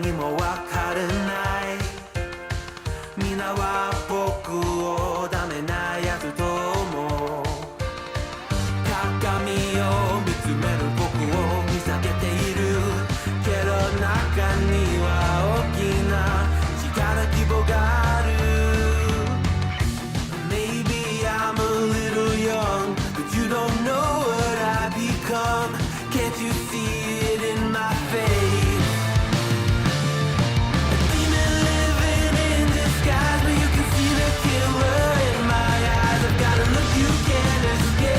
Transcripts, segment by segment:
にもわからない皆は僕をダメなやつと思う鏡を見つめる僕を見下げているけど中には大きな力希望がある Maybe I'm a little young but you don't know what I become Can't you see it in my face A demon living in disguise but you can see the killer in my eyes I've got a look you can't escape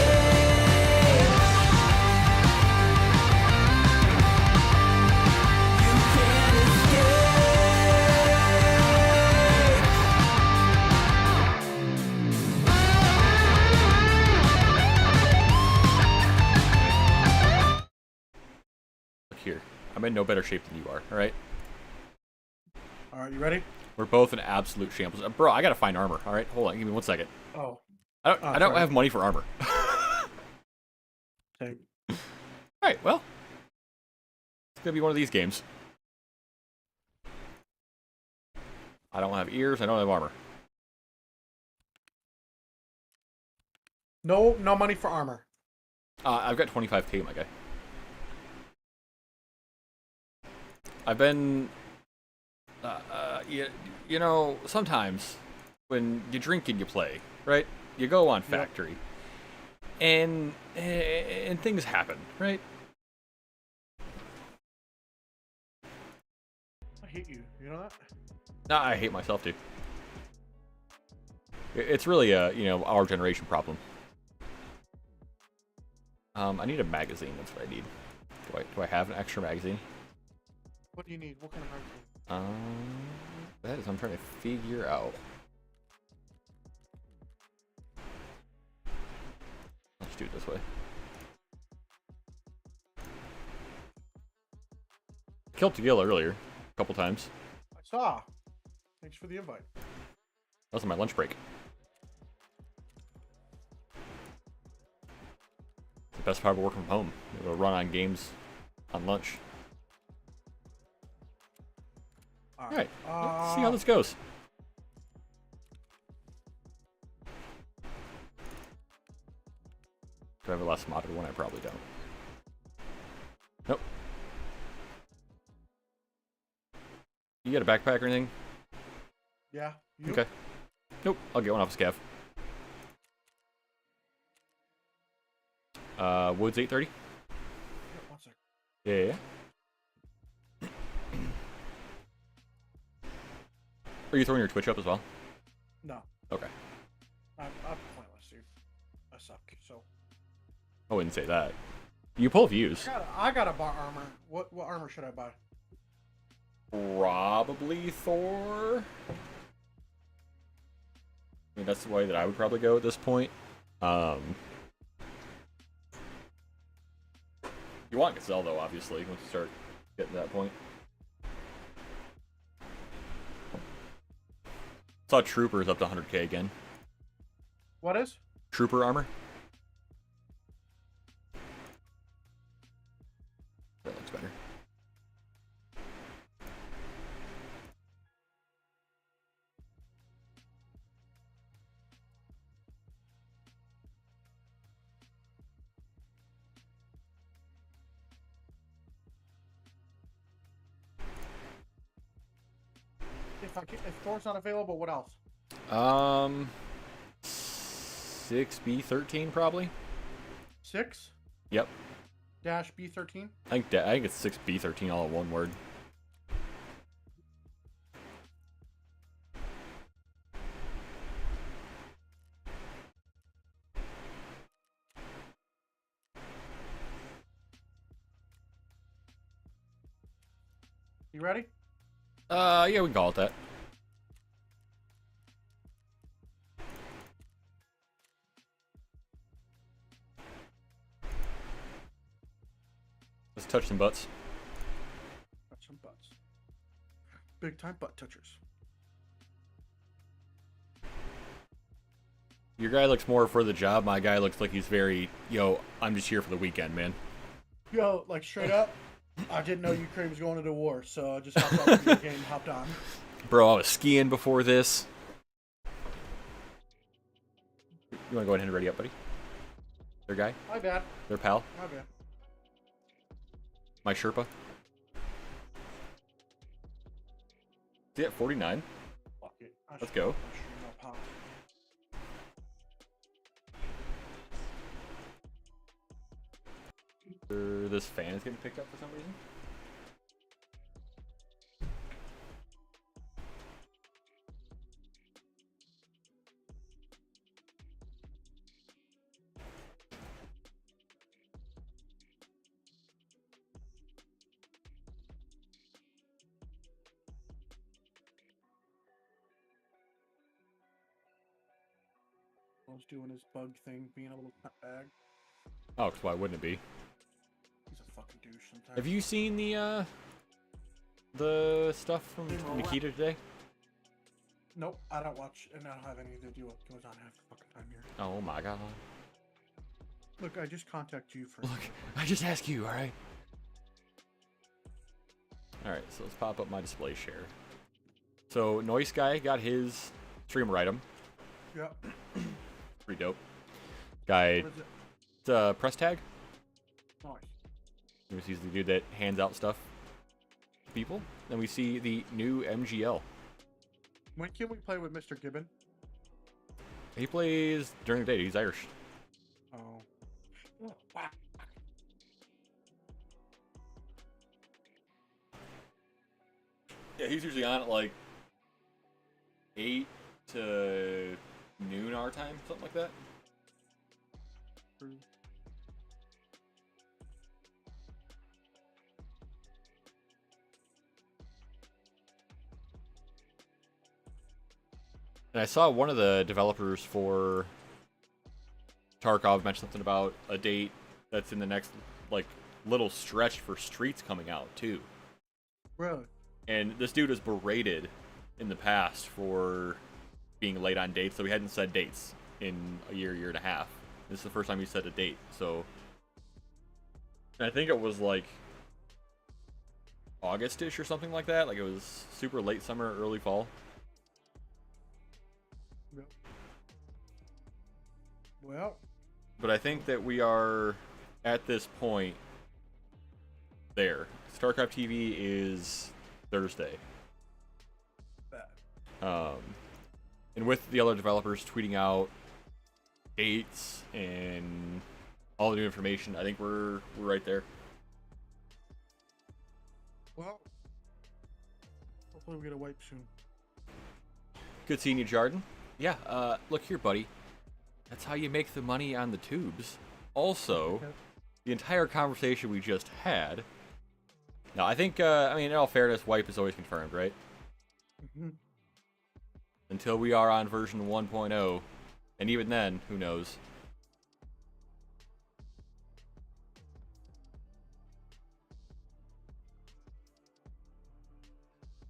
Here, I'm in no better shape than you are, alright? Alright, you ready? We're both in absolute shambles. Bro, I gotta find armor, alright? Hold on, give me 1 second. Oh. I don't have money for armor. Okay. Alright, well. It's gonna be one of these games. I don't have ears, I don't have armor. No money for armor. I've got 25k, my guy. I've been, you know, sometimes when you drink and you play, right? You go on factory, and things happen, right? I hate you. You know that? Nah, I hate myself too. It's really a, you know, our generation problem. I need a magazine. That's what I need. Do I have an extra magazine? What do you need? What kind of magazine? That is, I'm trying to figure out. Let's do it this way. Killed Tequila earlier, a couple times. I saw. Thanks for the invite. That was on my lunch break. The best part of working from home. Able to run on games on lunch. Alright, let's see how this goes. Do I have a less modded one? I probably don't. Nope. You got a backpack or anything? Yeah. You? Okay. Nope, I'll get one off Scav. Woods 830? Yeah, 1 second. Yeah. Are you throwing your Twitch up as well? No. Okay. I'm pointless, dude. I suck, so. I wouldn't say that. You pull views. I gotta buy armor. What armor should I buy? Probably Thor. I mean, that's the way that I would probably go at this point. You want Gazelle, though, obviously, once you start getting to that point. Saw Troopers up to 100k again. What is? Trooper armor. That looks better. If Thor's not available, what else? 6B13 probably. 6? Yep. Dash B13? I think it's 6B13 all in one word. You ready? Yeah, we can call it that. Let's touch some butts. Touch some butts. Big time butt touchers. Your guy looks more for the job. My guy looks like he's very, yo, I'm just here for the weekend, man. Yo, like straight up, I didn't know Ukraine was going into war, so I just hopped off the video game and hopped on. Bro, I was skiing before this. You want to go ahead and ready up, buddy? Their guy? My bad. Their pal? My bad. My Sherpa? Is he at 49? Fuck it. Let's go. This fan is getting picked up for some reason. I was doing his bug thing, being a little nutbag. Oh, because why wouldn't it be? He's a fucking douche sometimes. Have you seen the stuff from Nikita today? Nope, I don't watch, and I don't have anything to do what goes on half the fucking time here. Oh my god. Look, I just contact you for. Look, I just ask you, alright? Alright, so let's pop up my display share. So, Noise Guy got his streamer item. Yep. Pretty dope. Guy, What is it? it's press tag. Nice. He's the dude that hands out stuff to people. Then we see the new MGL. When can we play with Mr. Gibbon? He plays during the day. He's Irish. Oh. Wow. Yeah, he's usually on at like 8 to noon our time, something like that. And I saw one of the developers for Tarkov mention something about a date that's in the next like little stretch for Streets coming out too. Really? And this dude was berated in the past for being late on dates, so he hadn't said dates in a year and a half. This is the first time he said a date, so and I think it was like August-ish or something like that. Like it was super late summer, early fall. Yep. Well. But I think that we are at this point there. StarCraft TV is Thursday. And with the other developers tweeting out dates and all the new information, I think we're right there. Well. Hopefully we get a wipe soon. Good seeing you, Jordan. Yeah, look here, buddy. That's how you make the money on the tubes. Also, the entire conversation we just had. Now, I think, I mean, in all fairness, wipe is always confirmed, right? Mm-hmm. Until we are on version 1.0. And even then, who knows?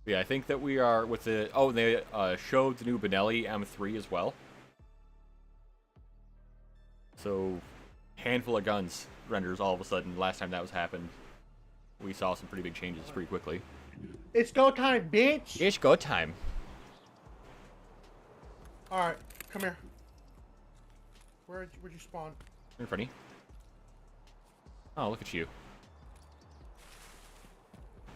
Yeah, I think that we are with the... Oh, they showed the new Benelli M3 as well. So, handful of guns renders all of a sudden. Last time that was happened, we saw some pretty big changes pretty quickly. It's go time, bitch! It's go time. Alright, come here. Where'd you spawn? In front of you. Oh, look at you.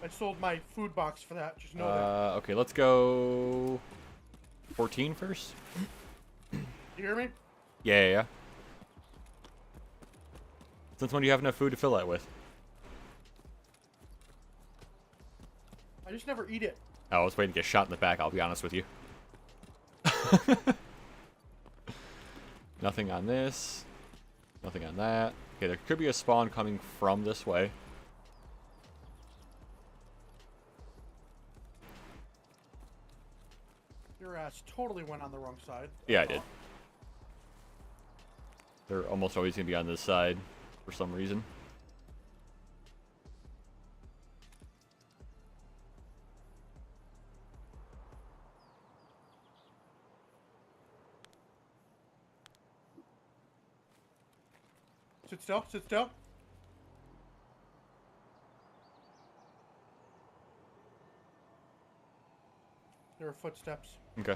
I sold my food box for that, just know that. Okay, let's go 14 first. You hear me? Yeah. Since when do you have enough food to fill that with? I just never eat it. Oh, I was waiting to get shot in the back, I'll be honest with you. Nothing on this. Nothing on that. Okay, there could be a spawn coming from this way. Your ass totally went on the wrong side. Yeah, I did. They're almost always going to be on this side for some reason. Sit still, sit still. There are footsteps. Okay.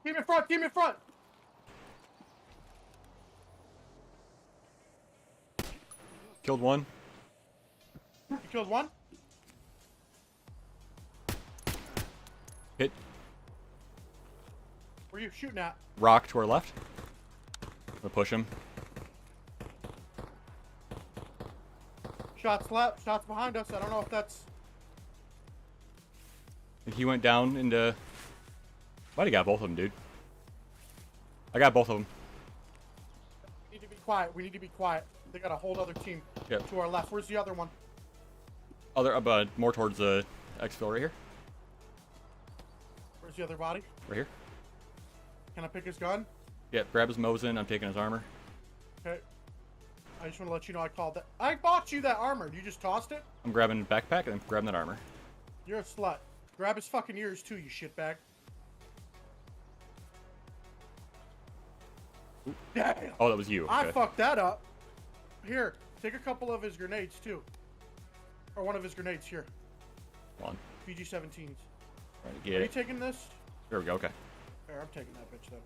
Team in front! Team in front! Killed one. You killed one? Hit. Where are you shooting at? Rock to our left. We'll push him. Shots left. Shots behind us. I don't know if that's... He went down into... Might have got both of them, dude. I got both of them. We need to be quiet. We need to be quiet. They got a whole other team Yep. to our left. Where's the other one? More towards the exfil right here. Where's the other body? Right here. Can I pick his gun? Yep, grab his Mosin. I'm taking his armor. Okay. I just want to let you know I called that. I bought you that armor. You just tossed it? I'm grabbing the backpack and then grabbing that armor. You're a slut. Grab his fucking ears too, you shitbag. Damn. Oh, that was you. Okay. I fucked that up. Here, take a couple of his grenades too. Or one of his grenades here. Come on. PG-17s. Trying to Are get you it. taking this? There we go. Okay. Here, I'm taking that bitch then.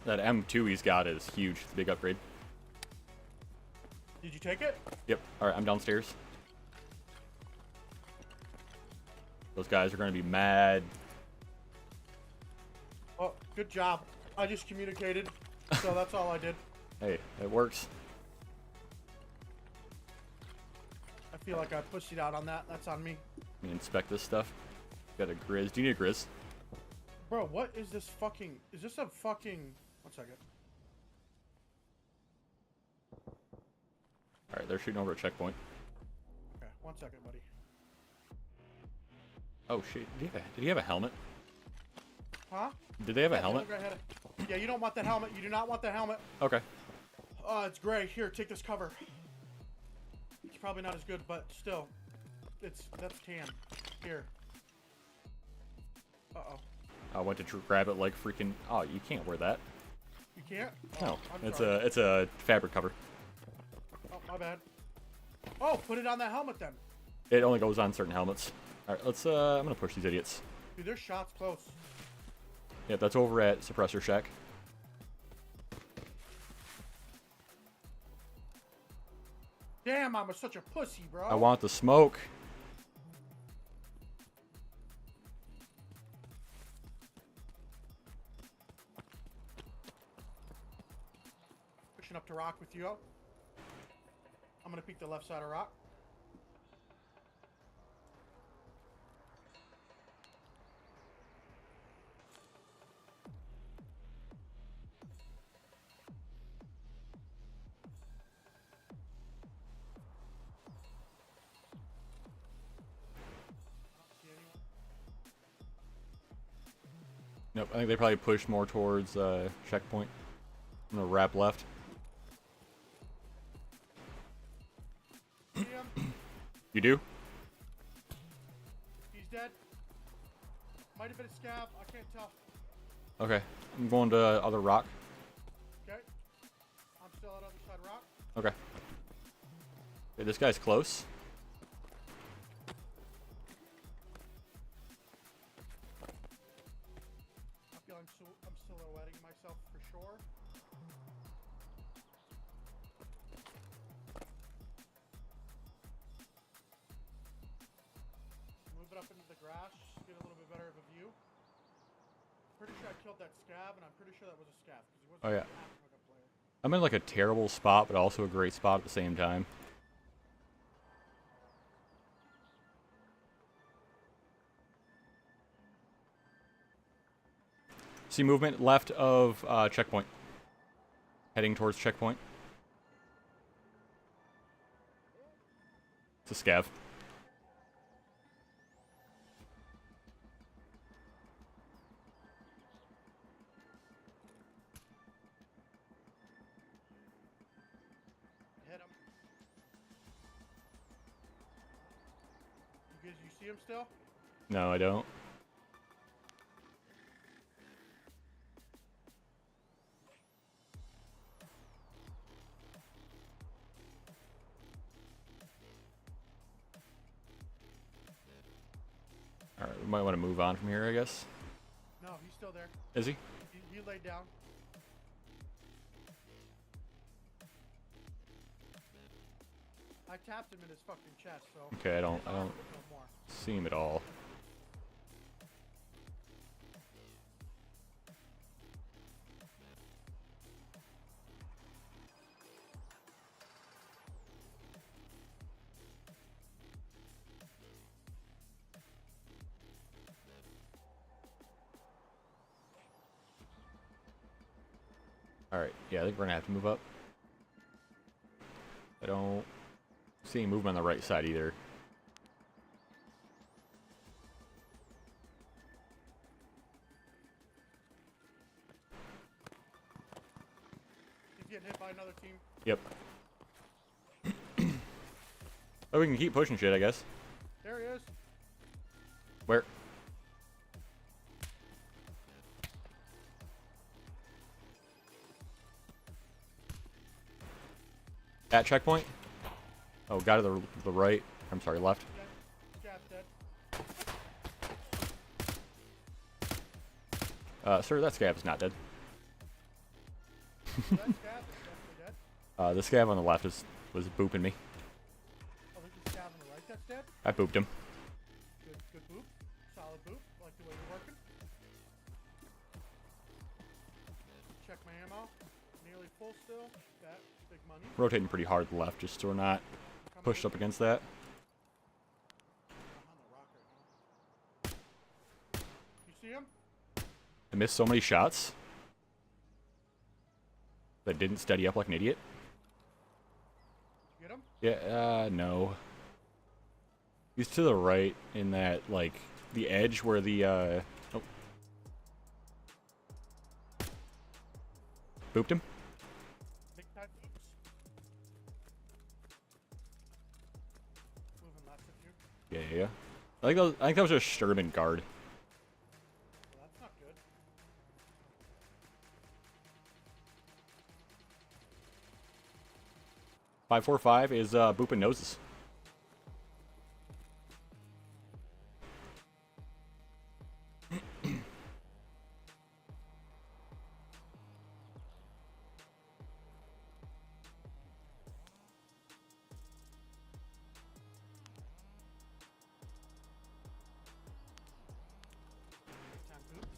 That M2 he's got is huge. It's a big upgrade. Did you take it? Yep. All right, I'm downstairs. Those guys are going to be mad. Well, good job. I just communicated, so that's all I did. Hey, it works. I feel like I pushed it out on that. That's on me. Let me inspect this stuff. Got a Grizz. Do you need a Grizz? Bro, what is this fucking... Is this a fucking... One second. All right, they're shooting over a checkpoint. Okay, 1 second, buddy. Oh shit! Did he have a helmet? Huh? Did they have a Yeah, helmet? look right ahead. Yeah, you don't want that helmet. You do not want that helmet. Okay. It's gray. Here, take this cover. It's probably not as good, but still. That's tan. Here. Uh-oh. I went to grab it like freaking. Oh, you can't wear that. You can't? No, I'm it's sorry. it's a fabric cover. Oh, my bad. Oh, put it on that helmet then. It only goes on certain helmets. All right, let's. I'm gonna push these idiots. Dude, there's shots close. Yeah, that's over at Suppressor Shack. Damn, I'm such a pussy, bro. I want the smoke. Pushing up to rock with you. I'm gonna peek the left side of rock. Nope, I think they probably pushed more towards checkpoint. I'm gonna wrap left. See him? You do? He's dead. Might have been a scab. I can't tell. Okay, I'm going to other rock. Okay. I'm still at other side rock. Okay. Okay, this guy's close. I feel I'm silhouetting myself for sure. Move it up into the grass, get a little bit better of a view. Pretty sure I killed that scab, and I'm pretty sure that was a scab because he wasn't Oh, yeah. acting like a player. I'm in like a terrible spot, but also a great spot at the same time. See movement left of checkpoint. Heading towards checkpoint. It's a scav. Hit him. You see him still? No, I don't. might want to move on from here, I guess. No, he's still there. Is he? He laid down. I tapped him in his fucking chest, so. Okay, I don't no more. see him at all. Alright, yeah, I think we're gonna have to move up. I don't see any movement on the right side either. He's getting hit by another team. Yep. Oh, we can keep pushing shit, I guess. There he is. Where? At checkpoint? Oh, got to the right. I'm sorry, left. Scab's dead. Sir, that scab is not dead. That scab is definitely dead. The scab on the left was booping me. Oh, there's a scab on the right that's dead. I booped him. Good boop. Solid boop. Like the way you're working. Check my ammo. Nearly full still. That big money. Rotating pretty hard to the left, just so we're not pushed up against that. I'm on the rock right now. You see him? I missed so many shots that didn't steady up like an idiot. Get him? Yeah, no. He's to the right in that, like, the edge where the, oh. Booped him? Big time boops. Moving left of you. Yeah. I think that was a Sturman guard. Well, that's not good. 545 is booping noses. Big time boops.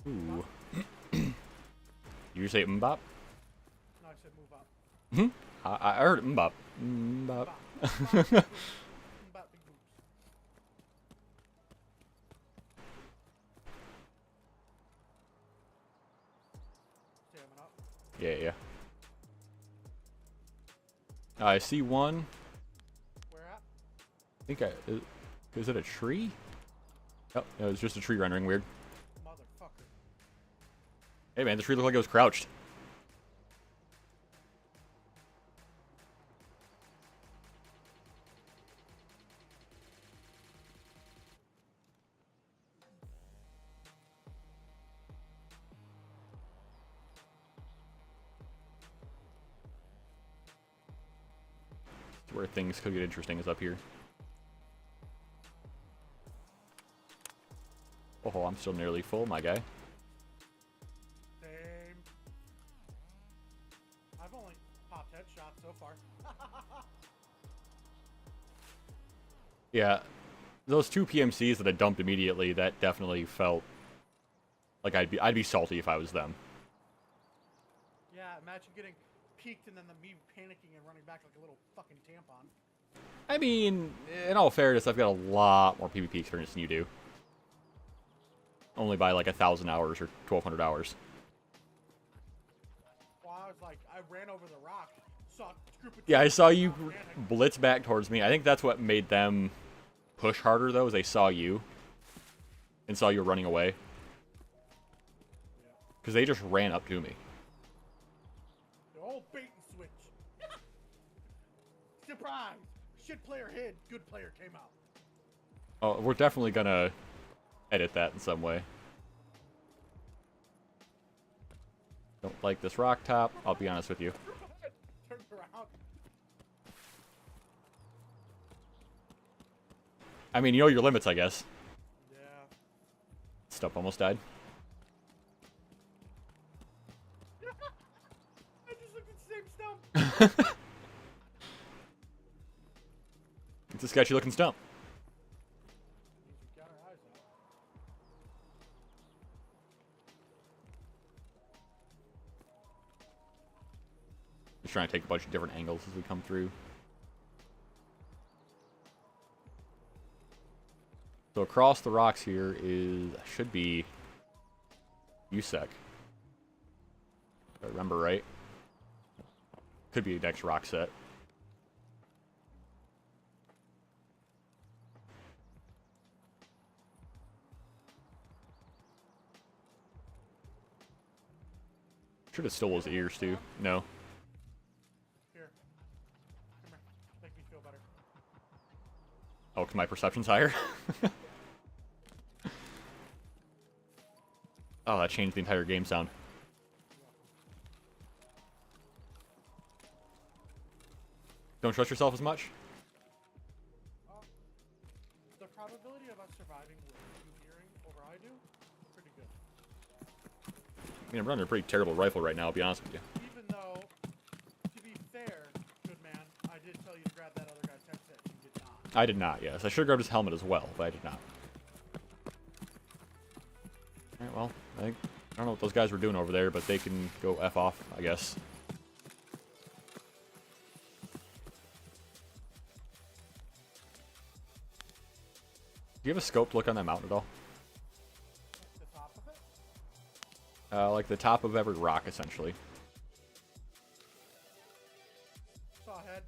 Ooh. You say mbop? No, I said move up. I heard mbop. Mbop. Bop. Bop, big boops. Bop, big boops. Staring up. Yeah. I see one. Where at? I think is it a tree? Oh, no, it's just a tree rendering weird. Motherfucker. Hey man, the tree looked like it was crouched. Where things could get interesting is up here. Oh, I'm still nearly full, my guy. Same. I've only popped headshots so far. Yeah, those two PMCs that I dumped immediately, that definitely felt like I'd be salty if I was them. Yeah, imagine getting peeked and then me panicking and running back like a little fucking tampon. I mean, in all fairness, I've got a lot more PvP experience than you do. Only by like 1,000 hours or 1,200 hours. Well, I was like, I ran over the rock, saw a group of Yeah, I teams saw you panic. blitz back towards me. I think that's what made them push harder, though, is they saw you. And saw you running away. Because they just ran up to me. The old bait and switch. Surprise! Shit player hid, good player came out. Oh, we're definitely gonna edit that in some way. Don't like this rock top, I'll be honest with you. Turned around. I mean, you know your limits, I guess. Stump almost died. I just looked at the same stump. It's a sketchy looking stump. Got our eyes out. Just trying to take a bunch of different angles as we come through. So across the rocks here should be USEC. If I remember right. Could be the next rock set. Should have stole his ears too. No. Here. Come here. Make me feel better. Oh, 'cause my perception's higher? Oh, that changed the entire game sound. Don't trust yourself as much? The probability of us surviving with you hearing over I do, pretty good. I mean, I'm running a pretty terrible rifle right now, I'll be honest with you. Even though, to be fair, good man, I did tell you to grab that other guy's headset. You did not. I did not, yes. I should have grabbed his helmet as well, but I did not. Alright, well, I don't know what those guys were doing over there, but they can go F off, I guess. Do you have a scope to look on that mountain at all? The top of it? Like the top of every rock, essentially. Saw ahead.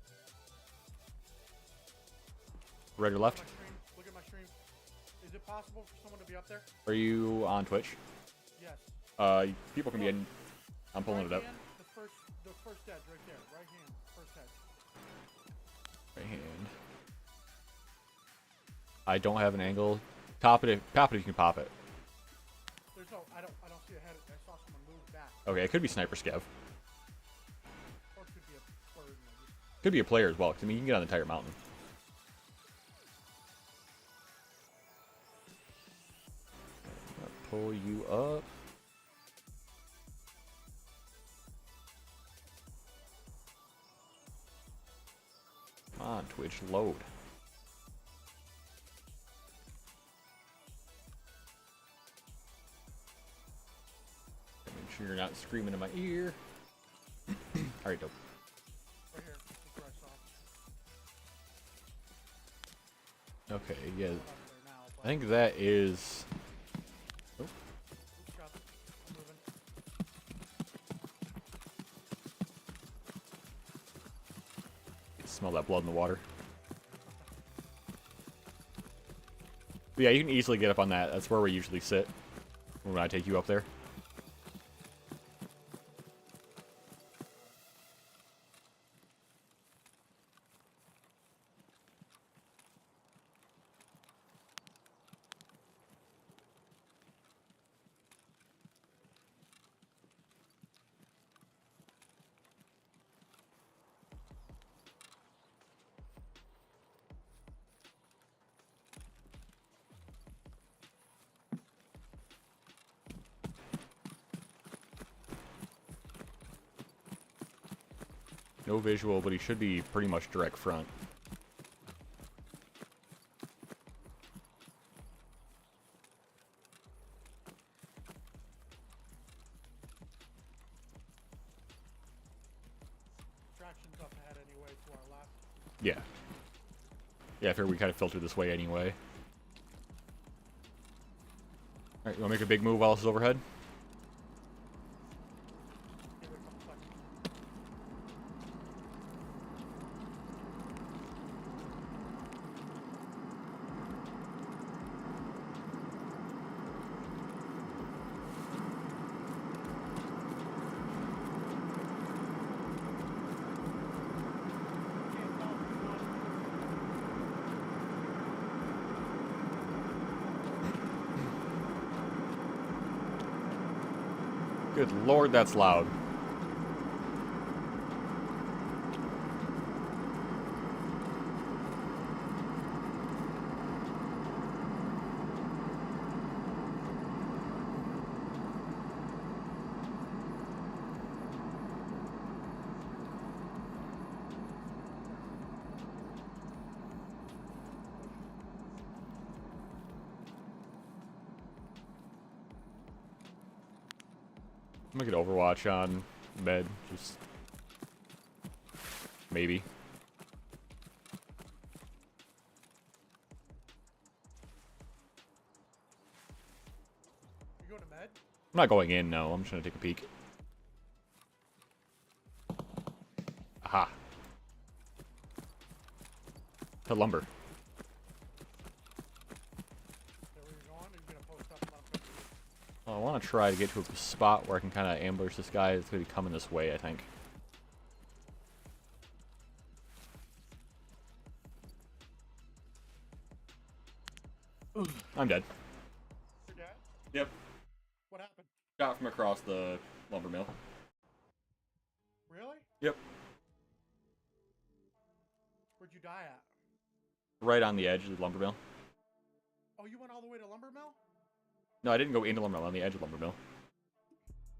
Right or left? Look at my stream. Is it possible for someone to be up there? Are you on Twitch? Yes. People can be in. I'm pulling it up. Hand, the first edge right there. Right hand, first edge. Right hand. I don't have an angle. Pop it if you can pop it. There's no, I don't see a head. I saw someone move back. Okay, it could be Sniper Skev. Or it could be a bird maybe. Could be a player as well, 'cause I mean, you can get on the entire mountain. I'll pull you up. Come on, Twitch, load. Make sure you're not screaming in my ear. Alright, dope. Right here. That's where I saw. Okay, yeah. Up there now, I think that is. Oh, Oops, shot. I'm moving. you can smell that blood in the water. But yeah, you can easily get up on that. That's where we usually sit when I take you up there. No visual, but he should be pretty much direct front. Traction's up ahead anyway to our left. Yeah. Yeah, I figured we kind of filter this way anyway. Alright, you want to make a big move while this is overhead? Give it a couple seconds. Good lord, that's loud. I'm gonna get Overwatch on med, just maybe. You going to med? I'm not going in, no. I'm just gonna take a peek. Aha. To lumber. There where you're going? Or you gonna post up and let them come? Well, I want to try to get to a spot where I can kind of ambush this guy. It's gonna be coming this way, I think. I'm dead. You're dead? Yep. What happened? Shot from across the lumber mill. Really? Yep. Where'd you die at? Right on the edge of the lumber mill. Oh, you went all the way to lumber mill? No, I didn't go into lumber mill. On the edge of lumber mill.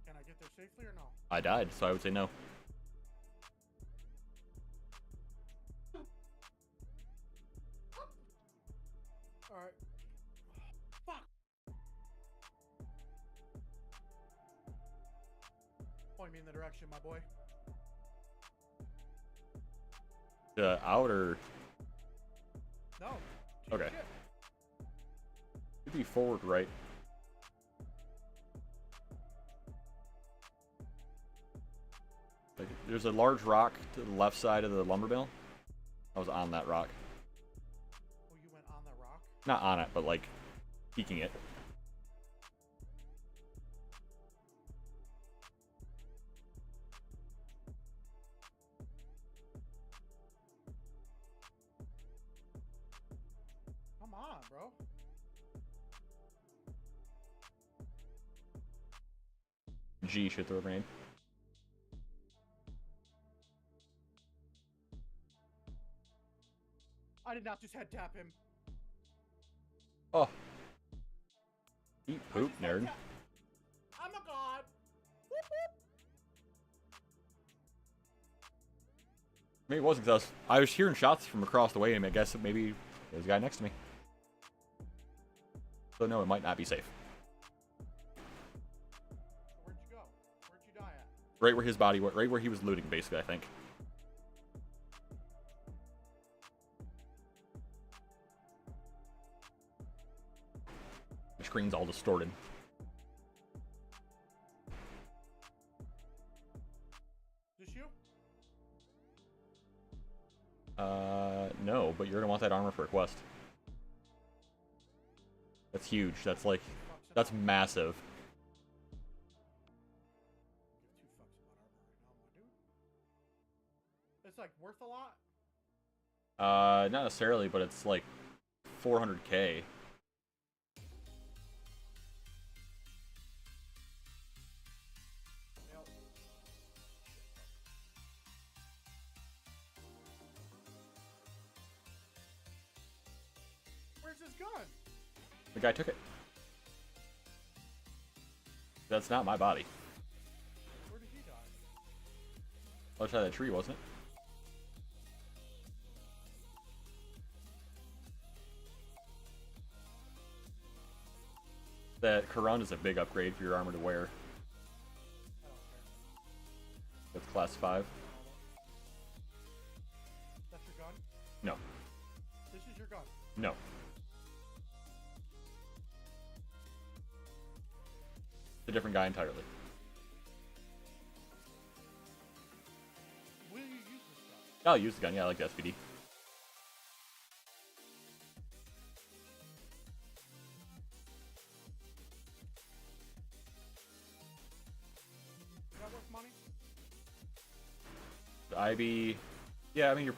Can I get there safely or no? I died, so I would say no. Alright. Fuck! Point me in the direction, my boy. The outer No. Okay. Shit. should be forward right. Like, there's a large rock to the left side of the lumber mill. I was on that rock. Oh, you went on the rock? Not on it, but like peeking it. Come on, bro. G should throw a grenade. I did not just head tap him. Oh. Eat I poop, just head nerd. tap- I'm a god. Whoop, whoop. Maybe it wasn't because I was hearing shots from across the way, and I guess maybe there's a guy next to me. So no, it might not be safe. Where'd you go? Where'd you die at? Right where his body went, right where he was looting, basically, I think. The screen's all distorted. Is this you? No, but you're gonna want that armor for a quest. That's huge. That's like, that's massive. Give two fucks about armor right now, my dude. It's like worth a lot. Not necessarily, but it's like 400k. Yep. Where's his gun? The guy took it. That's not my body. Where did he die? Other side of that tree, wasn't it? That Karun is a big upgrade for your armor to wear. I don't care. That's class 5. That's your gun? No. This is your gun. No. It's a different guy entirely. Will you use this gun? I'll use the gun, yeah, I like the SPD. Is that worth money? The IB... Yeah, I mean,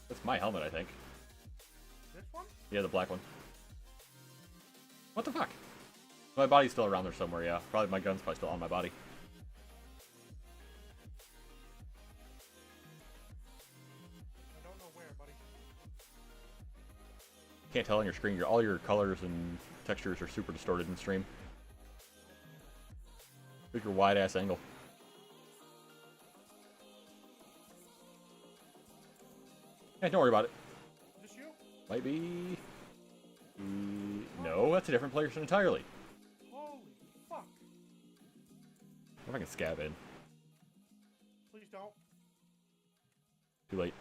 that's my helmet, I think. This one? Yeah, the black one. What the fuck? My body's still around there somewhere, yeah. Probably my gun's probably still on my body. I don't know where, buddy. Can't tell on your screen. All your colors and textures are super distorted in stream. Look at your wide-ass angle. Yeah, don't worry about it. Is this you? Might be... No, that's a different player entirely. Holy fuck. if I can scab in. Please don't. Too late.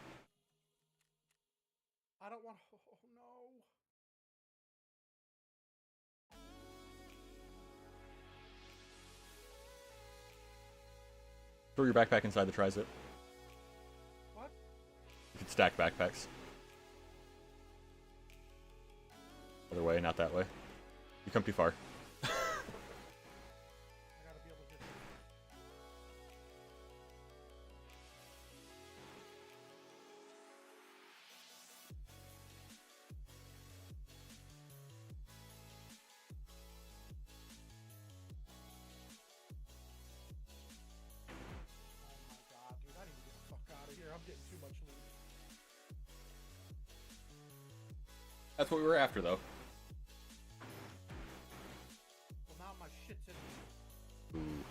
I don't want. Oh no. Throw your backpack inside the tri-zip. What? You can stack backpacks. Other way, not that way. You come too far. I gotta be able to get. Oh my god, dude! I need to get the fuck out of here. I'm getting too much loot. That's what we were after, though. Well, now my shit's in. Ooh.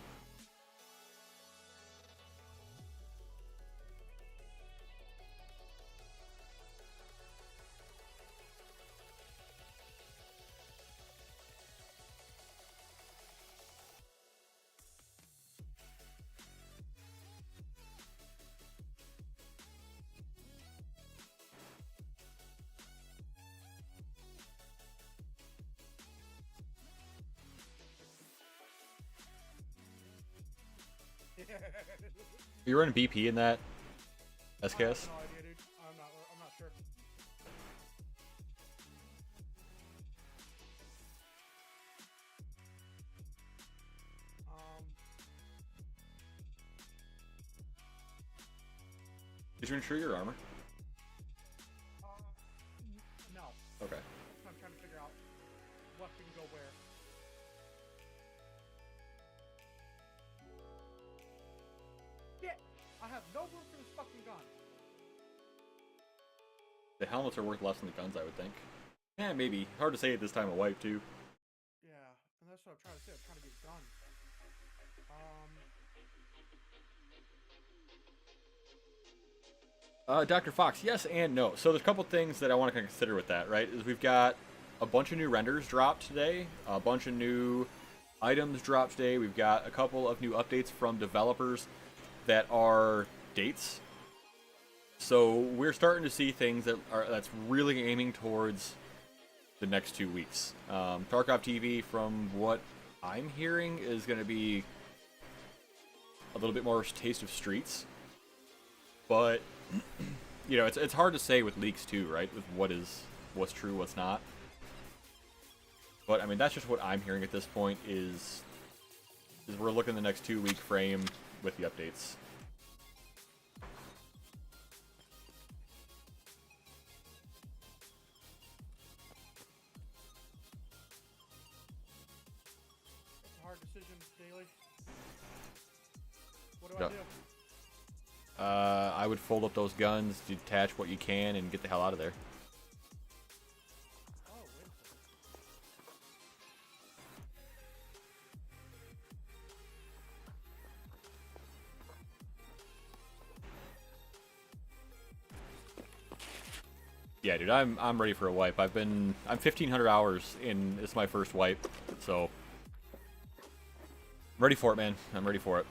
You running BP in that I have SKS? no idea, dude. I'm not sure. Did you insure your armor? No. Okay. I'm trying to figure out what can go where. Shit! I have no room for this fucking gun. The helmets are worth less than the guns, I would think. Yeah, maybe. Hard to say at this time of wipe, too. Yeah, and that's what I'm trying to say. I'm trying to get guns. Dr. Fox, yes and no. So there's a couple things that I want to consider with that, right? Is we've got a bunch of new renders dropped today, a bunch of new items dropped today. We've got a couple of new updates from developers that are dates. So we're starting to see things that's really aiming towards the next 2 weeks. Tarkov TV, from what I'm hearing, is going to be a little bit more Taste of Streets. But you know, it's hard to say with leaks too, right? With what's true, what's not. But I mean, that's just what I'm hearing at this point. Is we're looking the next 2 week frame with the updates. It's a hard decision, Daily. What do Yeah. I do? I would fold up those guns, detach what you can, and get the hell out of there. Oh, wait a second. Yeah, dude, I'm ready for a wipe. I'm 1,500 hours in. It's my first wipe, so I'm ready for it, man. I'm ready for it.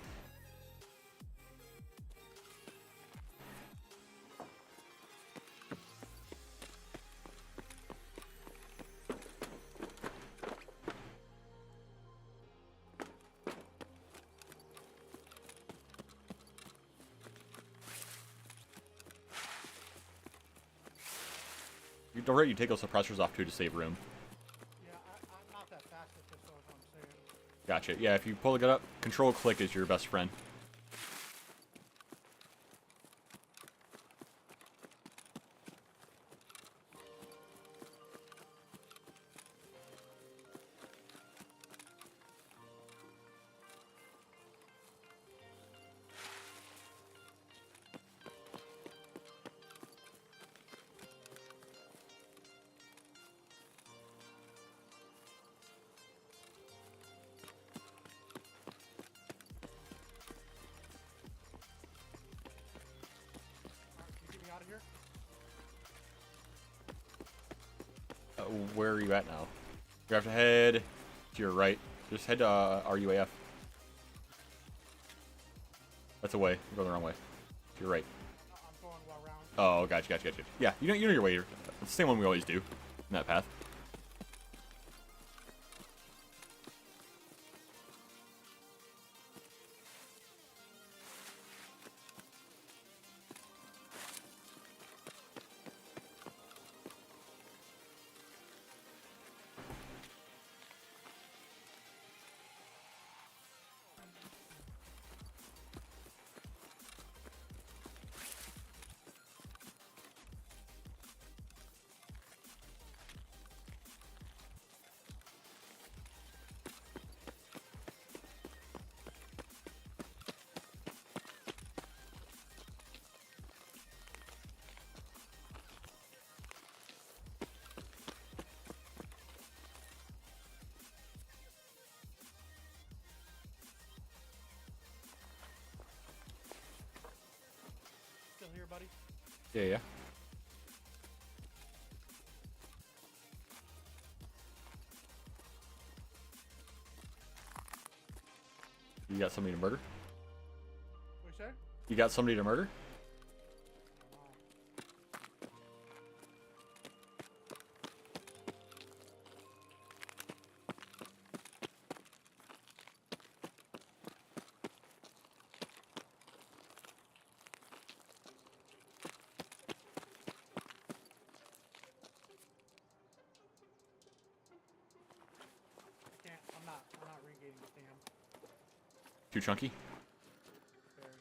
Don't forget you take those suppressors off too to save room. Yeah, I'm not that fast at this, though, is what I'm saying. Gotcha. Yeah, if you pull the gun up, control click is your best friend. Alright, can you get me out of here? Where are you at now? You have to head to your right. Just head to RUAF. That's away. We're going the wrong way. To your right. I'm going around. Oh, gotcha. Yeah, you know your way. It's the same one we always do in that path. Still here, buddy? Yeah. You got somebody to murder? What you say? You got somebody to murder? I'm not regaining the stam. Too chunky? Very.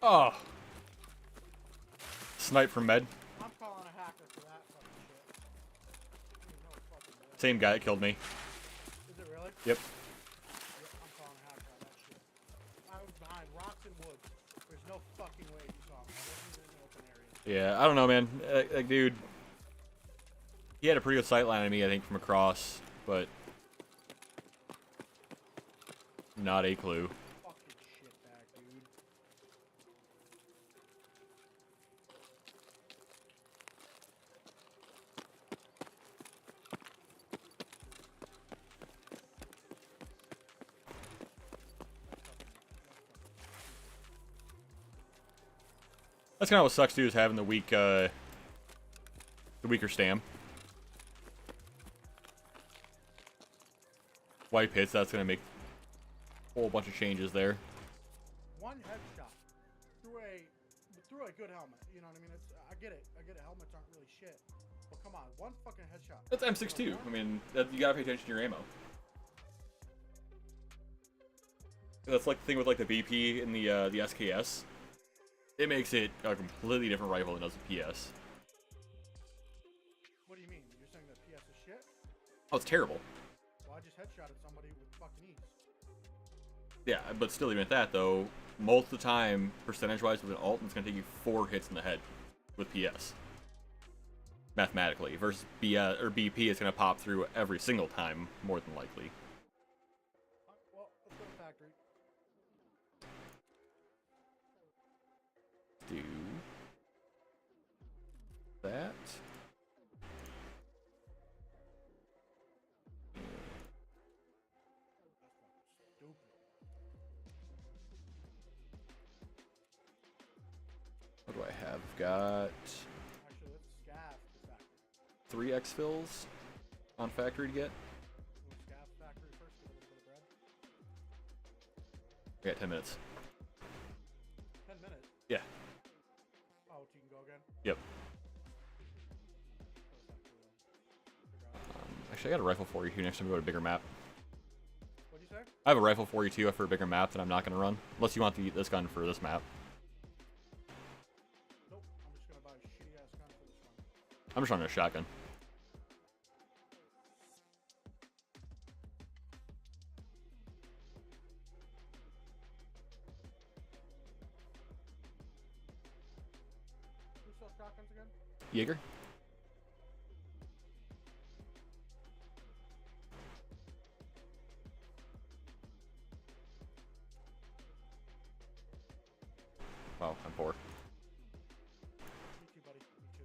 Oh. Snipe from med. I'm calling a hacker for that fucking shit. I don't even know what fucking it is. Same guy that killed me. Is it really? Yep. Yep, I'm calling a hacker on that shit. I was behind rocks and woods. There's no fucking way he saw me. I wasn't even in the open area. Yeah, I don't know, man. Like, dude, he had a pretty good sight line on me, I think, from across, but not a clue. Fucking shit back, dude. That's kind of what sucks, too, is having the weaker stam. White pits, that's going to make a whole bunch of changes there. One headshot through a good helmet. You know what I mean? I get it. Helmets aren't really shit. But come on, one fucking headshot. That's M6 too. I mean, you gotta pay attention to your ammo. That's like the thing with like the BP and the SKS. It makes it a completely different rifle than does the PS. What do you mean? You're saying that PS is shit? Oh, it's terrible. Well, I just headshotted somebody with fucking ease. Yeah, but still, even at that though, most of the time, percentage-wise with an alt, it's gonna take you 4 hits in the head with PS. Mathematically, versus BP, it's gonna pop through every single time, more than likely. Well, let's go to factory. Do that. Stupid. What do I have? Got Actually, let's scav the factory. 3 exfils on factory to get. We'll scav factory first, get a little bit of bread. I got 10 minutes. 10 minutes. Yeah. Oh, so you can go again? Yep. Actually, I got a rifle for you too next time we go to a bigger map. What'd you say? I have a rifle for you too for a bigger map that I'm not going to run. Unless you want this gun for this map. Nope. I'm just gonna buy a shitty ass gun for this one. I'm just running a shotgun. Who sells shotguns again? Jaeger? Well, I'm poor. Me too, buddy. Me too.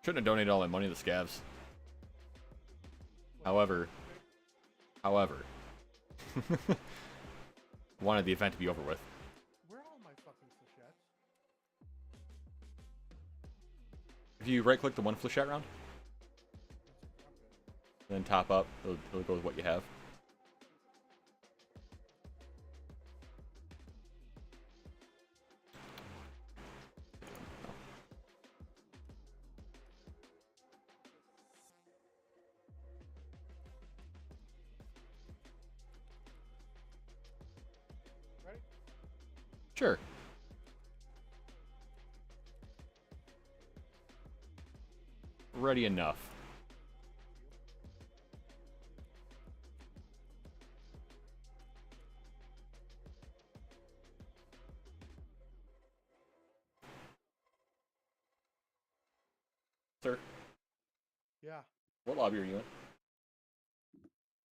Shouldn't have donated all my money to the scavs. However, wanted the event to be over with. Where are all my fucking flechettes? If you right-click the one flechette round, and then top up, it'll go with what you have. Ready? Sure. Ready enough. Sir, Yeah. what lobby are you in?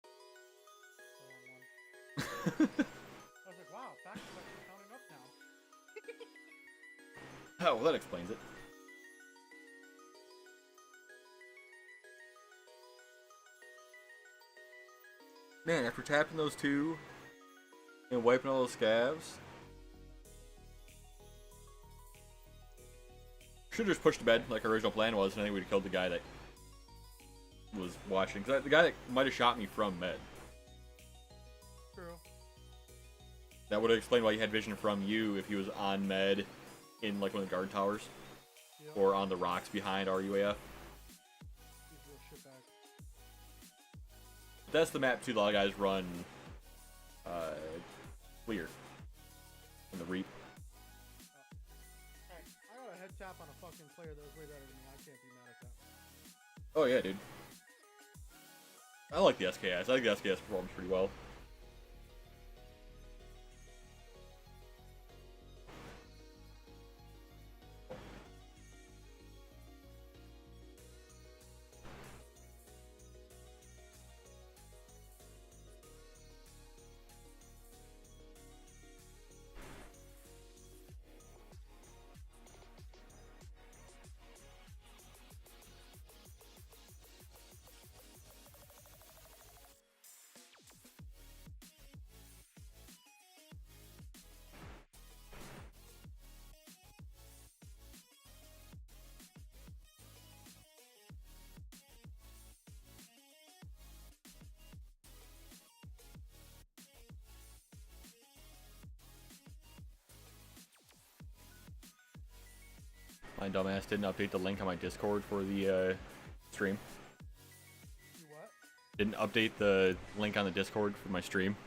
The wrong one. I was like, wow, facts are actually counting up now. Oh, well, that explains it. Man, after tapping those two and wiping all those scavs, should have just pushed to bed like our original plan was, and I think we'd have killed the guy that was watching. Cause the guy that might have shot me from med. True. That would have explained why he had vision from you if he was on med in like one of the guard towers. Yep. Or on the rocks behind our UAF. He's a real shitbag. That's the map too. A lot of guys run clear in the reap. Hey, I got a head tap on a fucking player that was way better than me. I can't be mad at that. Oh yeah, dude. I like the SKS. I think the SKS performs pretty well. My dumbass didn't update the link on my Discord for the stream. You what? Didn't update the link on the Discord for my stream.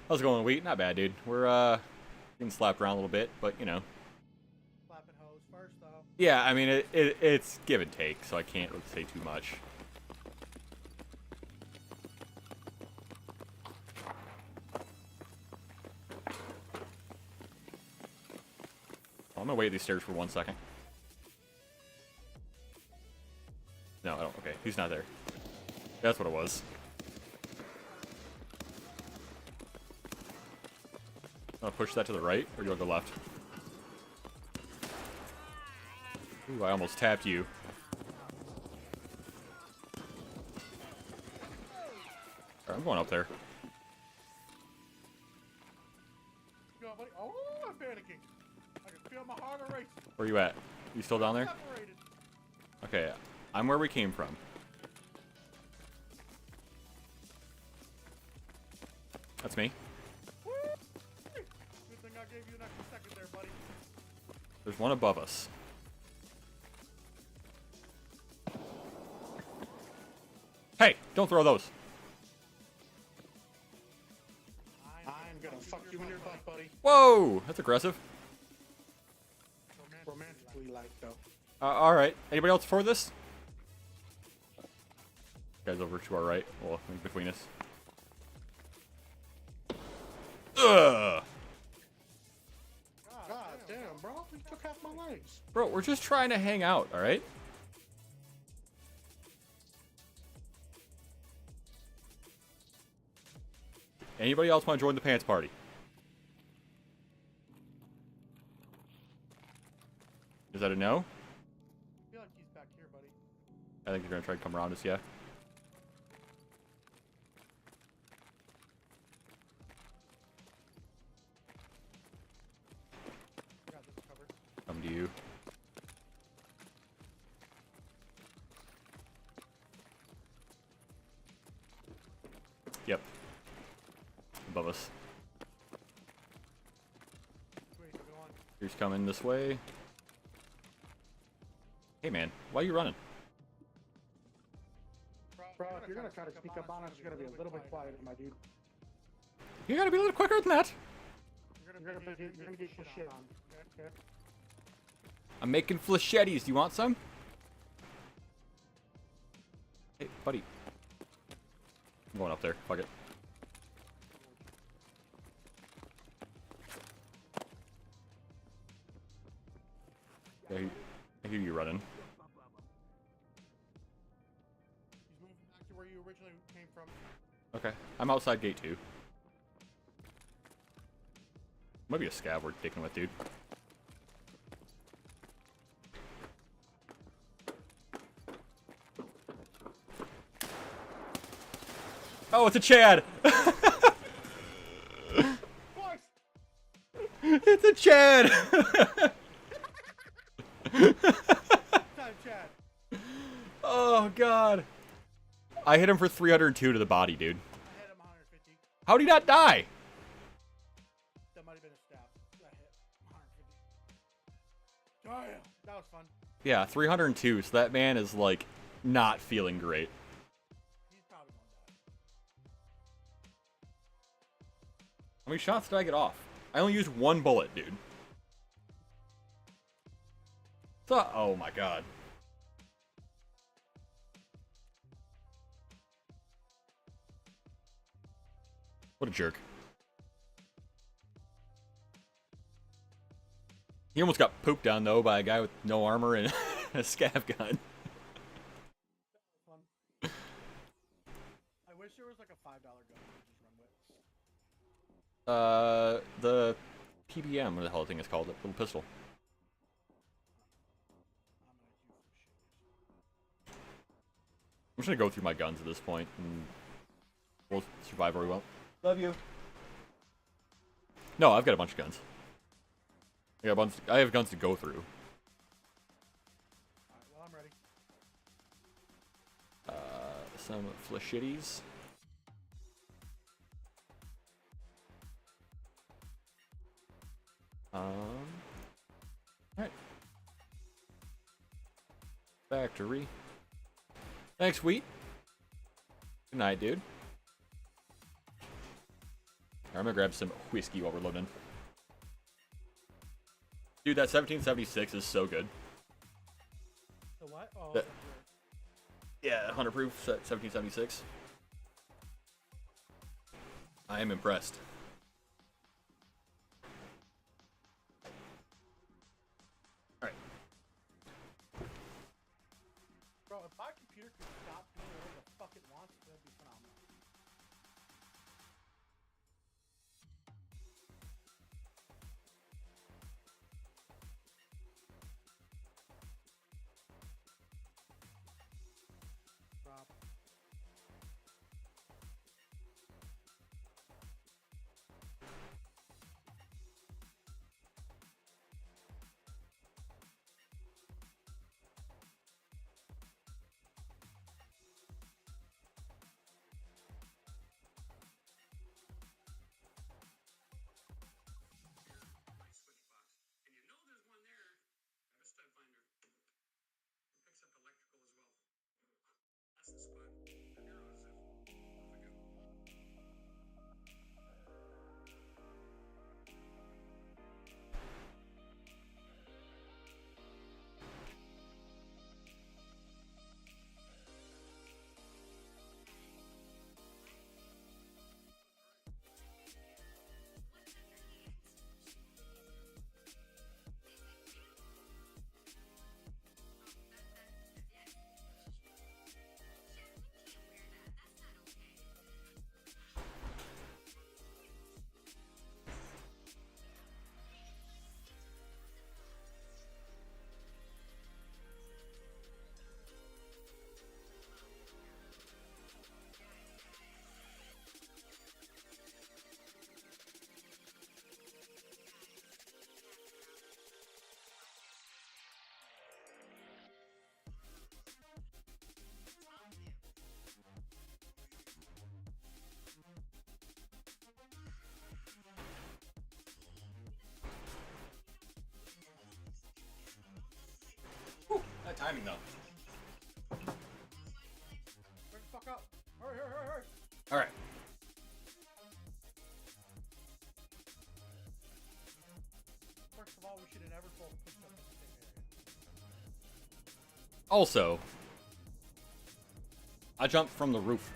How's it going, Wheat? Not bad, dude. We're getting slapped around a little bit, but you know. Slapping hose first, though. Yeah, I mean it's give and take, so I can't really say too much. I'm gonna wait these stairs for 1 second. No, I don't. Okay, he's not there. That's what it was. I'll push that to the right, or do you want to go left? Ooh, I almost tapped you. Alright, I'm going up there. Go, buddy. Oh, I'm panicking. I can feel my heart racing. Where you at? You still down there? Separated. Okay, I'm where we came from. That's me. Woo! Good thing I gave you an extra second there, buddy. There's one above us. Hey, don't throw those. I'm gonna fuck you in your butt, buddy. Whoa, that's aggressive. Romantically like, though. All right. Anybody else for this? Guys over to our right. Well, in between us. Ugh. God damn, bro. You took half my legs. Bro, we're just trying to hang out, all right? Anybody else want to join the pants party? Is that a no? I feel like he's back here, buddy. I think they're gonna try to come around us, yeah. I got this covered. Come to you. Yep. Above us. Wait, go on. Here's coming this way. Hey man, why are you running? Bro, if you're gonna try to sneak up on us, you're gonna be a little bit quieter, my dude. You gotta be a little quicker than that. You're gonna get some shit on. Okay? I'm making flechettes. Do you want some? Hey, buddy. I'm going up there. Fuck it. Yeah, I hear you running. He's moving back to where you originally came from. Okay. I'm outside gate 2. Might be a scav we're taking with, dude. Oh, it's a Chad! It's a Chad! Time, Chad. Oh, God. I hit him for 302 to the body, dude. I hit him 150. How'd he not die? That might have been a stab. That hit 150. Damn, that was fun. Yeah, 302, so that man is, like, not feeling great. He's probably gonna die. How many shots did I get off? I only used 1 bullet, dude. So, oh my god. What a jerk. He almost got pooped on, though, by a guy with no armor and a scav gun. Fun. I wish there was like a $5 gun to just run with. The PBM, what the hell the thing is called, that little pistol. I'm just gonna go through my guns at this point, and we'll survive where we won't. Love you. No, I've got a bunch of guns. I have guns to go through. Alright, well, I'm ready. Some flechettes. Alright. Factory. Thanks, Wheat. Good night, dude. I'm gonna grab some whiskey while we're loading. Dude, that 1776 is so good. The what? Oh, That- Yeah, 100 proof 1776. I am impressed. Alright. bro, if my computer could stop doing whatever the fuck it wants, that'd be phenomenal. Rob. timing though. Bring the fuck up. Hurry, hurry, hurry, hurry. All right. First of all, we should have never both pushed up in the same area. Also, I jumped from the roof.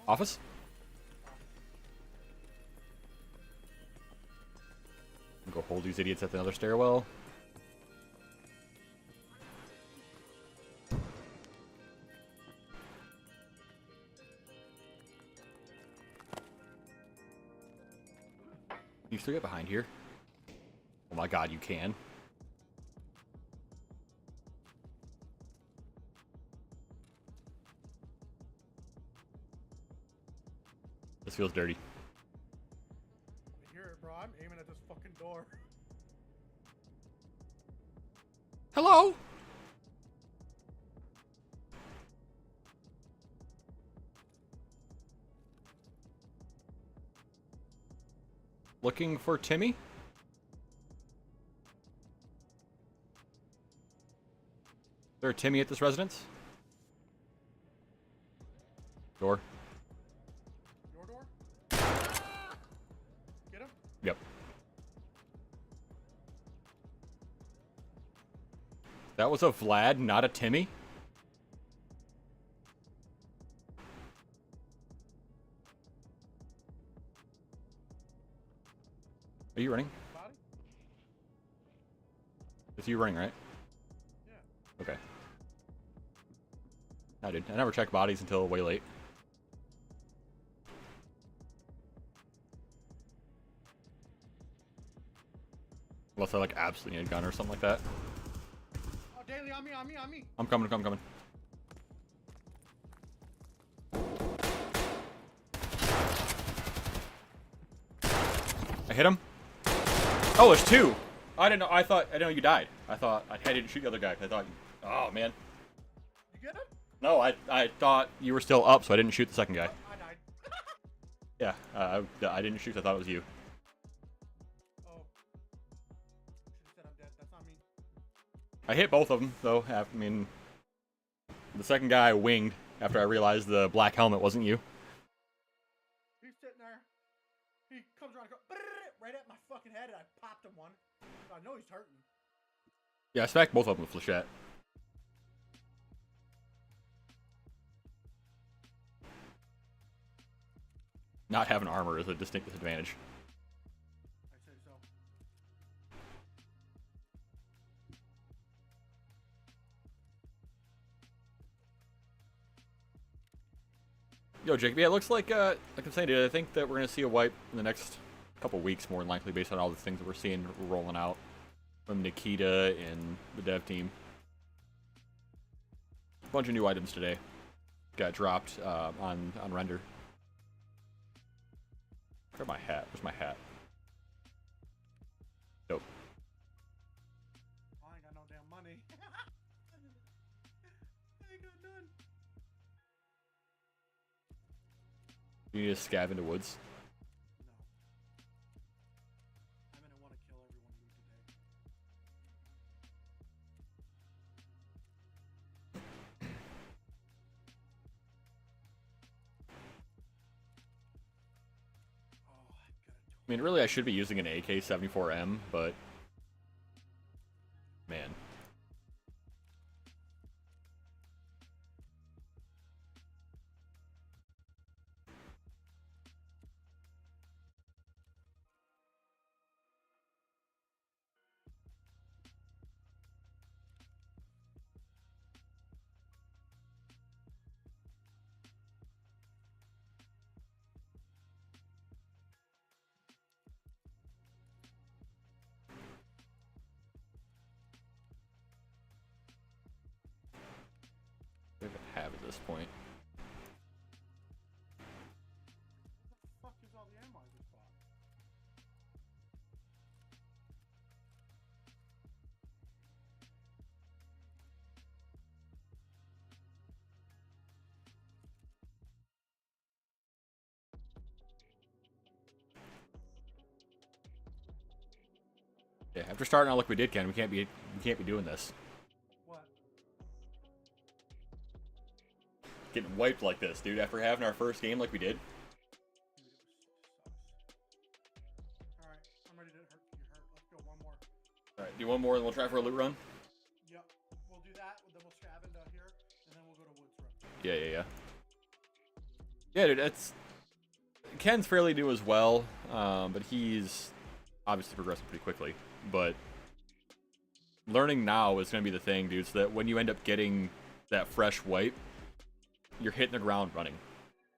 Office? Go hold these idiots at the other stairwell. You still get behind here? Oh my god, you can. This feels dirty. I hear it, bro. I'm aiming at this fucking door. Hello? Looking for Timmy? Is there a Timmy at this residence? Door. Your door? Get him? Yep. That was a Vlad, not a Timmy? Are you running? Body? It's you running, right? Yeah. Okay. I did. I never check bodies until way late. Unless I like absolutely need a gun or something like that. Oh, Daily, on me, on me, on me. I'm coming, I'm coming. I hit him. Oh, there's two. I didn't know. I didn't know you died. I didn't shoot the other guy. I thought. Oh man. You get him? No, I thought you were still up, so I didn't shoot the second guy. I died. Yeah, I didn't shoot. I thought it was you. Oh. Should've said I'm dead. That's not me. I hit both of them, though. I mean, the second guy winged after I realized the black helmet wasn't you. He's sitting there. He comes around and goes right at my fucking head, and I popped him one. So I know he's hurting. Yeah, I smacked both of them with flechette. Not having armor is a distinct disadvantage. I say so. Yo, Jacob, yeah, it looks like I'm saying, dude, I think that we're going to see a wipe in the next couple weeks, more than likely, based on all the things that we're seeing rolling out from Nikita and the dev team. A bunch of new items today got dropped on render. Where's my hat? Where's my hat? Nope. I ain't got no damn money. I ain't got none. You need to scav into woods. No. I'm gonna want to kill every one of you today. Oh, I gotta I mean, really, I should be using an AK-74M, but man. What do I have at this point? What the fuck is all the ammo I just bought? Yeah, after starting out like we did, Ken, we can't be doing this. What? Getting wiped like this, dude, after having our first game like we did. Alright, I'm ready to hurt. You're hurt. Let's go one more. Alright, do one more and we'll try for a loot run. Yep. We'll do that, then we'll scavenge out here, and then we'll go to woods run. Yeah. Yeah, dude, it's... Ken's fairly new as well, but he's obviously progressing pretty quickly. But learning now is going to be the thing, dude, so that when you end up getting that fresh wipe, you're hitting the ground running.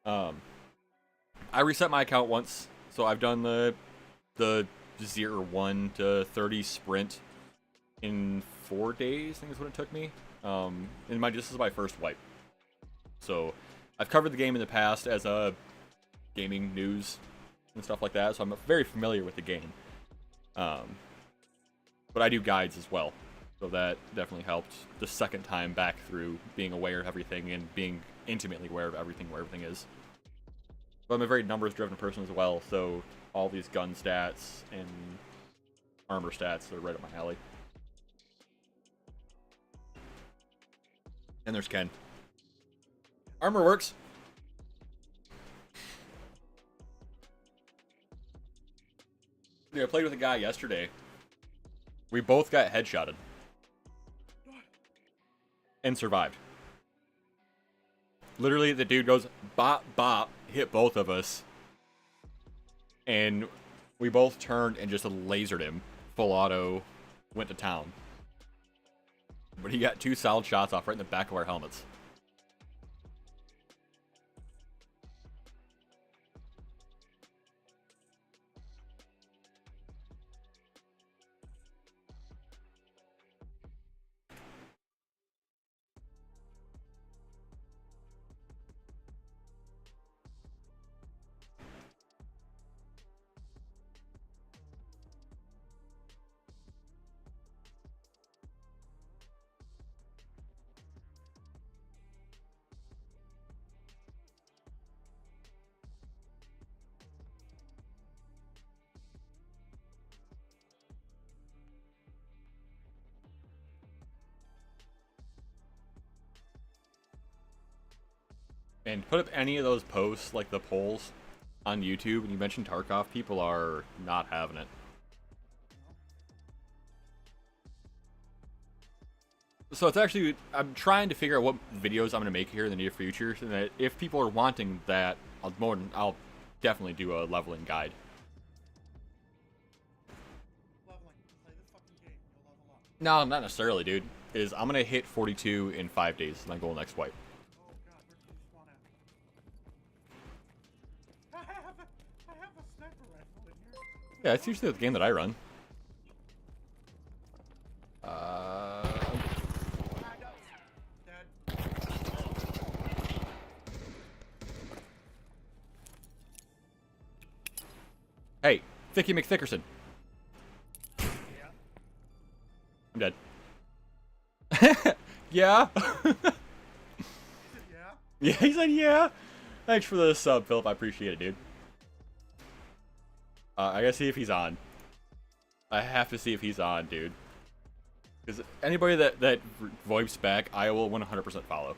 I reset my account once, so I've done the 1 to 30 sprint in 4 days, I think is what it took me. And this is my first wipe. So I've covered the game in the past as a gaming news and stuff like that, so I'm very familiar with the game. But I do guides as well, so that definitely helped the second time back through being aware of everything and being intimately aware of everything, where everything is. But I'm a very numbers-driven person as well, so all these gun stats and armor stats are right up my alley. And there's Ken. Armor works. Yeah, I played with a guy yesterday. We both got headshotted. And survived. Literally, the dude goes, bop, bop, hit both of us. And we both turned and just lasered him. Full auto, went to town. But he got 2 solid shots off right in the back of our helmets. And put up any of those posts, like the polls on YouTube, and you mentioned Tarkov, people are not having it. So it's actually, I'm trying to figure out what videos I'm going to make here in the near future, so that if people are wanting that, I'll definitely do a leveling guide. Leveling. Play this fucking game. You'll level up. No, not necessarily, dude. I'm going to hit 42 in 5 days, and then go next wipe. Oh god, where did you spawn at? I have a sniper rifle in here. Yeah, that's usually the game that I run. Dead. Hey, Thicky McThickerson. Yeah. I'm dead. Yeah? He said yeah? Yeah, he said yeah. Thanks for the sub, Philip. I appreciate it, dude. I gotta see if he's on. I have to see if he's on, dude. Because anybody that VoIPs back, I will 100% follow.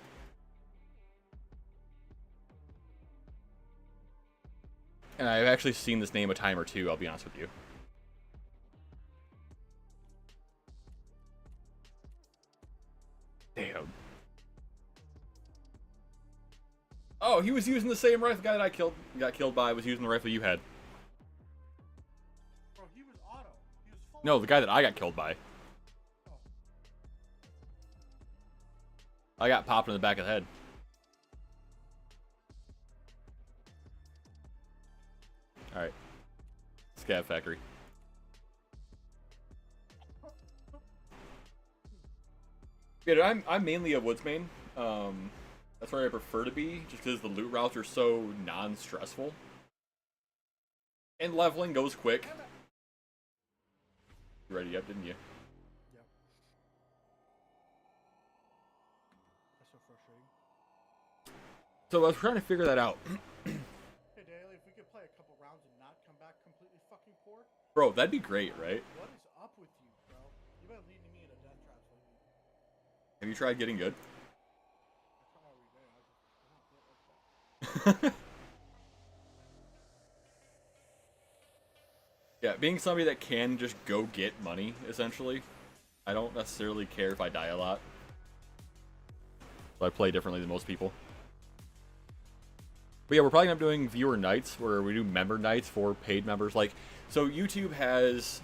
And I've actually seen this name a time or two, I'll be honest with you. Damn. Oh, he was using the same rifle. The guy that I got killed by was using the rifle you had. Bro, he was auto. He was full. No, the guy that I got killed by. Oh. I got popped in the back of the head. Alright. Scav factory. Yeah, dude, I'm mainly a woodsman. That's where I prefer to be, just because the loot routes are so non-stressful. And leveling goes quick. You ready up, didn't you? Yep. That's so frustrating. So I was trying to figure that out. Hey, Daily, if we could play a couple rounds and not come back completely fucking poor. Bro, that'd be great, right? What is up with Have you tried getting good? I try every day. I just don't get like that. Yeah, being somebody that can just go get money, essentially, I don't necessarily care if I die a lot. So I play differently than most people. But yeah, we're probably going to be doing viewer nights, where we do member nights for paid members. Like, so YouTube has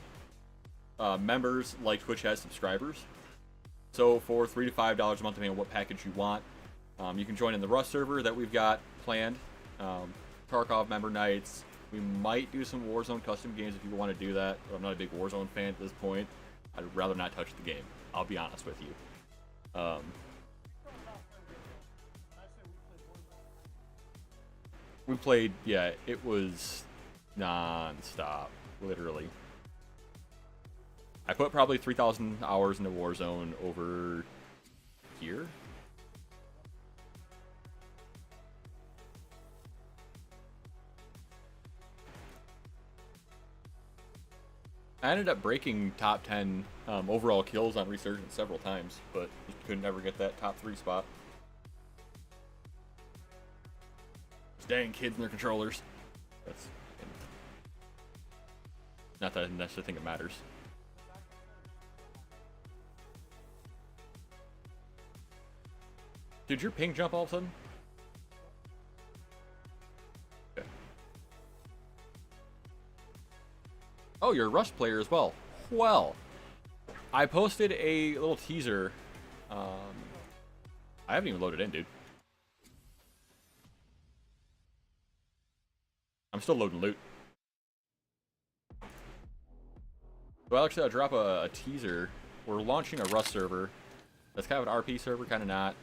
members like Twitch has subscribers. So for $3 to $5 a month, depending on what package you want, you can join in the Rust server that we've got planned. Tarkov member nights. We might do some Warzone custom games if you want to do that. But I'm not a big Warzone fan at this point. I'd rather not touch the game. I'll be honest with you. We played, yeah, it was non-stop, literally. I put probably 3,000 hours into Warzone over here. I ended up breaking top 10 overall kills on Resurgence several times, but just could never get that top 3 spot. Those dang kids and their controllers. That's not that I necessarily think it matters. Did your ping jump all of a sudden? Okay. Oh, you're a Rust player as well. Well, I posted a little teaser. I haven't even loaded in, dude. I'm still loading loot. Well, actually, I'll drop a teaser. We're launching a Rust server. That's kind of an RP server, kind of not.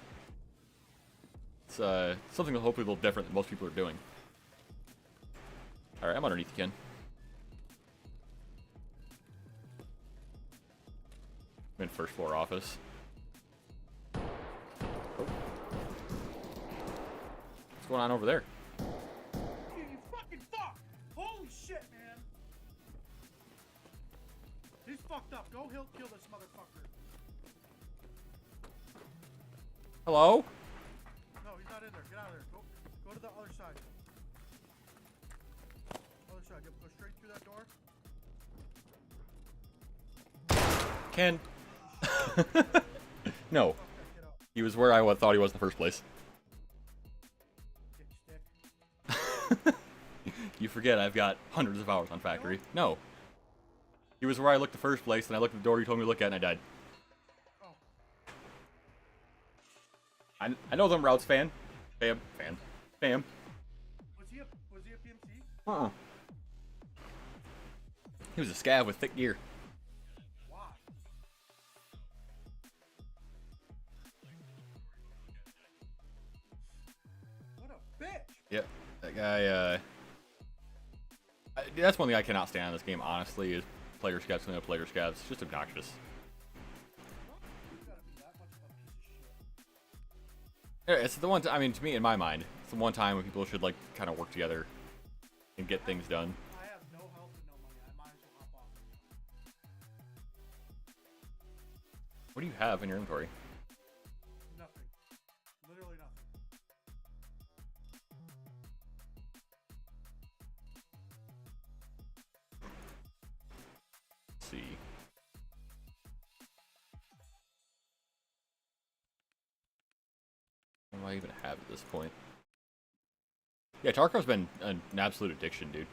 It's something hopefully a little different than most people are doing. Alright, I'm underneath again. I'm in first floor office. Oh. What's going on over there? You fucking fuck! Holy shit, man! He's fucked up. Go kill this motherfucker. Hello? No, he's not in there. Get out of there. Go to the other side. Other side. Yep, go straight through that door. Ken. No. Okay, get out. He was where I thought he was in the first place. Dick stick. You forget I've got hundreds of hours on Factory. No. He was where I looked the first place, and I looked at the door you told me to look at, and I died. Oh. I know them routes, fan. Bam. Bam. Was he a PMC? Uh-uh. He was a scav with thick gear. Why? What a bitch! Yep. That guy, that's one thing I cannot stand in this game, honestly, is player scavs, player scavs. It's just obnoxious. You gotta be that much of a piece of shit. Yeah, it's the one, I mean, to me, in my mind, it's the one time when people should, like, kind of work together and get things done. I have no health and no money. I might as well hop off. What do you have in your inventory? Nothing. Literally nothing. Let's see. What do I even have at this point? Yeah, Tarkov's been an absolute addiction, dude.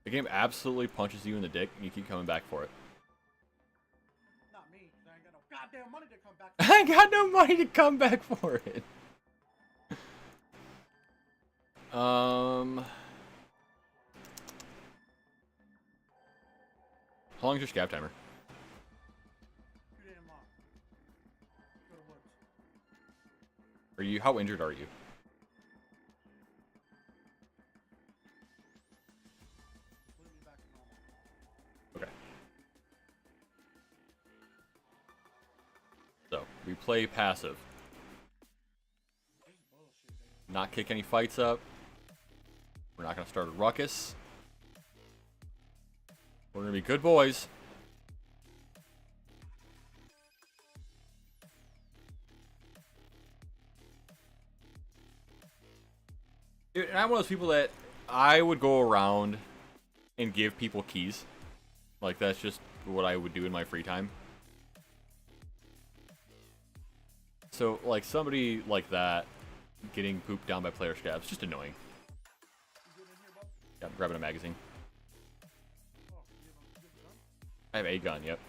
The game absolutely punches you in the dick, and you keep coming back for it. Not me. 'Cause I ain't got no goddamn money to come back. I got no money to come back for it. How long is your scav timer? Too damn long. Go to woods. Are you? How injured are you? Put me back to normal. Okay. So we play passive. This is bullshit, man. Not kick any fights up. We're not gonna start a ruckus. We're gonna be good boys. I'm one of those people that I would go around and give people keys. Like, that's just what I would do in my free time. So, like, somebody like that getting pooped down by player scabs, just annoying. Yeah, I'm grabbing a magazine. I have a gun, yep.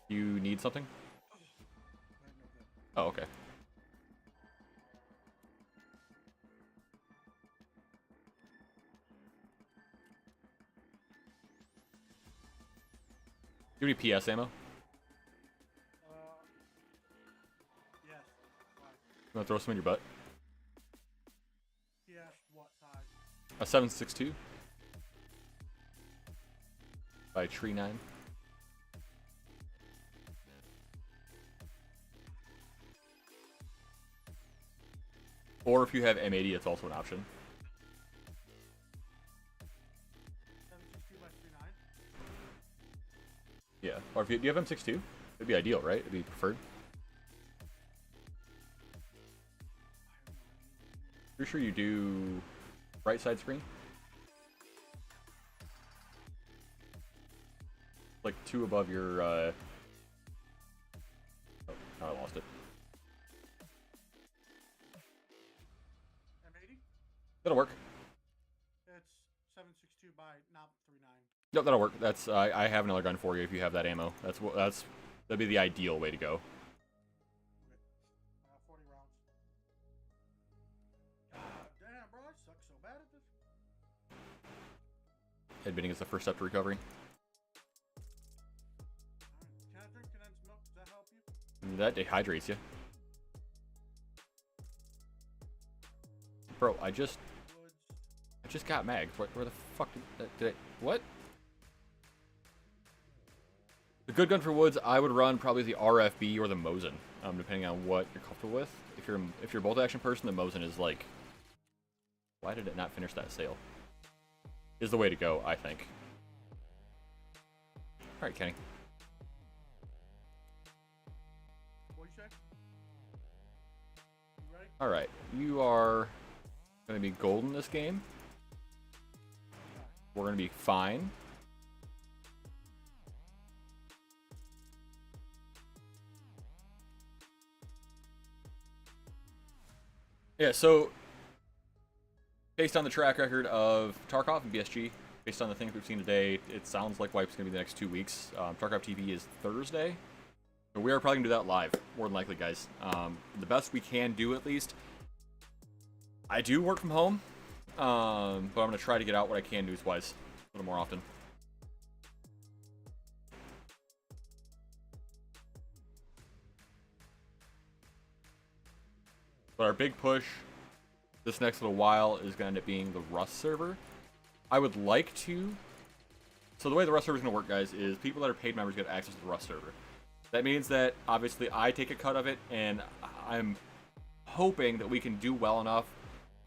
You need something? Oh, okay. Do you need PS ammo? Yes. Why? You wanna throw some in your butt? He asked what size. A 7.62 by Tree 9. Or if you have M80, it's also an option. 762 by 39. Yeah. Or if you, do you have M62? It'd be ideal, right? It'd be preferred. Pretty sure you do right side screen. Like 2 above your, Oh, now I lost it. M80? That'll work. It's 762 by not 39. Yep, that'll work. That's, I have another gun for you if you have that ammo. That'd be the ideal way to go. Okay. 40 rounds. God damn, bro, I suck so bad at this. Admitting is the first step to recovery. Alright, can I drink condensed milk? Does that help you? That dehydrates you. Bro, I just got mags. Where the fuck did I... What? The good gun for woods, I would run probably the RFB or the Mosin, depending on what you're comfortable with. If you're a bolt action person, the Mosin is like... Why did it not finish that sale? Is the way to go, I think. Alright, Kenny. What'd you say? You ready? Alright, you are going to be golden this game. We're going to be fine. Yeah, so based on the track record of Tarkov and BSG, based on the things we've seen today, it sounds like Wipe's going to be the next 2 weeks. Tarkov TV is Thursday. So we are probably going to do that live, more than likely, guys. The best we can do, at least. I do work from home, but I'm going to try to get out what I can news-wise a little more often. But our big push this next little while is going to end up being the Rust server. I would like to... So the way the Rust server is going to work, guys, is people that are paid members get access to the Rust server. That means that, obviously, I take a cut of it, and I'm hoping that we can do well enough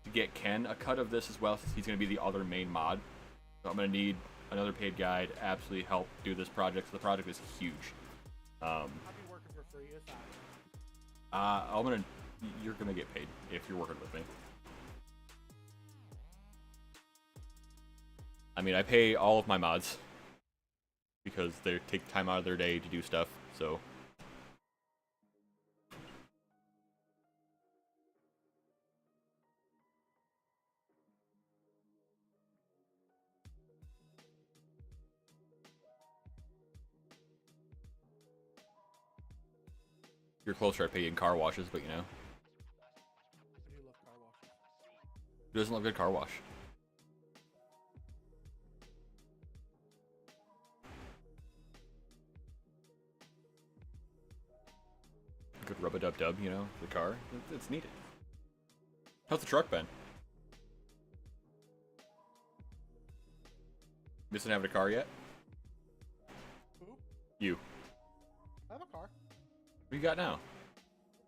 to get Ken a cut of this as well, since he's going to be the other main mod. So I'm going to need another paid guy to absolutely help do this project. So the project is huge. I'll be working for free. It's alright. You're gonna get paid if you're working with me. I mean, I pay all of my mods because they take time out of their day to do stuff, so. You're closer, I pay you in car washes, but you know. I do love car washes. Who doesn't love good car wash? Good rub-a-dub-dub, you know, the car. It's needed. How's the truck been? Missing having a car yet? Who? You. I have a car. What you got now?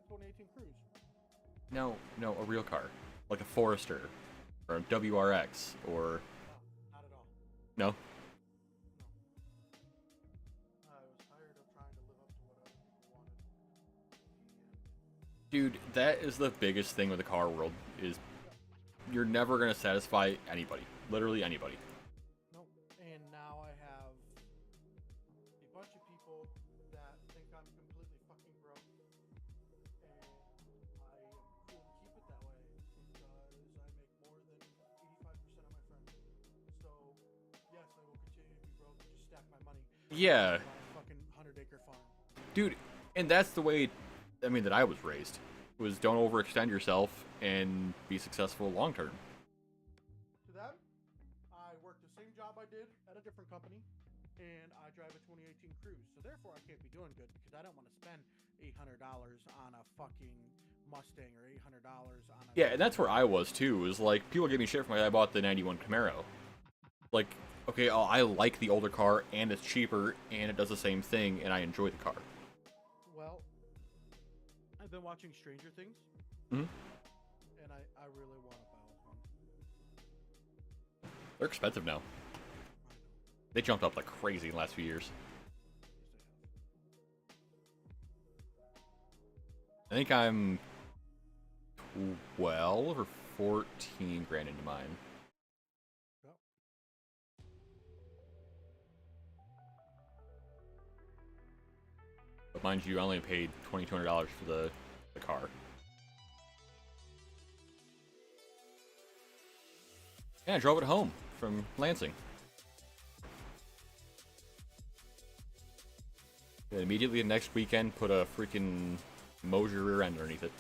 2018 Cruise. No, a real car. Like a Forester, or a WRX, or... No, not at all. No? I was tired of trying to live up to what other people wanted. And Dude, that is the biggest thing with the car world, is you're never going to satisfy anybody. Literally anybody. Nope. And now I have a bunch of people that think I'm completely fucking broke. And I am cool to keep it that way because I make more than 85% of my friends. So, yes, I will continue to be broke and just stack my money. Yeah. On a fucking 100-acre farm. Dude, and that's the way, I mean, that I was raised. Was don't overextend yourself and be successful long term. To them, I work the same job I did at a different company, and I drive a 2018 Cruise. So therefore, I can't be doing good because I don't want to spend $800 on a fucking Mustang or $800 on a... Yeah, and that's where I was too. Is like people give me shit for my I bought the '91 Camaro. Like, okay, oh, I like the older car and it's cheaper and it does the same thing and I enjoy the car. Well, I've been watching Stranger Things, Mm-hmm. and I really want to buy one. They're expensive now. They jumped up like crazy in the last few years. I think I'm 12 or 14 grand into mine. Yep. But mind you, I only paid $2,200 for the car. Yeah, I drove it home from Lansing. And immediately the next weekend, put a freaking Moser rear end underneath it.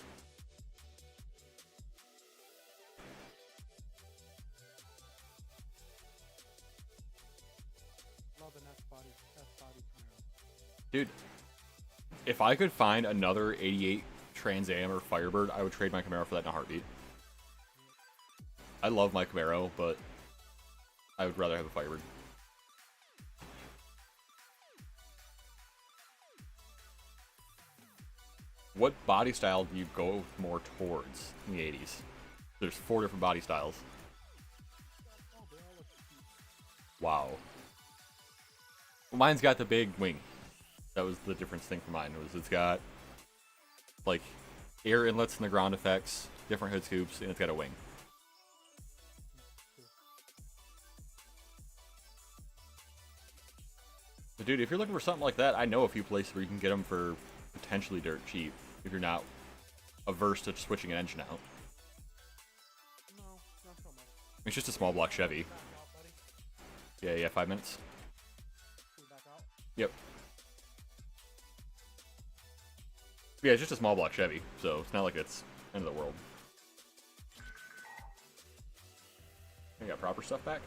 Love an F-body Camaro. Dude, if I could find another 88 Trans Am or Firebird, I would trade my Camaro for that in a heartbeat. I love my Camaro, but I would rather have a Firebird. What body style do you go more towards in the 80s? There's 4 different body styles. Wow. Well, mine's got the big wing. That was the difference thing for mine, was it's got like air inlets and the ground effects, different hood scoops, and it's got a wing. But dude, if you're looking for something like that, I know a few places where you can get them for potentially dirt cheap if you're not averse to switching an engine out. No, not so much. It's just a small block Chevy. Back out, buddy. Yeah, 5 minutes. Can we back out? Yep. Yeah, it's just a small block Chevy, so it's not like it's end of the world. I got proper stuff back.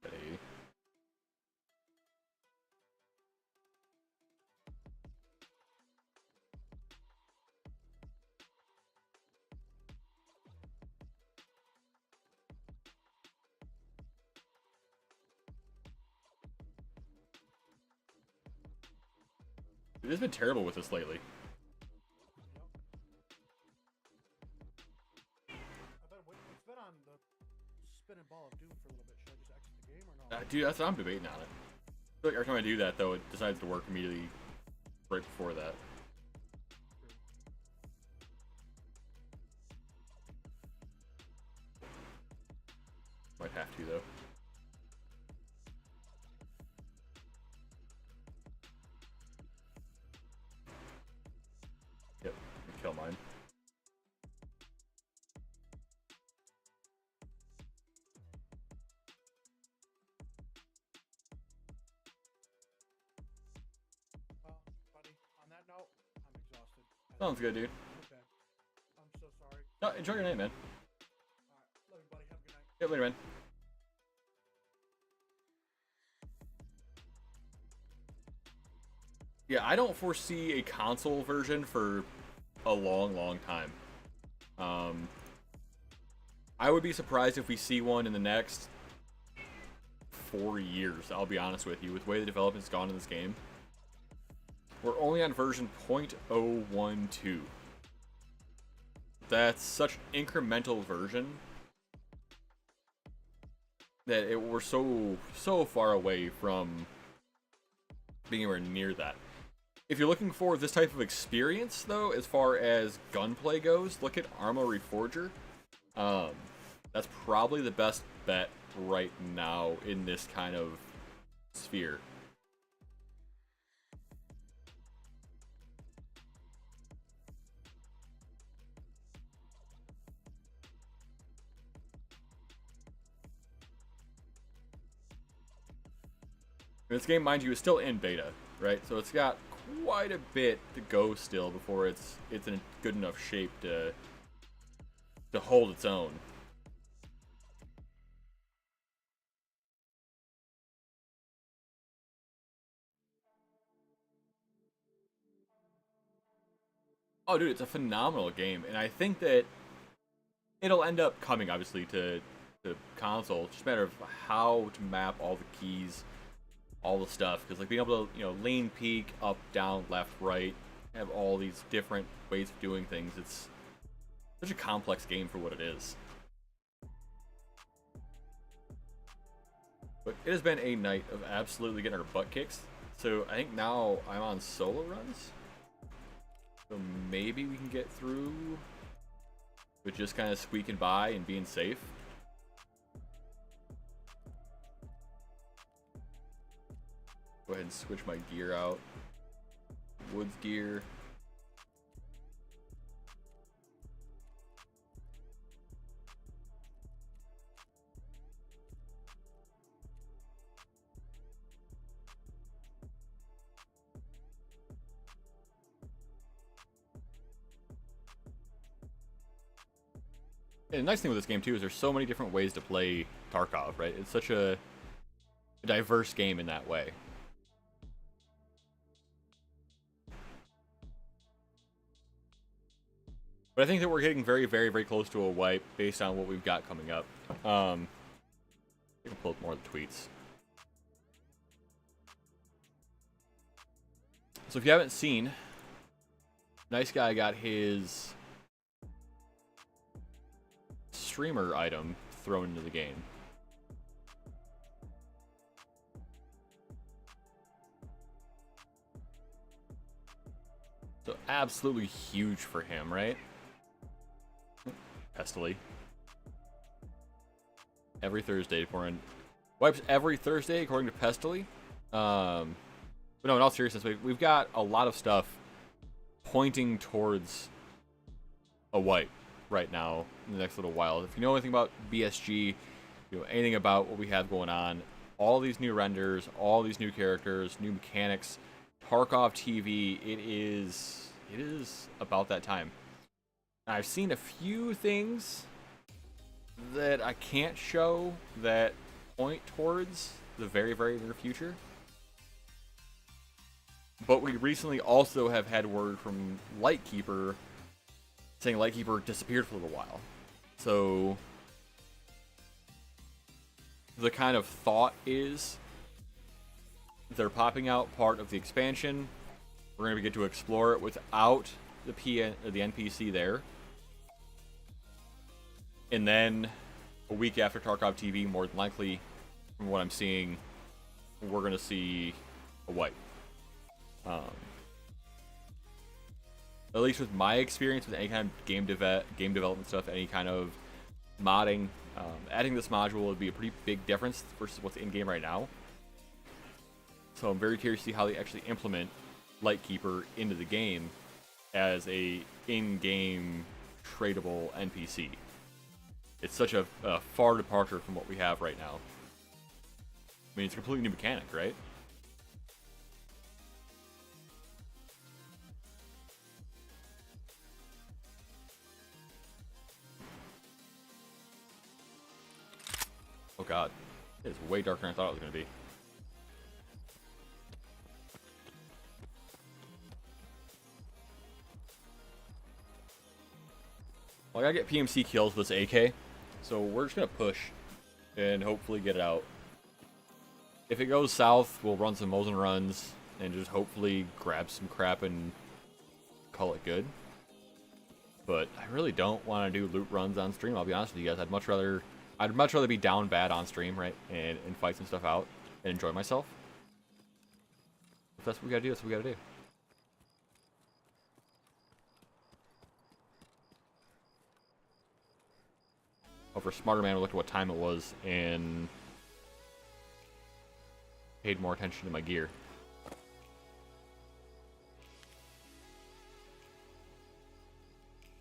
Okay. Dude, it's been terrible with this lately. It's been on the spinning ball of doom for a little bit. Should I just exit the game or no? Dude, that's what I'm debating on it. I feel like every time I do that, though, it decides to work immediately right before that. Might have to, though. Yep, kill mine. Well, buddy, on that note, I'm exhausted. Sounds good, dude. Okay. I'm so sorry. No, enjoy your night, man. Alright, love you, buddy. Have a good night. Yeah, later, man. Yeah, I don't foresee a console version for a long, long time. I would be surprised if we see one in the next 4 years, I'll be honest with you, with the way the development's gone in this game. We're only on version 0.012. That's such an incremental version that we're so far away from being anywhere near that. If you're looking for this type of experience, though, as far as gunplay goes, look at Armory Forger. That's probably the best bet right now in this kind of sphere. This game, mind you, is still in beta, right? So it's got quite a bit to go still before it's in a good enough shape to hold its own. Oh, dude, it's a phenomenal game, and I think that it'll end up coming, obviously, to console. It's just a matter of how to map all the keys, all the stuff, because like being able to, you know, lean, peek, up, down, left, right, have all these different ways of doing things. It's such a complex game for what it is. But it has been a night of absolutely getting our butt kicks. So I think now I'm on solo runs. So maybe we can get through with just kind of squeaking by and being safe. Go ahead and switch my gear out. Woods gear. And the nice thing with this game too is there's so many different ways to play Tarkov, right? It's such a diverse game in that way. But I think that we're getting very, very, very close to a wipe based on what we've got coming up. I can pull up more of the tweets. So if you haven't seen, Nice Guy got his streamer item thrown into the game. So absolutely huge for him, right? Pestily. Every Thursday, according wipes every Thursday according to Pestily. But no, in all seriousness, we've got a lot of stuff pointing towards a wipe right now in the next little while. If you know anything about BSG, you know anything about what we have going on, all these new renders, all these new characters, new mechanics, Tarkov TV, it is about that time. I've seen a few things that I can't show that point towards the very, very near future. But we recently also have had word from Lightkeeper saying Lightkeeper disappeared for a little while. So the kind of thought is they're popping out part of the expansion. We're going to get to explore it without the NPC there. And then a week after Tarkov TV, more than likely, from what I'm seeing, we're going to see a wipe. At least with my experience with any kind of game development stuff, any kind of modding, adding this module would be a pretty big difference versus what's in game right now. So I'm very curious to see how they actually implement Lightkeeper into the game as a in-game tradable NPC. It's such a far departure from what we have right now. I mean, it's a completely new mechanic, right? Oh god, it's way darker than I thought it was going to be. Well, I gotta get PMC kills with this AK, so we're just gonna push and hopefully get it out. if it goes south, we'll run some Mosin runs and just hopefully grab some crap and call it good. But I really don't want to do loot runs on stream. I'll be honest with you guys. I'd much rather be down bad on stream, right, and fight some stuff out and enjoy myself. If that's what we gotta do, that's what we gotta do. Over a smarter man would look at what time it was and paid more attention to my gear.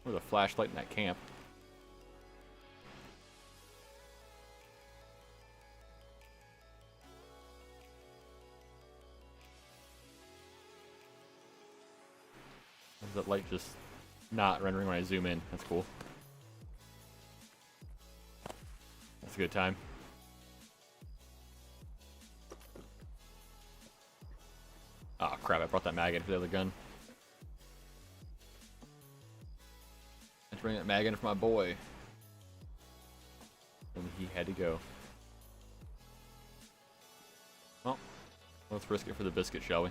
There's a flashlight in that camp. Is that light just not rendering when I zoom in? That's cool. That's a good time. Oh crap, I brought that mag in for the other gun. Let's bring that mag in for my boy. And he had to go. Well, let's risk it for the biscuit, shall we?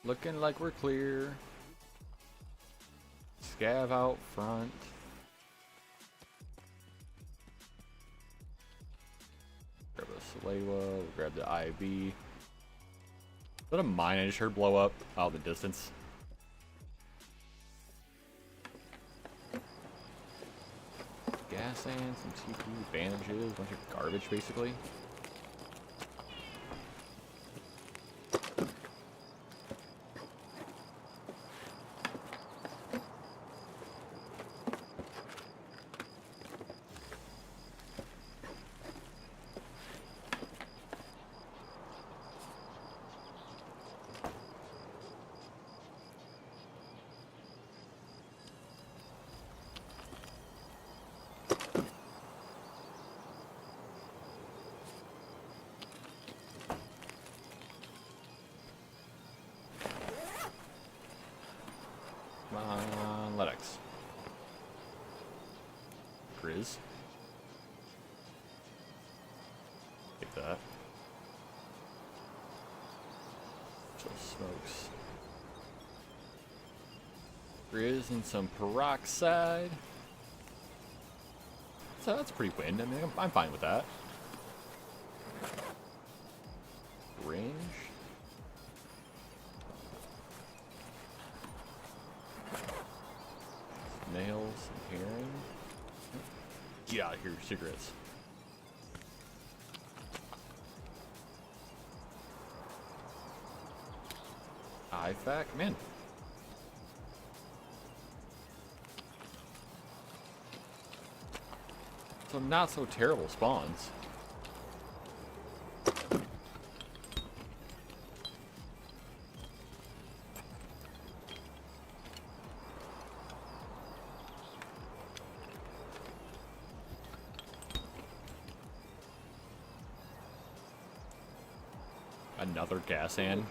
Looking like we're clear. Scav out front. Grab a Salewa, we'll grab the IB. Is that a mine I just heard blow up out of the distance? Gas and some TP, bandages, a bunch of garbage basically. Come on, Ledex. Grizz. Take that. Just smokes. Grizz and some peroxide. So that's a pretty win. I mean, I'm fine with that. Range. Nails and herring. Get out of here, cigarettes. IFAC, man. So not so terrible spawns. Another gas hand.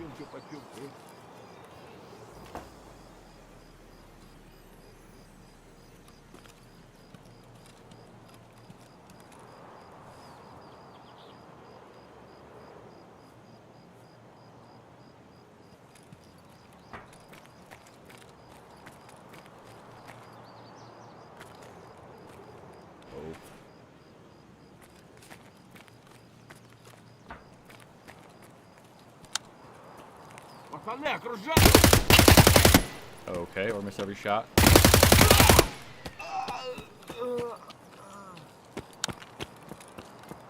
Okay, or miss every shot. A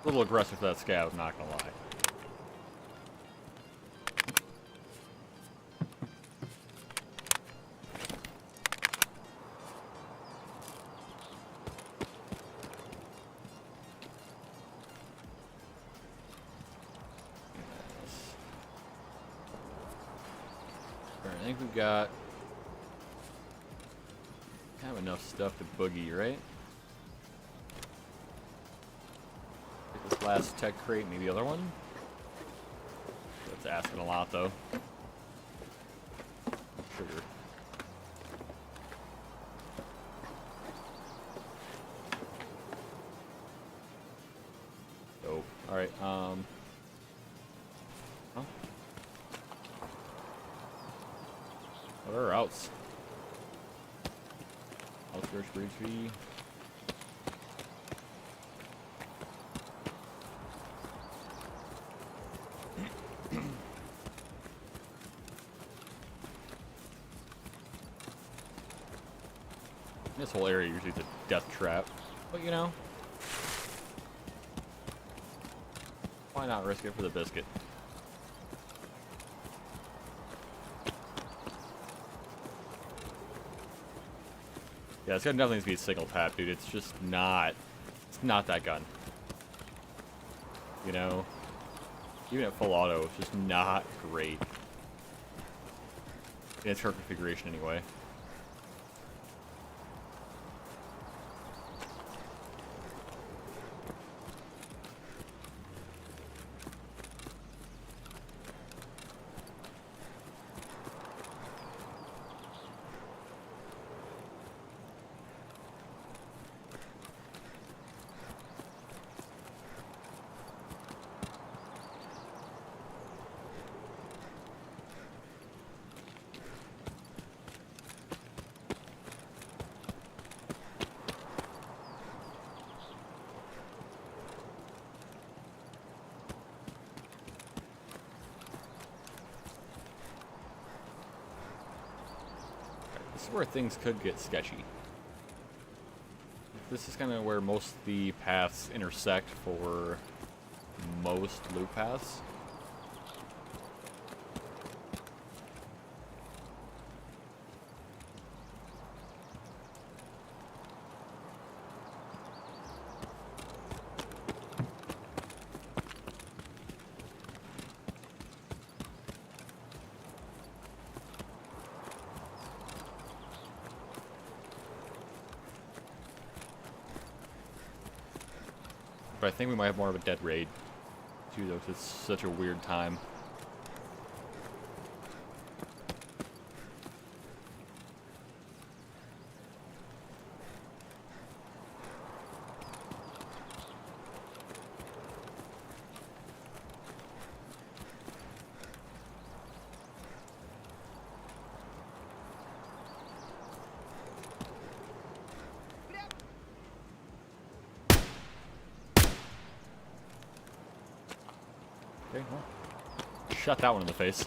little aggressive for that scav, not gonna lie. think we've got kind of enough stuff to boogie, right? Take this last tech crate, maybe the other one. That's asking a lot, though. Sugar. Dope. Alright, Huh? What are our outs? Outskirts for HP. This whole area usually is a death trap, but you know, why not risk it for the biscuit? Yeah, it's gonna definitely be a single tap, dude. It's just not, it's not that gun. You know, even at full auto, it's just not great. In its current configuration, anyway. This is where things could get sketchy. This is kind of where most of the paths intersect for most loot paths. But I think we might have more of a dead raid, too, though, 'cause it's such a weird time. Okay, well, shot that one in the face.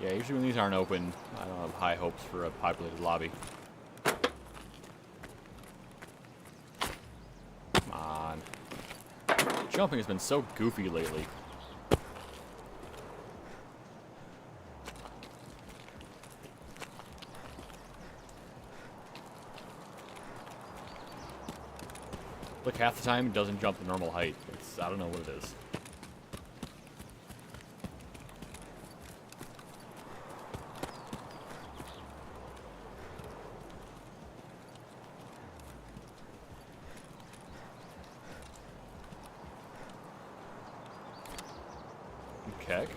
Yeah, usually when these aren't open, I don't have high hopes for a populated lobby. Come on. Jumping has been so goofy lately. Like half the time it doesn't jump to normal height. It's, I don't know what it is. Okay.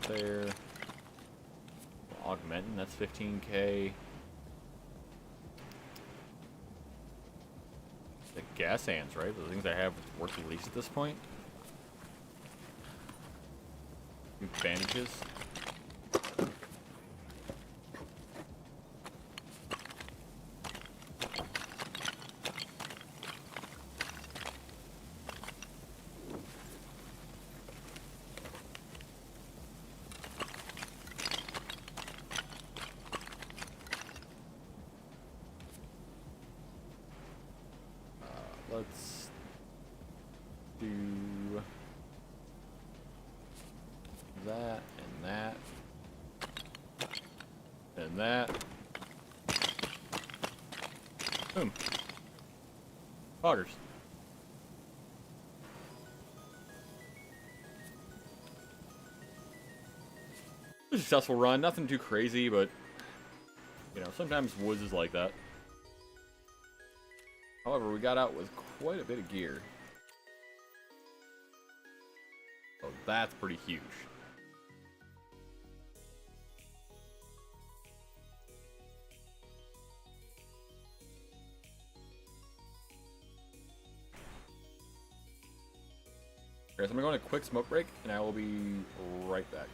there. Augmentin, that's 15k. The gas hands, right? The things I have worth the least at this point. New bandages. Let's do that and that and that. Boom. Poggers. A successful run, nothing too crazy, but you know, sometimes woods is like that. However, we got out with quite a bit of gear. So that's pretty huge. Okay, so I'm gonna go on a quick smoke break, and I will be right back.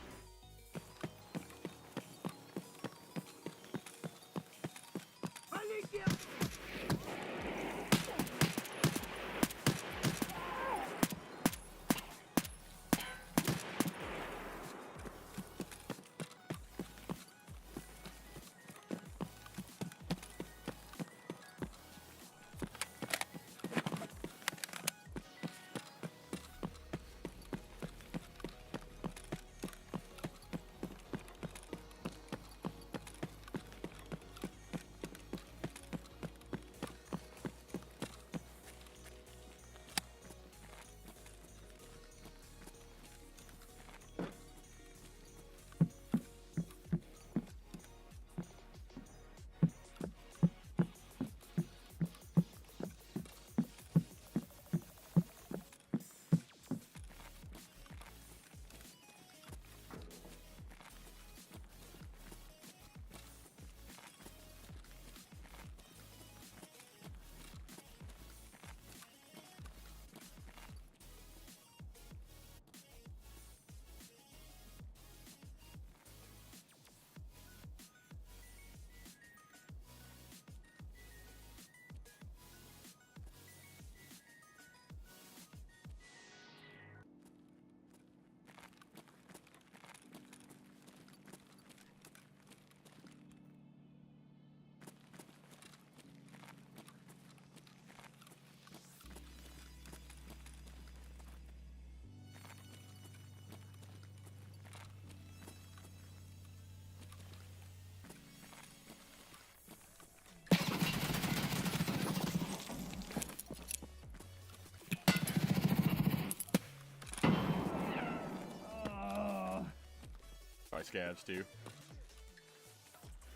My scans too.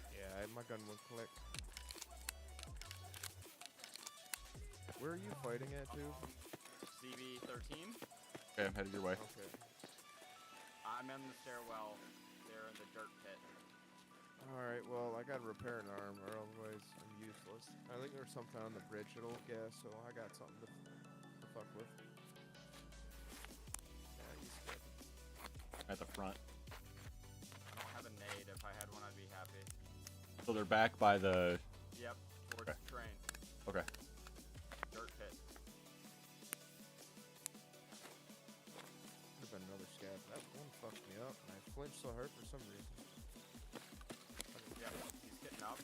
Yeah, my gun went click. Where are you fighting at, too? CB-13. Okay, I'm headed your way. Okay. I'm in the stairwell. They're in the dirt pit. Alright, well, I gotta repair an arm, or otherwise I'm useless. I think there's something on the bridge that'll gas, so I got something to fuck with. Yeah, he's good. At the front. I don't have a nade. If I had one, I'd be happy. So they're back by the... Yep, towards Okay. the train. Okay. Dirt pit. Could've been another scav. That one fucked me up, and I flinched so hard for some reason. Yep, he's getting up.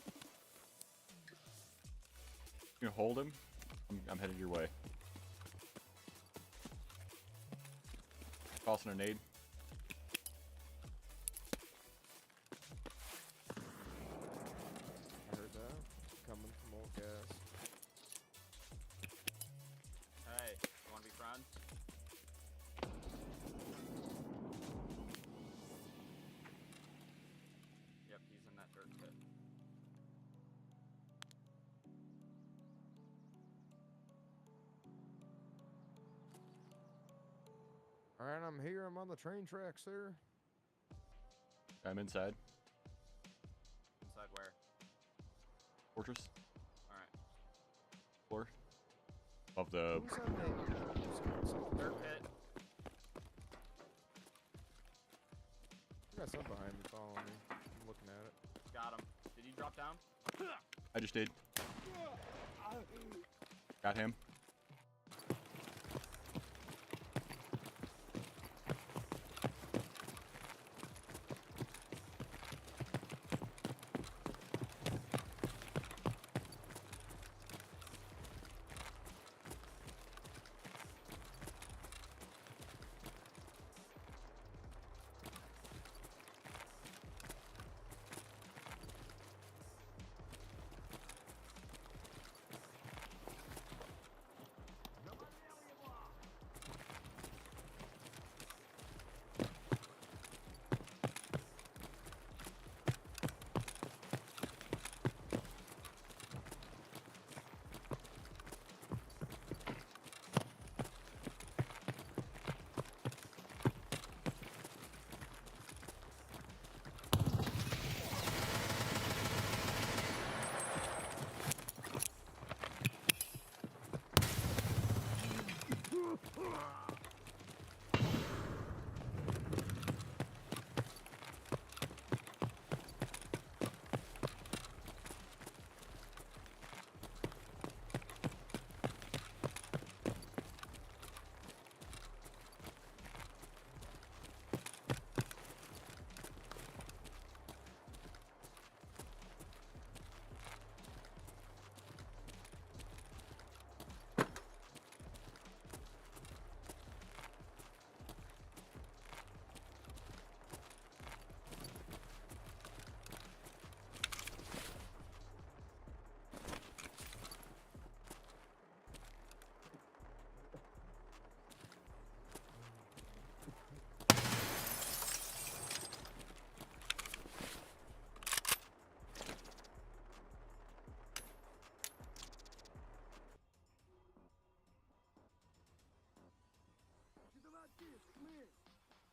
You can hold him. I'm headed your way. Tossing a nade. I heard that. Coming from old gas. Hey, you wanna be friends? Yep, he's in that dirt pit. Alright, I'm here. I'm on the train tracks, sir. I'm inside. Inside where? Fortress. Alright. Floor. Of the... Who's on the Dirt pit. I got some behind me following me. I'm looking at it. Got him. Did you drop down? I just did. Got him.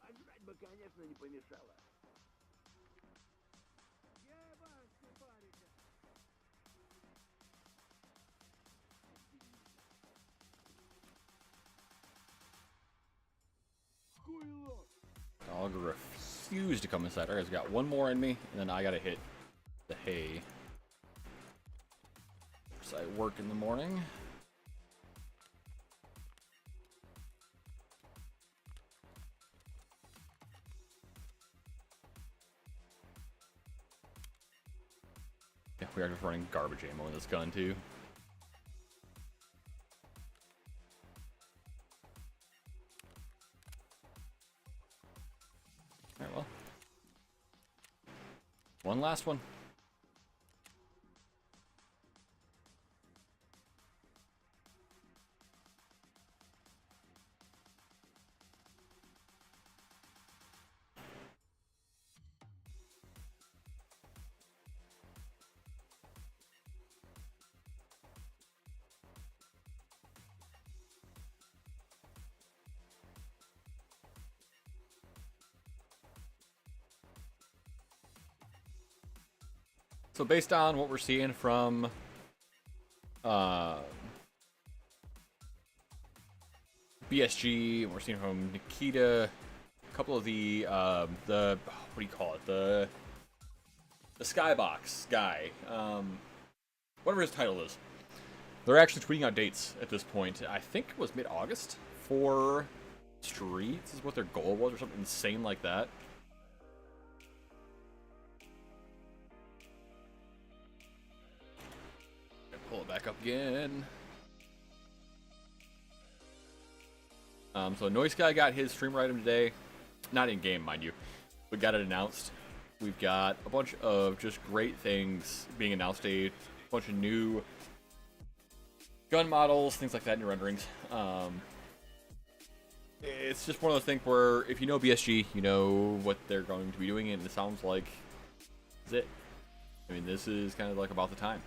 Пожрать бы, конечно, не помешало. Dog refused to come inside. Alright, I've got one more in me, and then I gotta hit the hay. So I work in the morning. Yeah, we are just running garbage ammo in this gun too. Alright, well. One last one. So based on what we're seeing from BSG, and we're seeing from Nikita, a couple of the what do you call it, the Skybox guy, whatever his title is, they're actually tweeting out dates at this point. I think it was mid-August for Streets is what their goal was, or something insane like that. Pull it back up again. So Noise Guy got his streamer item today. Not in game, mind you. We got it announced. We've got a bunch of just great things being announced today. A bunch of new gun models, things like that in your renderings. It's just one of those things where if you know BSG, you know what they're going to be doing, and it sounds like this is it. I mean, this is kind of like about the time.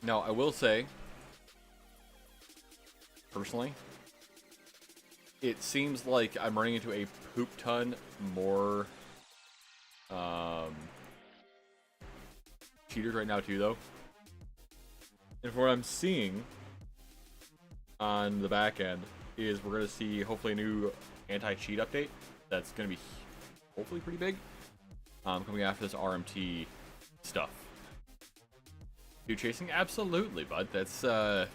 Now, I will say, personally, it seems like I'm running into a poop ton more cheaters right now too, though. And from what I'm seeing on the back end is we're going to see hopefully a new anti-cheat update that's going to be hopefully pretty big coming after this RMT stuff. Dude chasing? Absolutely, bud. That's that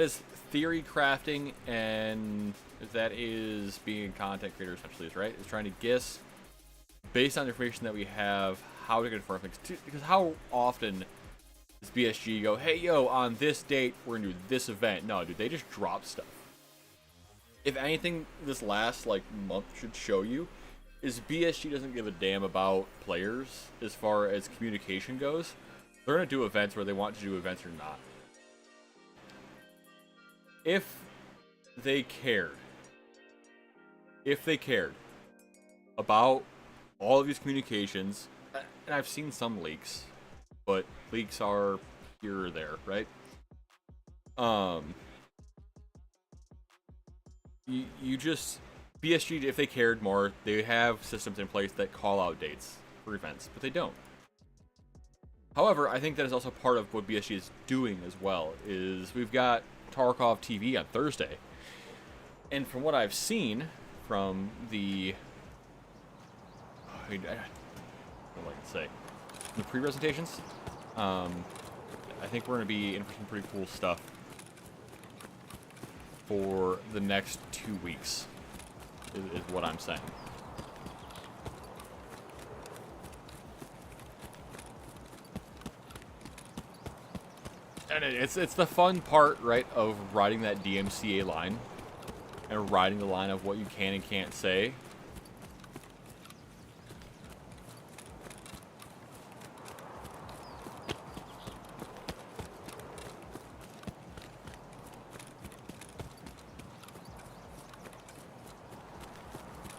is theory crafting, and that is being a content creator essentially, is right? It's trying to guess based on the information that we have how to confirm things. Because how often does BSG go, hey yo, on this date we're gonna do this event? No, dude, they just drop stuff. If anything, this last like month should show you is BSG doesn't give a damn about players as far as communication goes. They're gonna do events where they want to do events or not. If they cared about all of these communications, and I've seen some leaks, but leaks are here or there, right? You just, BSG, if they cared more, they have systems in place that call out dates for events, but they don't. However, I think that is also part of what BSG is doing as well, is we've got Tarkov TV on Thursday. And from what I've seen from the, what do I say, the pre-presentations, I think we're going to be in for some pretty cool stuff for the next 2 weeks, is what I'm saying. And it's the fun part, right, of riding that DMCA line and riding the line of what you can and can't say.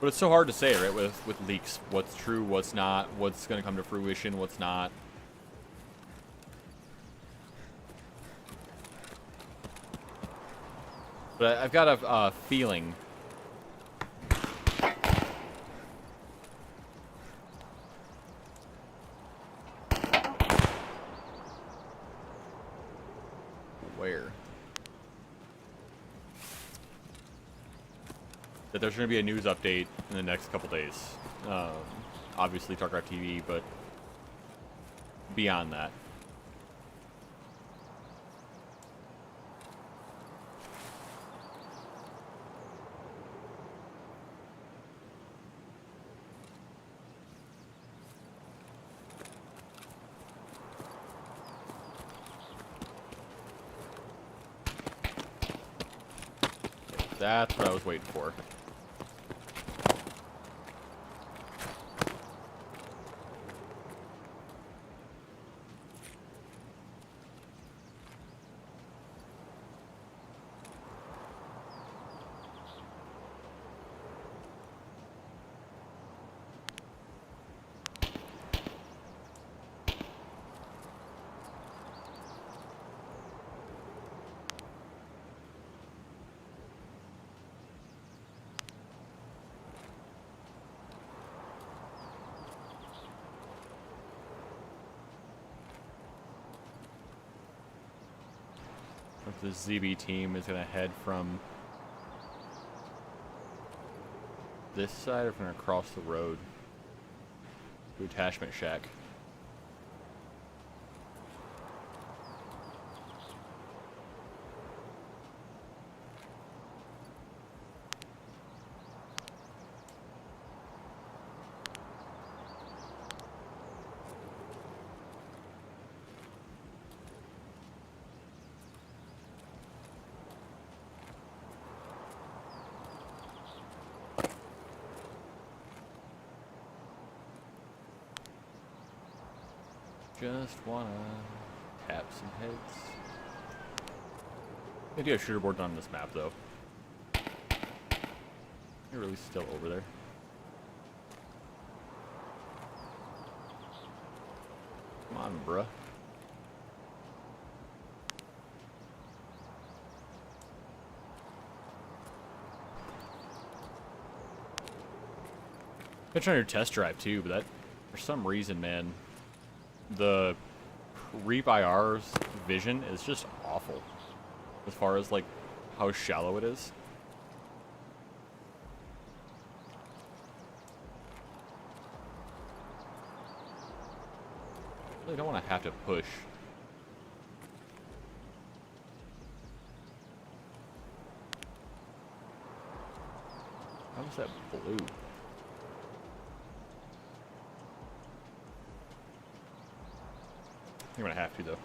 But it's so hard to say, right, with leaks. What's true, what's not, what's going to come to fruition, what's not. But I've got a feeling. Where? That there's going to be a news update in the next couple days. Obviously Tarkov TV, but beyond that. That's what I was waiting for. The ZB team is going to head from this side or from across the road to attachment shack. Just wanna tap some heads. They do have shooter boards on this map, though. They're really still over there. Come on, bruh. been trying to test drive too, but that, for some reason, man, the Reap IR's vision is just awful as far as like how shallow it is. I really don't want to have to push. How was that blue? You're gonna have to, though.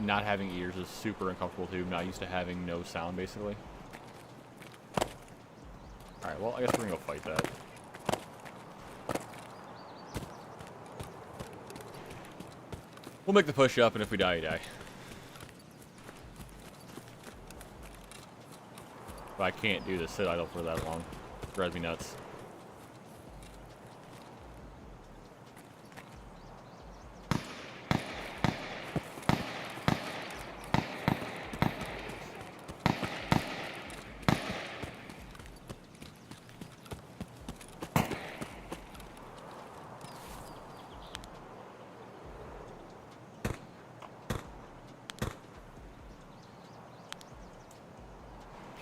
Not having ears is super uncomfortable too. I'm not used to having no sound, basically. Alright, well, I guess we're gonna go fight that. We'll make the push up, and if we die, you die. But I can't do the sit idle for that long. It drives me nuts.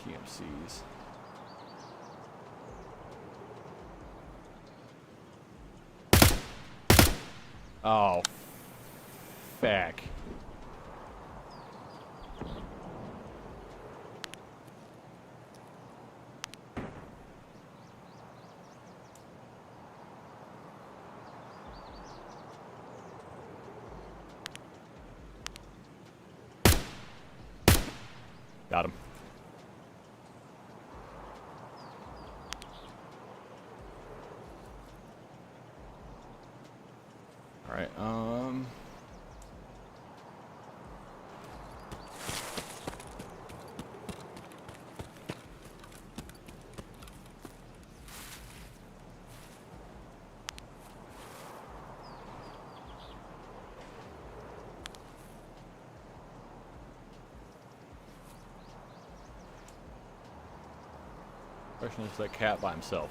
PMCs. Oh, fuck. Got him. Alright, question is that cat by himself.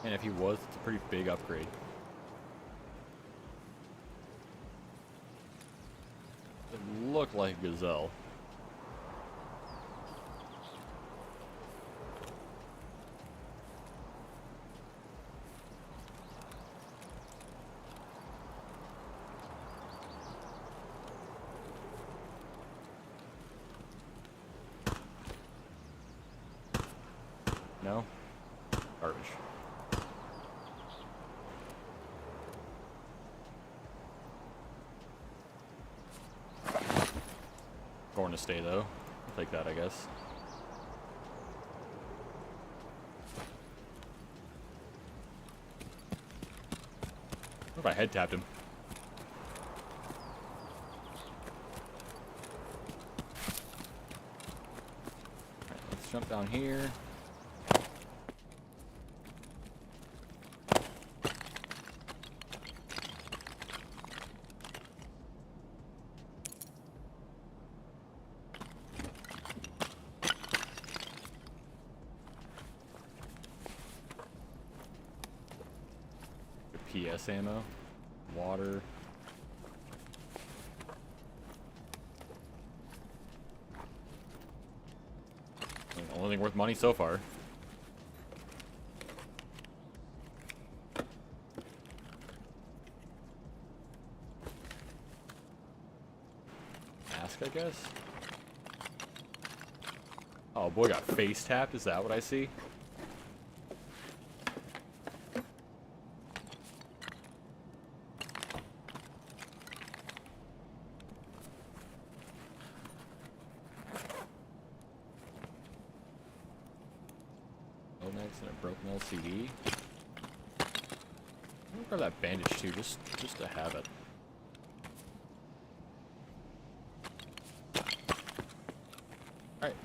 And if he was, it's a pretty big upgrade. It looked like a gazelle. No? Garbage. Going to stay though. I'll take that, I guess. What if I head tapped him? Alright, let's jump down here. PS ammo, water. The only thing worth money so far. Mask, I guess. Oh boy, got face tapped. Is that what I see? Next and a broken LCD. I'm gonna grab that bandage too, just to have it. Alright.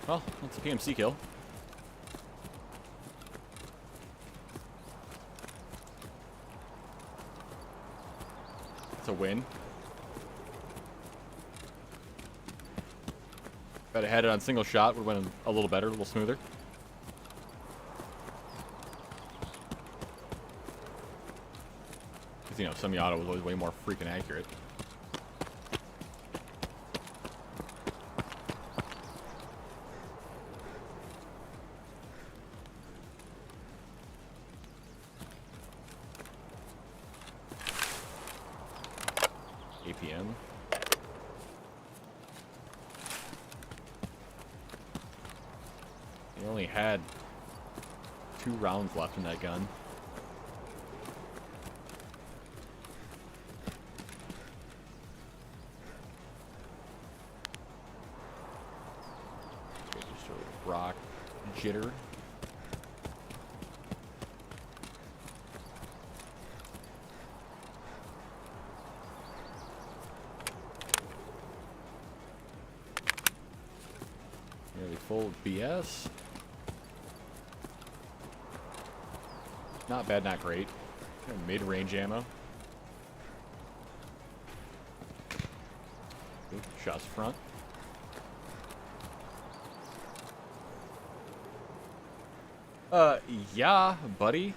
Well, that's a PMC kill. It's a win. If I'd had it on single shot, would have went a little better, a little smoother. Because, you know, semi-auto was always way more freaking accurate. APM. He only had 2 rounds left in that gun. Okay, just a rock jitter. Nearly full BS. Not bad, not great. Kind of mid-range ammo. Ooh, shots front. Yeah, buddy.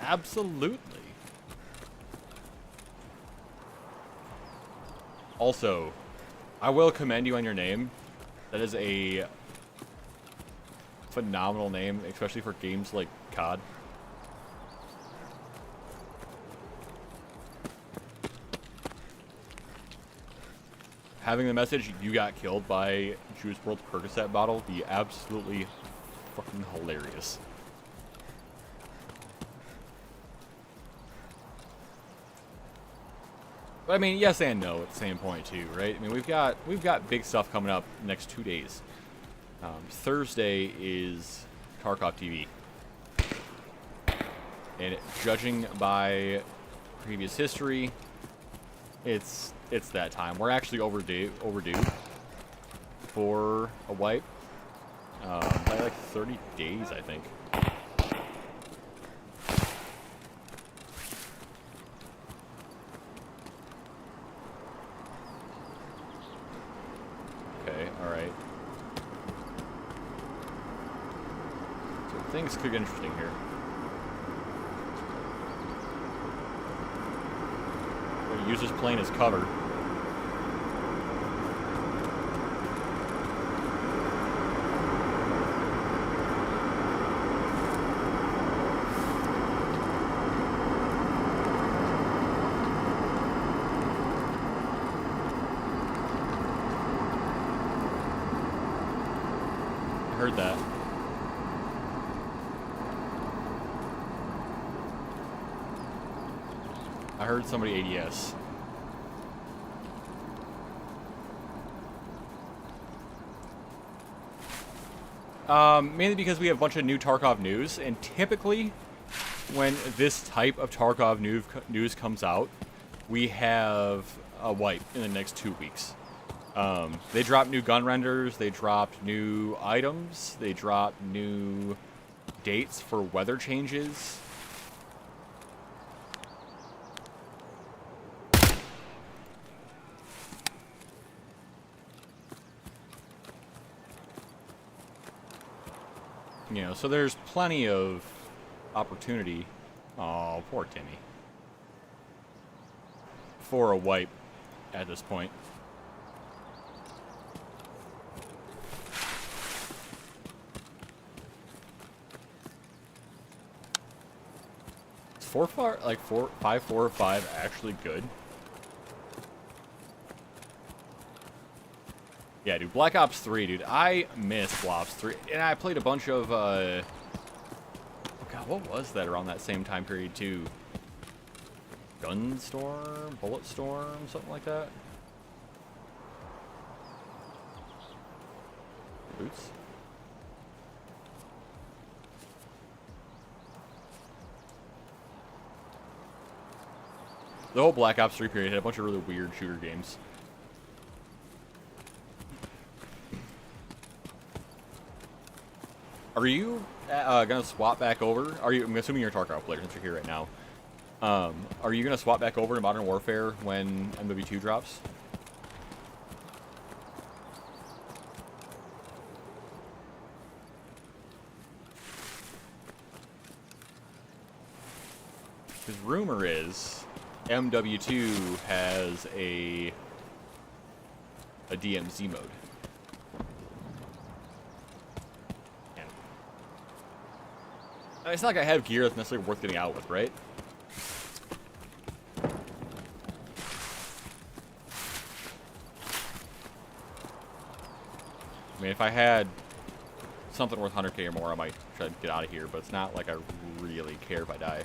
Absolutely. Also, I will commend you on your name. That is a phenomenal name, especially for games like COD. Having the message, "You got killed by Juice WRLD's Percocet bottle," be absolutely fucking hilarious. But I mean, yes and no at the same point too, right? I mean, we've got big stuff coming up next 2 days. Thursday is Tarkov TV, and judging by previous history, it's that time. We're actually overdue for a wipe by like 30 days, I think. Okay, all right. So things could get interesting here. We're gonna use this plane as cover. Heard that. I heard somebody ADS. Mainly because we have a bunch of new Tarkov news, and typically when this type of Tarkov news comes out, we have a wipe in the next 2 weeks. They dropped new gun renders, they dropped new items, they dropped new dates for weather changes. You know, so there's plenty of opportunity. Oh, poor Timmy. For a wipe at this point. 5 4 5 actually good? Yeah, dude, Black Ops 3, dude. I miss Black Ops 3. And I played a bunch of, God, what was that around that same time period, too? Gunstorm? Bulletstorm? Something like that? Boots? The whole Black Ops 3 period had a bunch of really weird shooter games. Are you gonna swap back over? I'm assuming you're a Tarkov player since you're here right now. Are you gonna swap back over to Modern Warfare when MW2 drops? Because rumor is MW2 has a DMZ mode. It's not like I have gear that's necessarily worth getting out with, right? I mean, if I had something worth 100k or more, I might try to get out of here, but it's not like I really care if I die.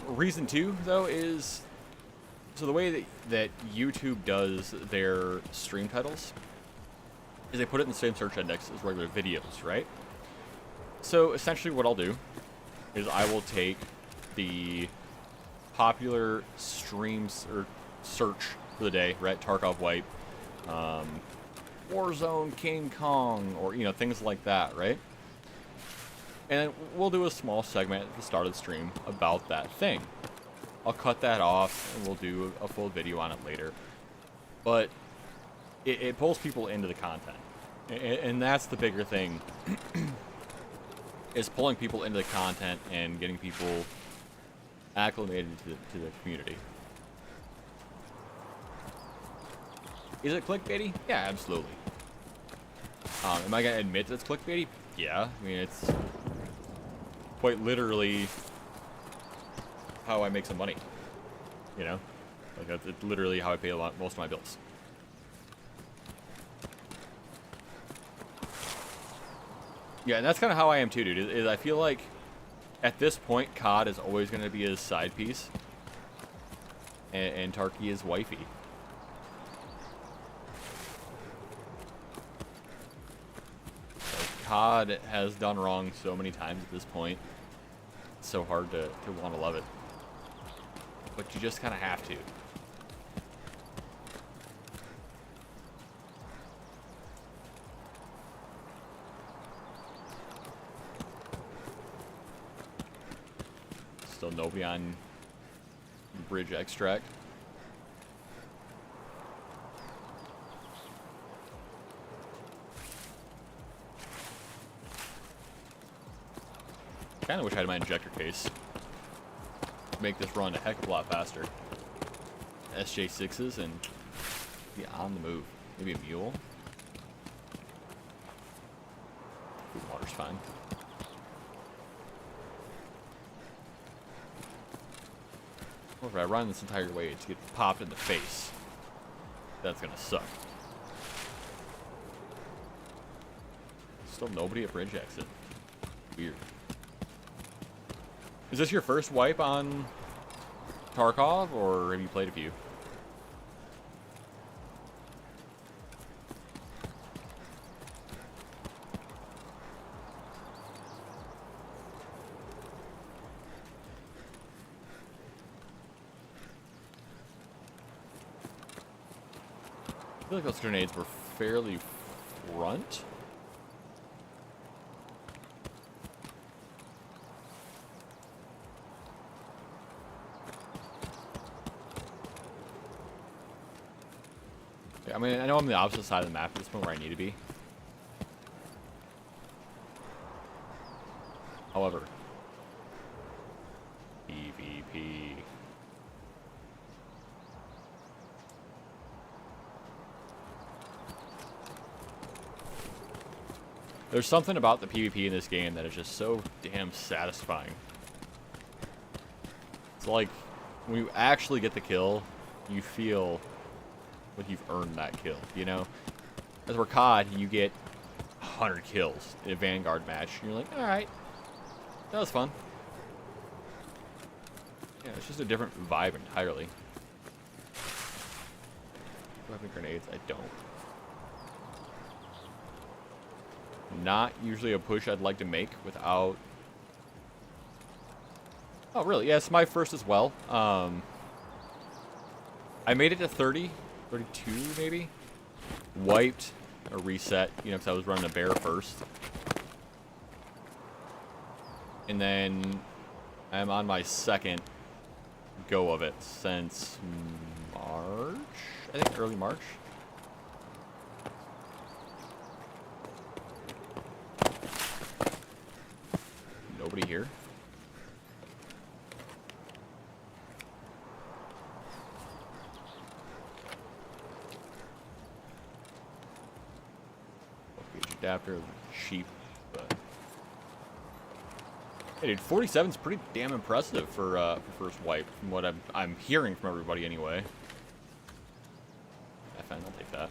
Reason 2, though, is... So the way that YouTube does their stream titles is they put it in the same search index as regular videos, right? So essentially what I'll do is I will take the popular streams or search for the day, right? Tarkov wipe, Warzone King Kong, or, you know, things like that, right? And then we'll do a small segment at the start of the stream about that thing. I'll cut that off and we'll do a full video on it later. But it pulls people into the content. And that's the bigger thing, is pulling people into the content and getting people acclimated to the community. Is it clickbaity? Yeah, absolutely. Am I going to admit that it's clickbaity? Yeah. I mean, it's quite literally how I make some money. You know? Like, that's literally how I pay most of my bills. Yeah, and that's kind of how I am too, dude. Is I feel like at this point, COD is always going to be his side piece, and Tarky is wifey. Like, COD has done wrong so many times at this point. It's so hard to want to love it, but you just kind of have to. Still nobody on bridge extract. Kinda wish I had my injector case. Make this run a heck of a lot faster. SJ6s and be on the move. Maybe a mule. Food and water's fine. Or if I run this entire way to get popped in the face, that's gonna suck. Still nobody at bridge exit. Weird. Is this your first wipe on Tarkov, or have you played a few? I feel like those grenades were fairly front. I mean, I know I'm the opposite side of the map at this point where I need to be. However, PvP. There's something about the PvP in this game that is just so damn satisfying. It's like, when you actually get the kill, you feel like you've earned that kill, you know? As we're COD, you get 100 kills in a Vanguard match, and you're like, alright, that was fun. Yeah, it's just a different vibe entirely. Weapon grenades, I don't. Not usually a push I'd like to make without... Oh, really? Yeah, it's my first as well. I made it to 30, 32 maybe. Wiped a reset, you know, because I was running a bear first. And then I'm on my second go of it since March? I think early March. Nobody here. Gauge adapter, cheap, but hey, dude, 47's pretty damn impressive for first wipe, from what I'm hearing from everybody anyway. FN, I'll take that.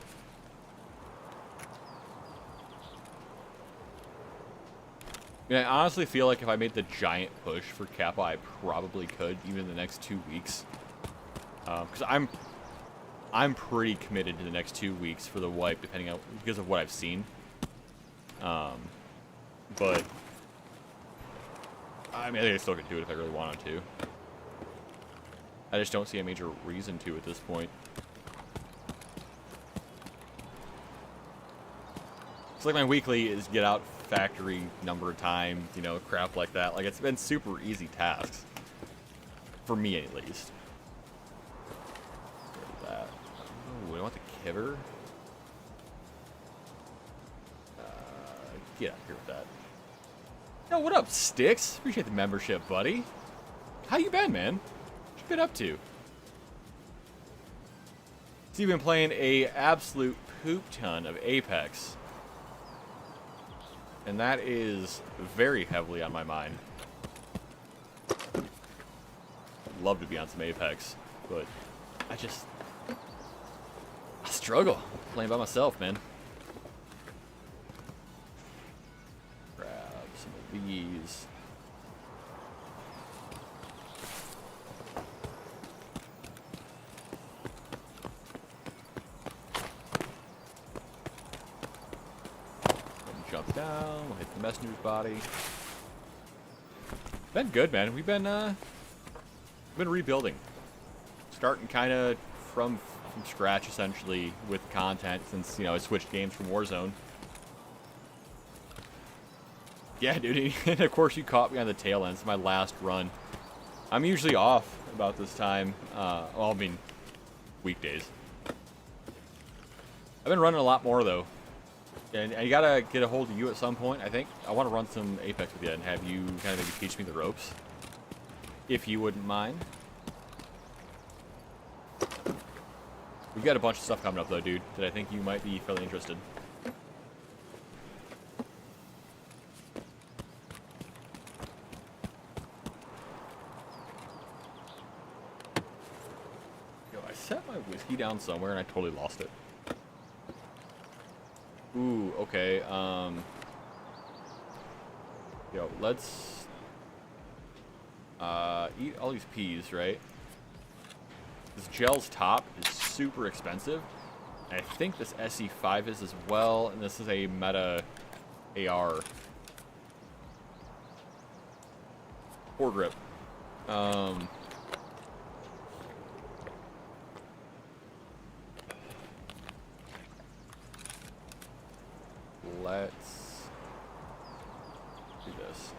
I mean, I honestly feel like if I made the giant push for Kappa, I probably could, even in the next 2 weeks. Because I'm pretty committed to the next 2 weeks for the wipe, depending on, because of what I've seen. But I mean, I think I still could do it if I really wanted to. I just don't see a major reason to at this point. It's like my weekly is get out factory number of times, you know, crap like that. Like, it's been super easy tasks. For me, at least. Where's that? Oh, I want the kiver. Get out here with that. Yo, what up, Sticks? Appreciate the membership, buddy. How you been, man? What you been up to? So you've been playing a absolute poop ton of Apex. And that is very heavily on my mind. Love to be on some Apex, but I struggle playing by myself, man. Grab some of these. Jump down, we'll hit the messenger's body. Been good, man. We've been rebuilding, starting kind of from scratch essentially with content since, you know, I switched games from Warzone. Yeah, dude, and of course you caught me on the tail end. It's my last run. I'm usually off about this time. Well, I mean, weekdays. I've been running a lot more though. And I gotta get a hold of you at some point, I think. I want to run some Apex with you and have you kind of maybe teach me the ropes. If you wouldn't mind. We've got a bunch of stuff coming up though, dude, that I think you might be fairly interested. Yo, I set my whiskey down somewhere and I totally lost it. Ooh, okay, yo, let's, eat all these peas, right? This gel's top is super expensive. I think this SE5 is as well, and this is a meta AR. Foregrip. Let's do this.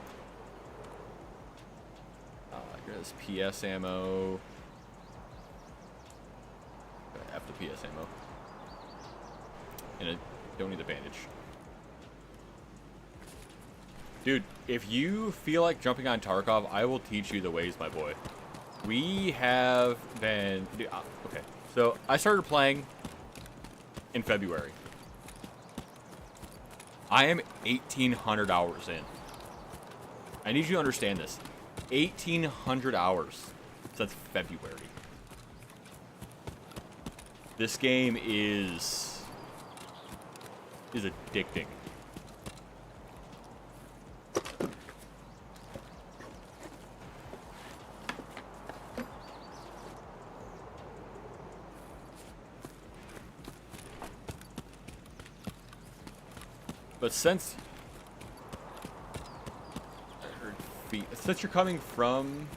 Here's PS ammo. F the PS ammo. And I don't need the bandage. Dude, if you feel like jumping on Tarkov, I will teach you the ways, my boy. We have been... Dude, okay, so I started playing in February. I am 1,800 hours in. I need you to understand this. 1,800 hours since February. This game is addicting. But since you're coming from...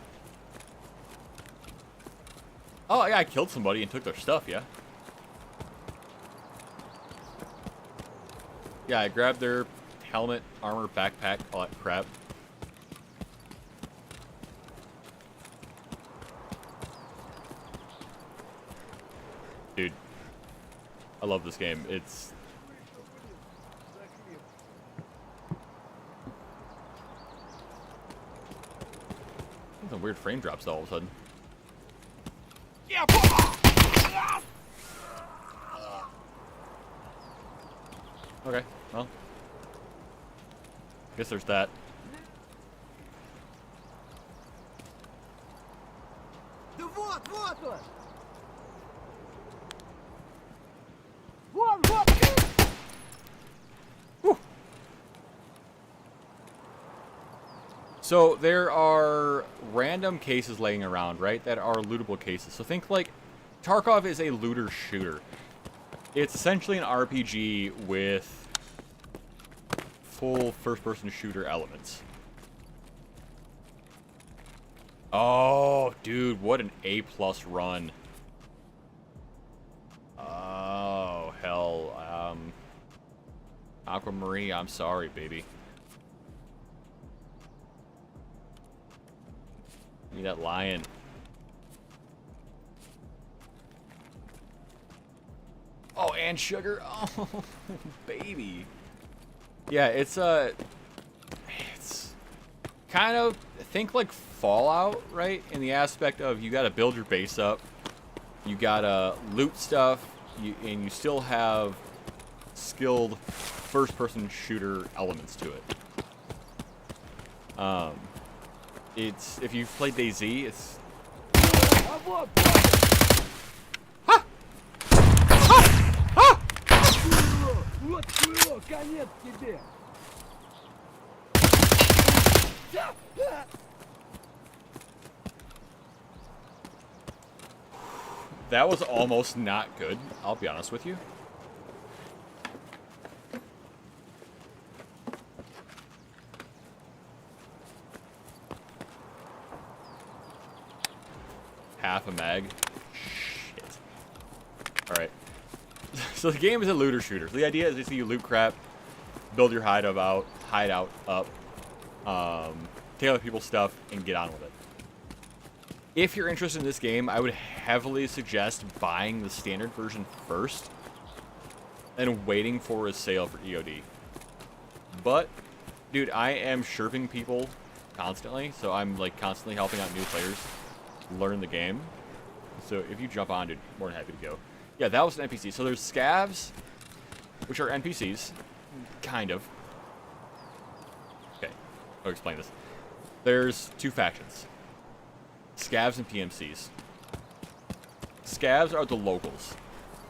Oh, yeah, I killed somebody and took their stuff, yeah. Yeah, I grabbed their helmet, armor, backpack, all that crap. Dude, I love this game. It's... Some weird frame drops all of a sudden. Okay, well. Guess there's that. Да вот, вот он! Вон, вон! So there are random cases laying around, right, that are lootable cases. So think like Tarkov is a looter shooter. It's essentially an RPG with full first-person shooter elements. Oh, dude, what an A+ run. Oh, hell. Aquamarine, I'm sorry, baby. Need that lion. Oh, and sugar. Oh, baby. Yeah, it's kind of, think like Fallout, right? In the aspect of you got to build your base up, you got to loot stuff, and you still have skilled first-person shooter elements to it. It's, if you've played DayZ, it's... Вот крыло, конец тебе! That was almost not good, I'll be honest with you. Half a mag. Shit. Alright. So the game is a looter shooter. So the idea is that you loot crap, build your hideout up, take other people's stuff, and get on with it. If you're interested in this game, I would heavily suggest buying the standard version first and waiting for a sale for EOD. But, dude, I am sherping people constantly, so I'm like constantly helping out new players learn the game. So if you jump on, dude, more than happy to go. Yeah, that was an NPC. So there's scavs, which are NPCs, kind of. Okay, I'll explain this. There's two factions. Scavs and PMCs. Scavs are the locals.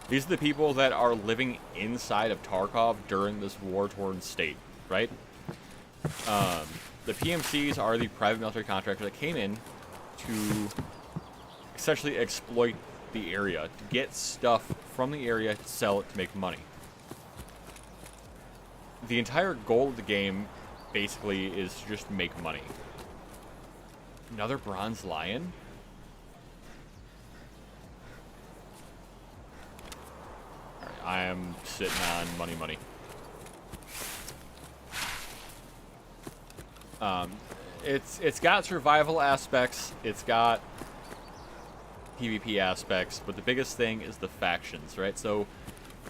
These are the people that are living inside of Tarkov during this war-torn state, right? The PMCs are the private military contractor that came in to essentially exploit the area, to get stuff from the area, to sell it, to make money. The entire goal of the game, basically, is to just make money. Another bronze lion? Alright, I am sitting on money. It's got survival aspects, it's got PvP aspects, but the biggest thing is the factions, right? So,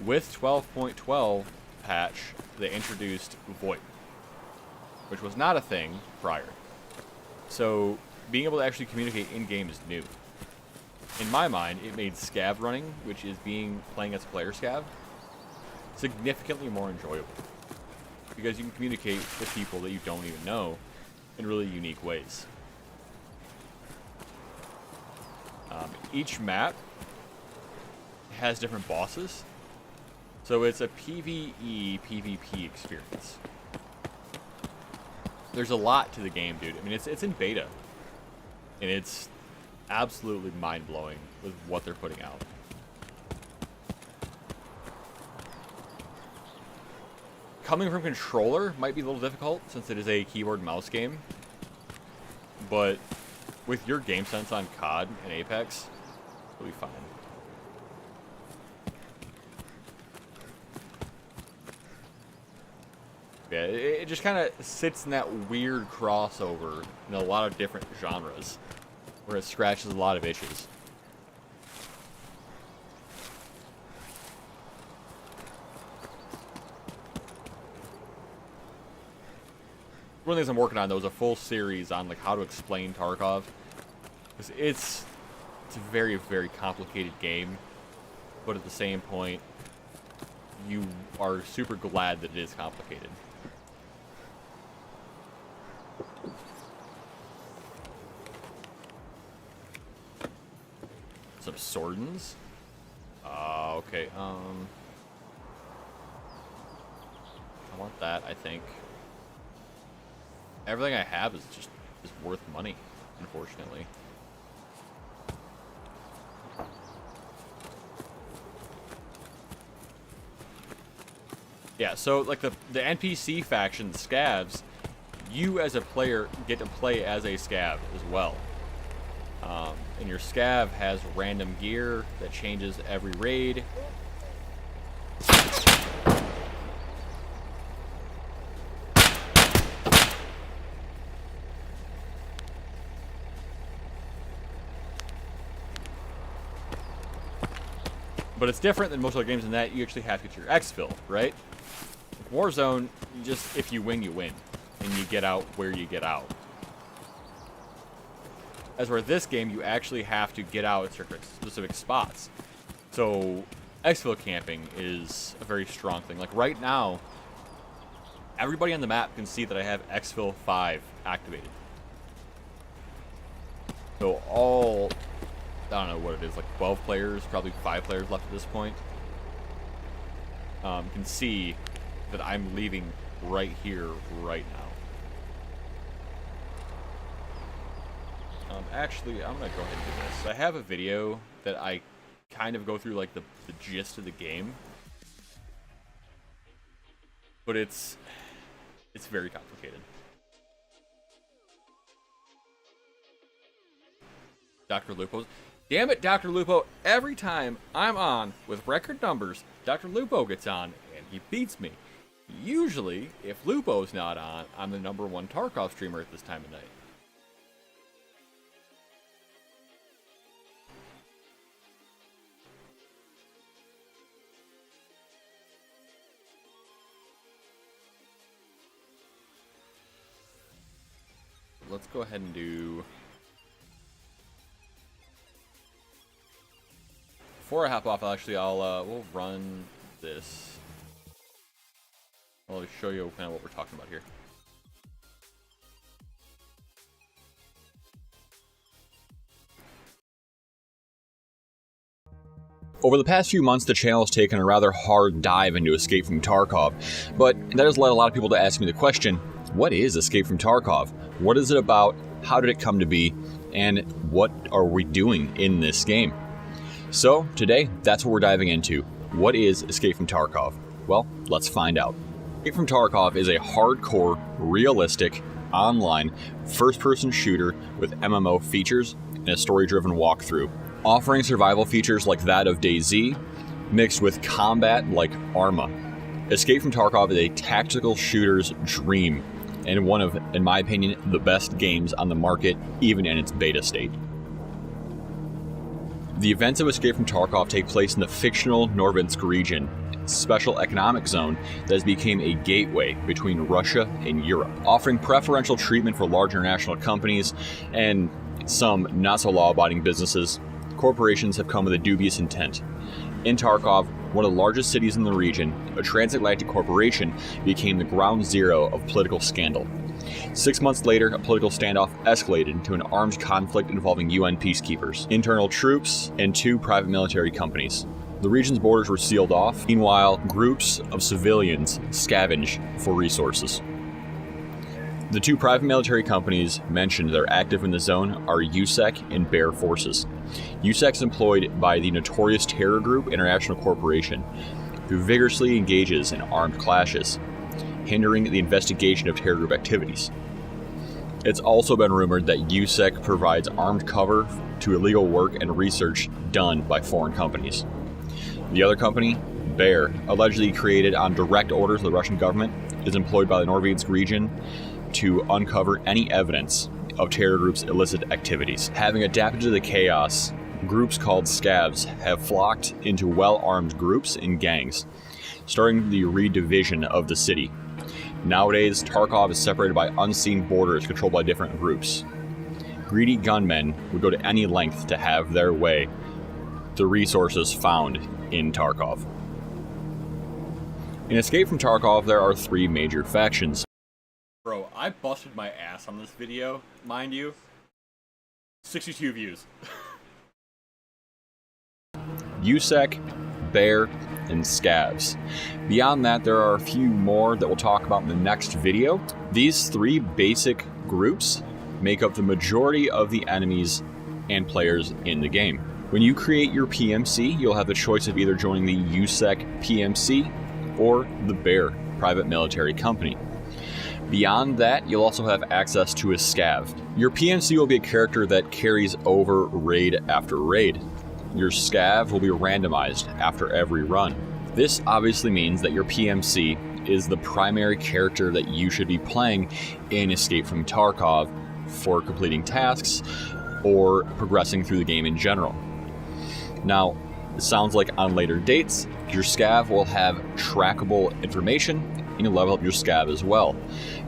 with 12.12 patch, they introduced VoIP, which was not a thing prior. So, being able to actually communicate in-game is new. In my mind, it made scav running, which is playing as a player scav, significantly more enjoyable. because you can communicate with people that you don't even know in really unique ways. Each map has different bosses, so it's a PvE, PvP experience. There's a lot to the game, dude. I mean, it's in beta, and it's absolutely mind-blowing with what they're putting out. Coming from controller might be a little difficult since it is a keyboard and mouse game, but with your game sense on COD and Apex, it'll be fine. Yeah, it just kind of sits in that weird crossover in a lot of different genres, where it scratches a lot of itches. One of the things I'm working on, though, is a full series on like how to explain Tarkov, because it's a very, very complicated game, but at the same point, you are super glad that it is complicated. Some swordons. Okay. I want that, I think. Everything I have is worth money, unfortunately. Yeah, so like the NPC faction, the scavs, you as a player get to play as a scav as well. And your scav has random gear that changes every raid. But it's different than most other games in that you actually have to get your exfil, right? Warzone, just if you win, you win. And you get out where you get out. As where this game, you actually have to get out at specific spots. So, exfil camping is a very strong thing. Like right now, everybody on the map can see that I have exfil 5 activated. So all, I don't know what it is, like 12 players, probably 5 players left at this point, can see that I'm leaving right here, right now. Actually, I'm going to go ahead and do this. I have a video that I kind of go through like the gist of the game. But it's very complicated. Dr. Lupo's. Damn it, Dr. Lupo. Every time I'm on with record numbers, Dr. Lupo gets on and he beats me. Usually, if Lupo's not on, I'm the #1 Tarkov streamer at this time of night. Let's go ahead and do... Before I hop off, we'll run this. I'll show you kind of what we're talking about here. Over the past few months, the channel has taken a rather hard dive into Escape from Tarkov, but that has led a lot of people to ask me the question, what is Escape from Tarkov? What is it about? How did it come to be? And what are we doing in this game? So today, that's what we're diving into. What is Escape from Tarkov? Well, let's find out. Escape from Tarkov is a hardcore, realistic, online, first-person shooter with MMO features and a story-driven walkthrough, offering survival features like that of DayZ, mixed with combat like Arma. Escape from Tarkov is a tactical shooter's dream, and one of, in my opinion, the best games on the market, even in its beta state. The events of Escape from Tarkov take place in the fictional Norvinsk region, special economic zone that has become a gateway between Russia and Europe, offering preferential treatment for large international companies and some not-so-law-abiding businesses. Corporations have come with a dubious intent. In Tarkov, one of the largest cities in the region, a transatlantic corporation became the ground zero of political scandal. 6 months later, a political standoff escalated into an armed conflict involving UN peacekeepers, internal troops, and 2 private military companies. The region's borders were sealed off. Meanwhile, groups of civilians scavenge for resources. The 2 private military companies mentioned that are active in the zone are USEC and Bear Forces. USEC is employed by the notorious terror group International Corporation, who vigorously engages in armed clashes, hindering the investigation of terror group activities. It's also been rumored that USEC provides armed cover to illegal work and research done by foreign companies. The other company, Bear, allegedly created on direct orders of the Russian government, is employed by the Norvinsk region to uncover any evidence of terror groups' illicit activities. Having adapted to the chaos, groups called scavs have flocked into well-armed groups and gangs, starting the redivision of the city. Nowadays, Tarkov is separated by unseen borders controlled by different groups. Greedy gunmen would go to any length to have their way the resources found in Tarkov. In Escape from Tarkov, there are 3 major factions. Bro, I busted my ass on this video, mind you. 62 views. USEC, Bear, and Scavs. Beyond that, there are a few more that we'll talk about in the next video. These 3 basic groups make up the majority of the enemies and players in the game. When you create your PMC, you'll have the choice of either joining the USEC PMC or the Bear private military company. Beyond that, you'll also have access to a scav. Your PMC will be a character that carries over raid after raid. Your scav will be randomized after every run. This obviously means that your PMC is the primary character that you should be playing in Escape from Tarkov for completing tasks or progressing through the game in general. Now, it sounds like on later dates, your scav will have trackable information, and you'll level up your scav as well,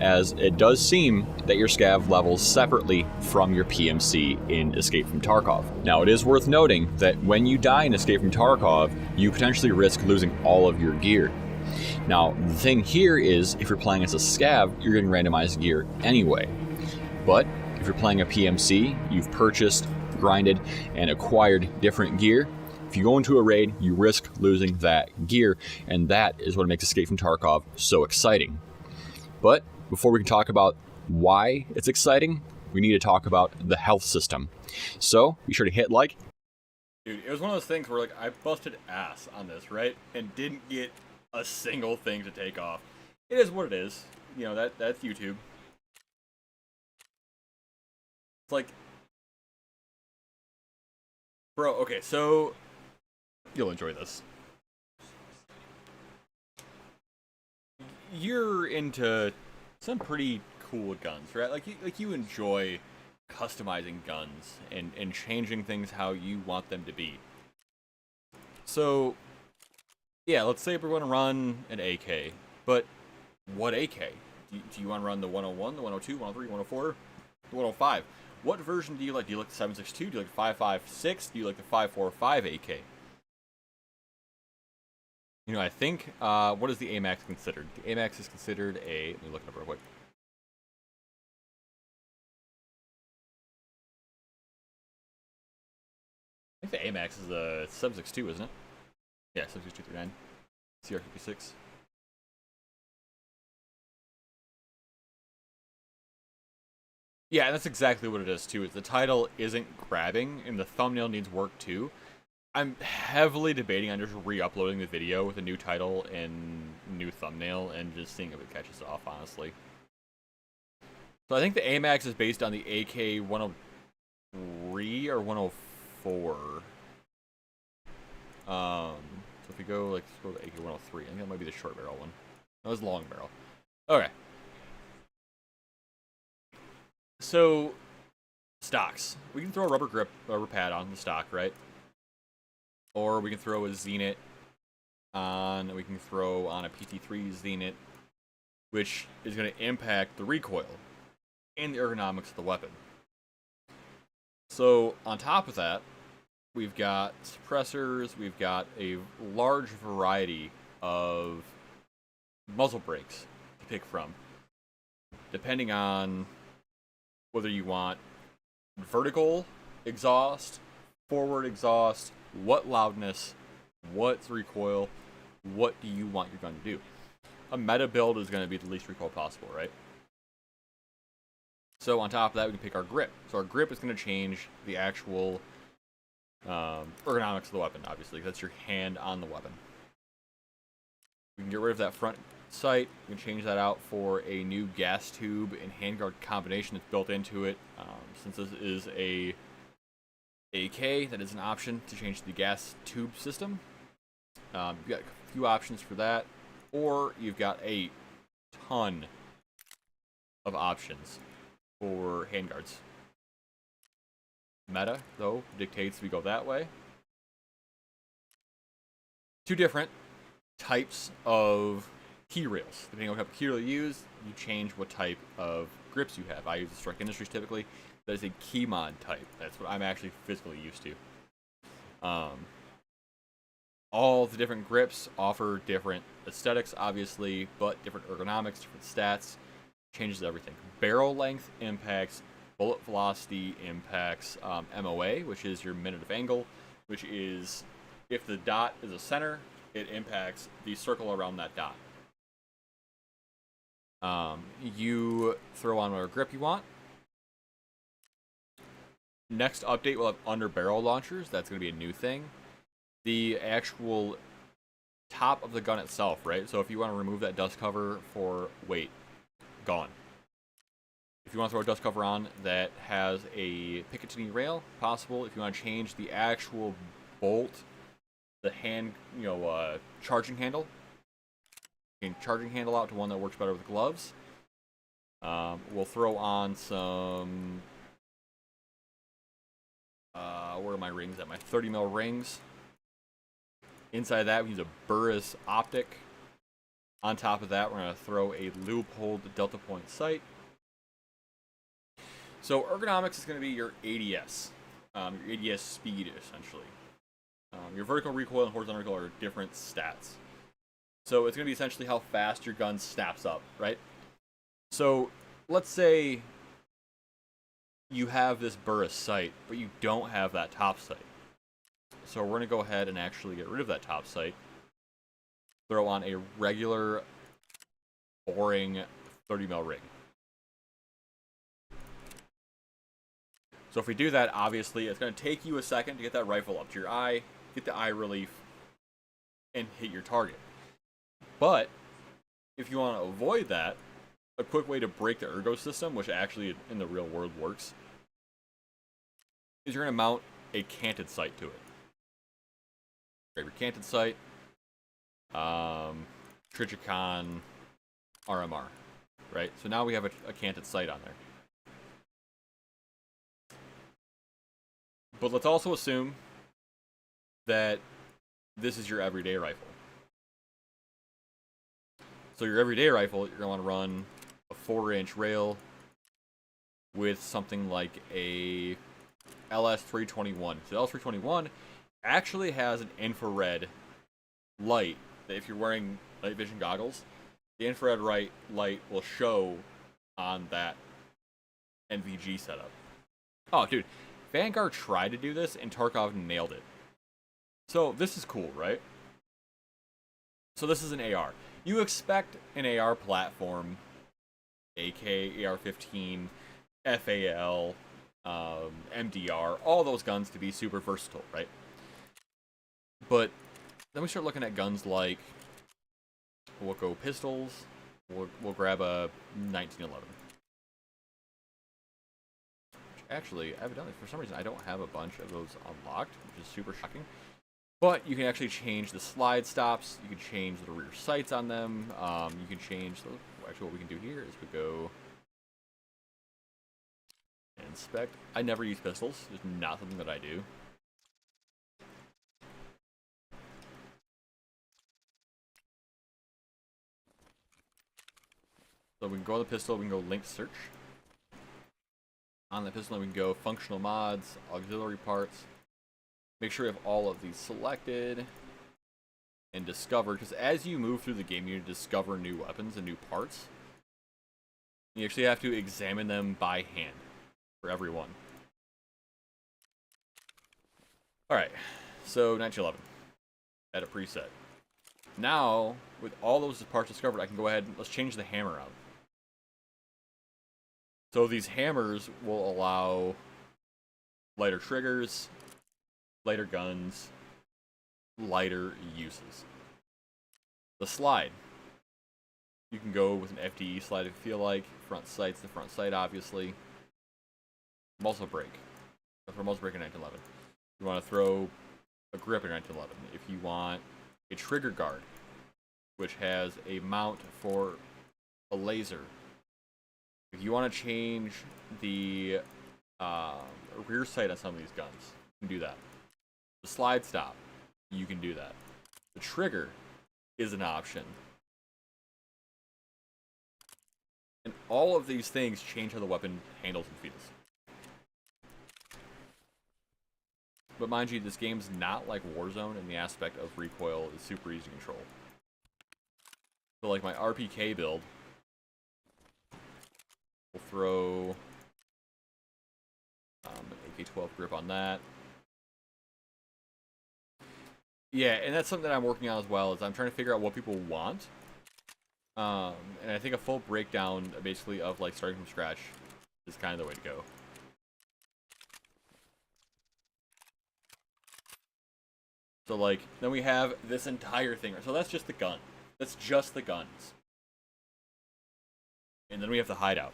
as it does seem that your scav levels separately from your PMC in Escape from Tarkov. Now, it is worth noting that when you die in Escape from Tarkov, you potentially risk losing all of your gear. Now, the thing here is, if you're playing as a scav, you're getting randomized gear anyway. But if you're playing a PMC, you've purchased, grinded, and acquired different gear. If you go into a raid, you risk losing that gear, and that is what makes Escape from Tarkov so exciting. But before we can talk about why it's exciting, we need to talk about the health system. So be sure to hit like. Dude, it was one of those things where I busted ass on this, right? And didn't get a single thing to take off. It is what it is. You know, that's YouTube. It's bro, okay, so you'll enjoy this. You're into some pretty cool guns, right? Like you enjoy customizing guns and changing things how you want them to be. So, yeah, let's say we're going to run an AK, but what AK? Do you want to run the 101, the 102, 103, 104, the 105? What version do you like? Do you like the 762? Do you like the 5.56? Do you like the 5.45 AK? You know, I think, what is the AMAX considered? The AMAX is considered a, let me look it up real quick. I think the AMAX is the 7.62, isn't it? Yeah, 7.6239. CR56. Yeah, that's exactly what it is, too. The title isn't grabbing, and the thumbnail needs work, too. I'm heavily debating on just re-uploading the video with a new title and new thumbnail, and just seeing if it catches off, honestly. So I think the AMAX is based on the AK 103 or 104. So if we go, let's go to the AK 103. I think that might be the short barrel one. That was long barrel. Okay. So, stocks. We can throw a rubber pad on the stock, right? Or we can throw a Zenit on, we can throw on a PT3 Zenit, which is going to impact the recoil and the ergonomics of the weapon. So, on top of that, we've got suppressors, we've got a large variety of muzzle brakes to pick from, depending on whether you want vertical exhaust, forward exhaust, what loudness, what recoil, what do you want your gun to do. A meta build is going to be the least recoil possible, right? So on top of that, we can pick our grip. So our grip is going to change the actual ergonomics of the weapon, obviously. That's your hand on the weapon. We can get rid of that front sight. We can change that out for a new gas tube and handguard combination that's built into it. Since this is a AK, that is an option to change the gas tube system. You've got a few options for that, or you've got a ton of options for handguards. Meta, though, dictates we go that way. Two different types of key rails. Depending on what type of key rail you use, you change what type of grips you have. I use the Strike Industries typically. That is a key mod type. That's what I'm actually physically used to. All the different grips offer different aesthetics, obviously, but different ergonomics, different stats. Changes everything. Barrel length impacts, bullet velocity impacts MOA, which is your minute of angle, which is, if the dot is a center, it impacts the circle around that dot. You throw on whatever grip you want. Next update, we'll have under barrel launchers. That's going to be a new thing. The actual top of the gun itself, right? So if you want to remove that dust cover for weight, gone. If you want to throw a dust cover on that has a Picatinny rail, possible. If you want to change the actual bolt, the hand, charging handle, you can charging handle out to one that works better with gloves. We'll throw on some, where are my rings at? My 30 mil rings. Inside that, we use a Burris optic. On top of that, we're going to throw a Leupold Delta Point sight. So ergonomics is going to be your ADS, your ADS speed, essentially. Your vertical recoil and horizontal recoil are different stats. So it's going to be essentially how fast your gun snaps up, right? So let's say you have this Burris sight, but you don't have that top sight. So we're going to go ahead and actually get rid of that top sight. Throw on a regular, boring 30 mil ring. So if we do that, obviously, it's going to take you a second to get that rifle up to your eye, get the eye relief, and hit your target. But if you want to avoid that, a quick way to break the ergo system, which actually in the real world works, is you're going to mount a canted sight to it. Grab your canted sight, Trichicon RMR, right? So now we have a canted sight on there. But let's also assume that this is your everyday rifle. So your everyday rifle, you're going to want to run a 4-inch rail with something like a LS321. So LS321 actually has an infrared light that if you're wearing night vision goggles, the infrared light will show on that NVG setup. Oh, dude. Vanguard tried to do this, and Tarkov nailed it. So, this is cool, right? So, this is an AR. You expect an AR platform, AK, AR-15, FAL, MDR, all those guns to be super versatile, right? But then we start looking at guns like, we'll go pistols, we'll grab a 1911. Actually, evidently, for some reason, I don't have a bunch of those unlocked, which is super shocking. But you can actually change the slide stops. You can change the rear sights on them. You can change... Actually, what we can do here is we go... Inspect. I never use pistols. It's not something that I do. So we can go on the pistol. We can go link search. On the pistol, we can go functional mods, auxiliary parts. Make sure you have all of these selected and discovered, because as you move through the game, you discover new weapons and new parts. You actually have to examine them by hand for every one. Alright, so 1911. Add a preset. Now, with all those parts discovered, I can go ahead and let's change the hammer out. So these hammers will allow lighter triggers, lighter guns, lighter uses. The slide. You can go with an FDE slide if you feel like. Front sight's the front sight, obviously. Muzzle brake. Throw muzzle brake in 1911. You want to throw a grip in 1911. If you want a trigger guard, which has a mount for a laser. If you want to change the rear sight on some of these guns, you can do that. The slide stop, you can do that. The trigger is an option. And all of these things change how the weapon handles and feels. But mind you, this game's not like Warzone in the aspect of recoil is super easy to control. So like my RPK build, we'll throw AK-12 grip on that. Yeah, and that's something that I'm working on as well, is I'm trying to figure out what people want. And I think a full breakdown, basically, of like starting from scratch is kind of the way to go. So like, then we have this entire thing. So that's just the gun. That's just the guns. And then we have the hideout.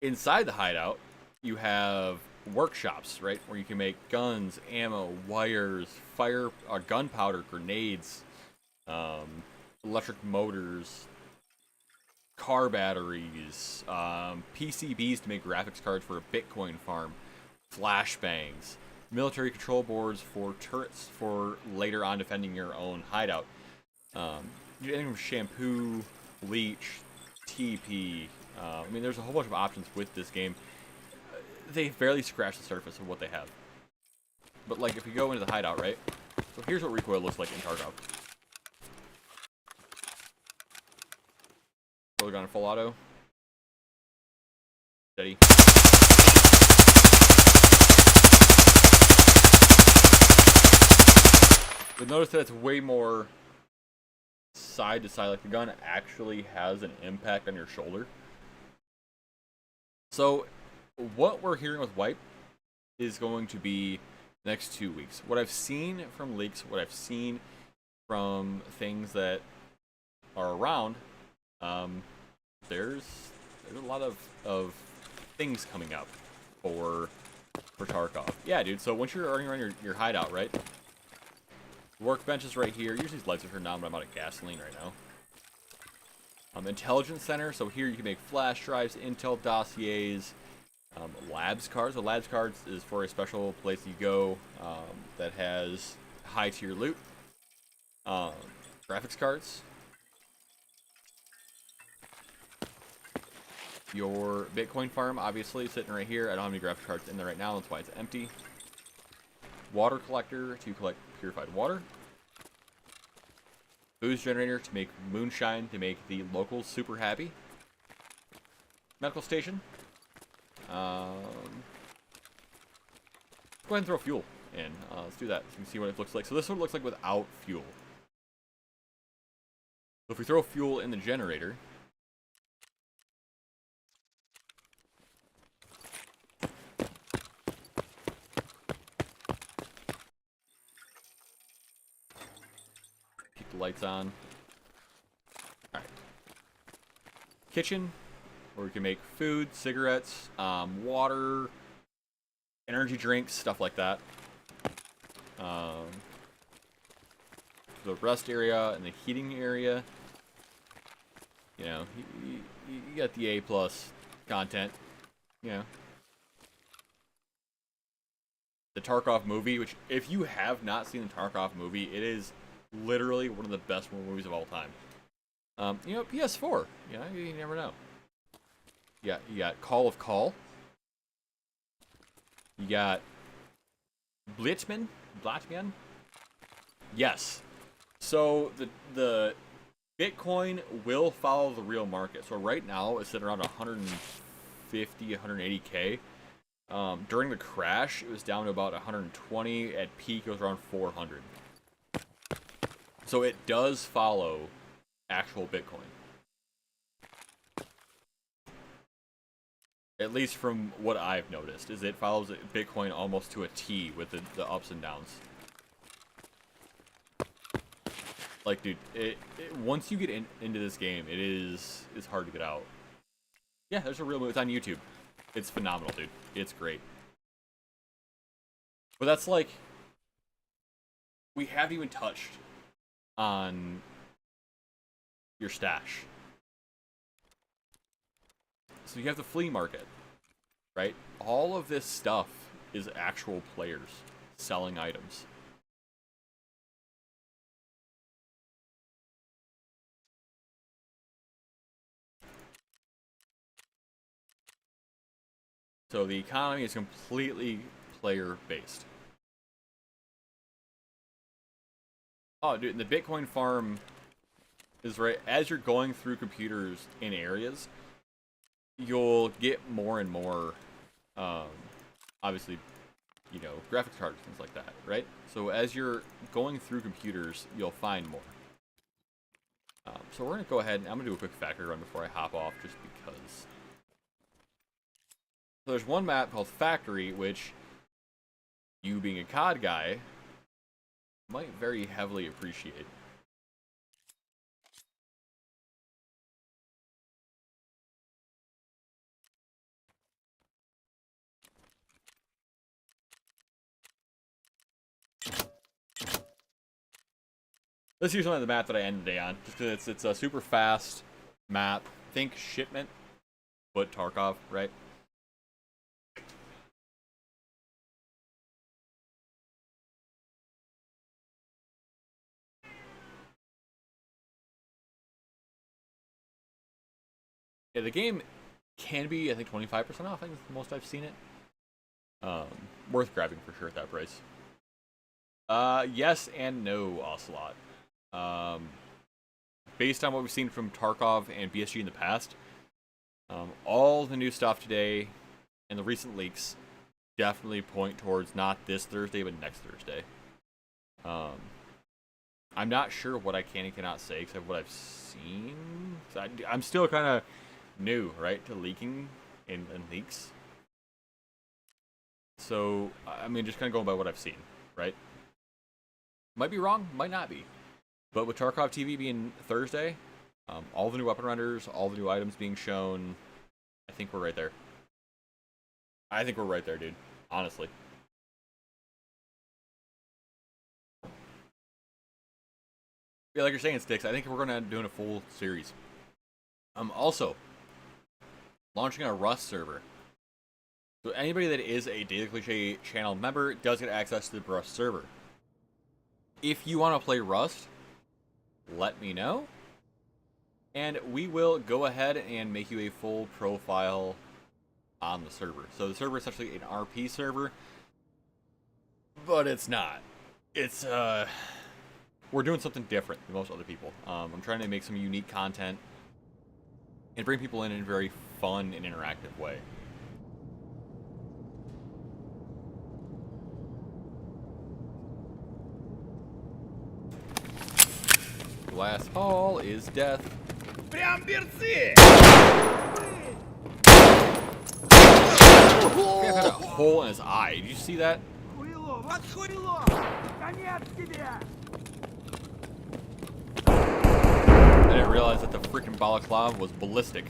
Inside the hideout, you have workshops, right, where you can make guns, ammo, wires, fire, gunpowder, grenades, electric motors, car batteries, PCBs to make graphics cards for a Bitcoin farm, flashbangs, military control boards for turrets for later on defending your own hideout. Anything from shampoo, bleach, TP. I mean, there's a whole bunch of options with this game. They barely scratch the surface of what they have. But like, if you go into the hideout, right? So here's what recoil looks like in Tarkov. Roll gun in full auto. Steady. You'll notice that it's way more side to side. Like the gun actually has an impact on your shoulder. So what we're hearing with Wipe is going to be the next 2 weeks. What I've seen from leaks, what I've seen from things that are around, there's a lot of things coming up for Tarkov. Yeah, dude. So once you're running around your hideout, right? Workbench is right here. Usually these lights are turned on, but I'm out of gasoline right now. Intelligence Center. So here you can make flash drives, intel dossiers, labs cards. So labs cards is for a special place you go that has high tier loot. Graphics cards. Your Bitcoin farm, obviously, sitting right here. I don't have any graphics cards in there right now. That's why it's empty. Water collector to collect purified water. Booze generator to make moonshine to make the locals super happy. Medical station. Go ahead and throw fuel in. Let's do that so you can see what it looks like. So this one looks like without fuel. So if we throw fuel in the generator, keep the lights on. Alright. Kitchen, where we can make food, cigarettes, water, energy drinks, stuff like that. The rest area and the heating area. You know, you got the A+ content. You know. The Tarkov movie, which if you have not seen the Tarkov movie, it is literally one of the best movies of all time. You know, PS4. You know, you never know. Yeah, you got Call of Call. You got Blitzman? Yes. So the Bitcoin will follow the real market. So right now it's at around 150, 180K. During the crash, it was down to about 120. At peak, it was around 400. So it does follow actual Bitcoin. At least from what I've noticed, is it follows Bitcoin almost to a T with the ups and downs. Like, dude, once you get into this game, it's hard to get out. Yeah, there's a real movie. It's on YouTube. It's phenomenal, dude. It's great. But that's like, we haven't even touched on your stash. So you have the flea market, right? All of this stuff is actual players selling items. So the economy is completely player-based. Oh, dude, the Bitcoin farm is right as you're going through computers in areas, you'll get more and more, obviously, you know, graphics cards, things like that, right? So as you're going through computers, you'll find more. So we're going to go ahead and I'm going to do a quick factory run before I hop off, just because. So there's one map called Factory, which you being a COD guy might very heavily appreciate. This is usually the map that I end the day on, just because it's a super fast map. Think Shipment, but Tarkov, right? Yeah, the game can be, I think, 25% off. I think it's the most I've seen it. Worth grabbing for sure at that price. Yes and no, Ocelot. Based on what we've seen from Tarkov and BSG in the past, all the new stuff today and the recent leaks definitely point towards not this Thursday, but next Thursday. I'm not sure what I can and cannot say except what I've seen. I'm still kind of new, right, to leaking and leaks. So, I mean, just kind of going by what I've seen, right? Might be wrong, might not be. But with Tarkov TV being Thursday, all the new weapon renders, all the new items being shown, I think we're right there. I think we're right there, dude. Honestly. Yeah, like you're saying, Sticks, I think we're going to do a full series. Also, launching a Rust server. So anybody that is a DailyCliche channel member does get access to the Rust server. If you want to play Rust, let me know, and we will go ahead and make you a full profile on the server. So the server is essentially an RP server, but it's not. It's we're doing something different than most other people. I'm trying to make some unique content and bring people in a very fun and interactive way. Glass Hall is death. Прям берцы! He had a hole in his eye. Did you see that? Хуйло, вот хуйло! Конец тебе! I didn't realize that the freaking balaclava was ballistic.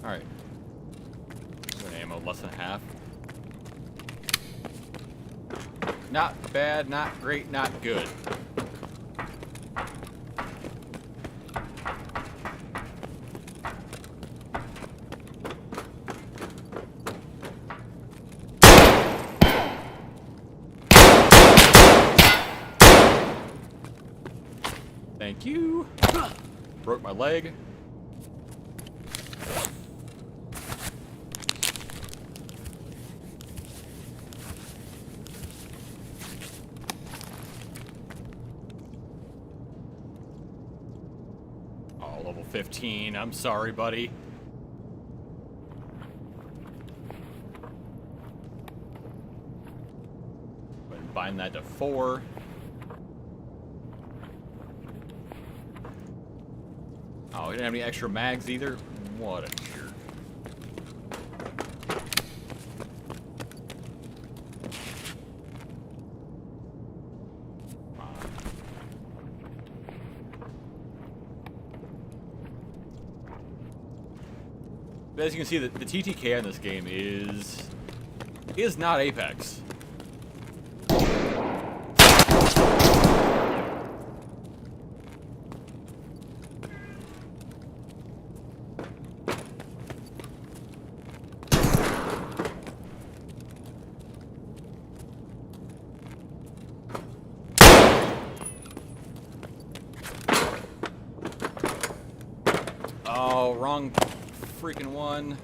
Alright. Good ammo, less than half. Not bad, not great, not good. Thank you. Broke my leg. Oh, level 15. I'm sorry, buddy. Go ahead and bind that to 4. Oh, we didn't have any extra mags either? What a jerk. But as you can see, the TTK on this game is not Apex. Oh, wrong freaking one.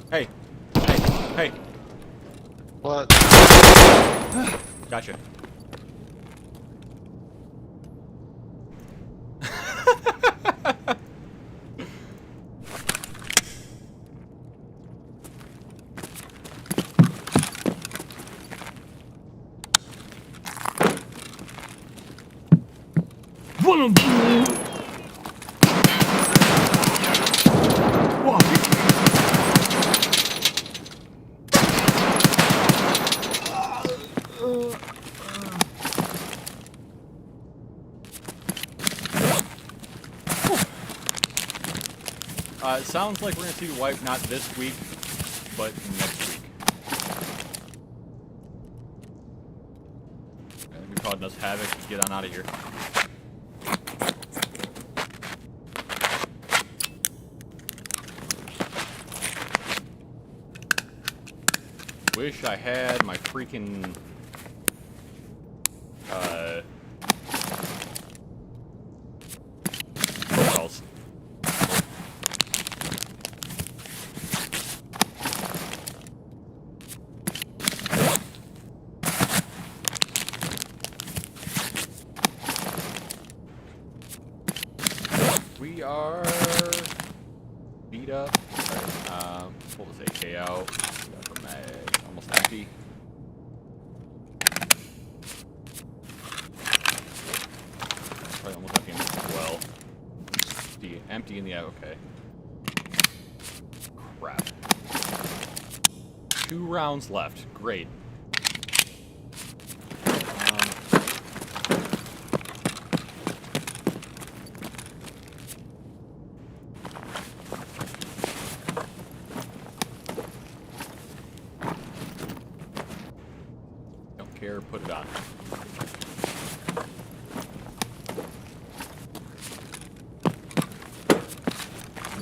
Hey. Hey. Hey. What? Gotcha. It sounds like we're gonna see the wipe not this week, but next week. I think we caused enough havoc. Get on out of here. Wish I had my freaking profiles. We are beat up. Alright, pull this AK out. Got the mag almost empty. Probably almost empty as well. Empty in the okay. Crap. 2 rounds left. Great. Care, put it on.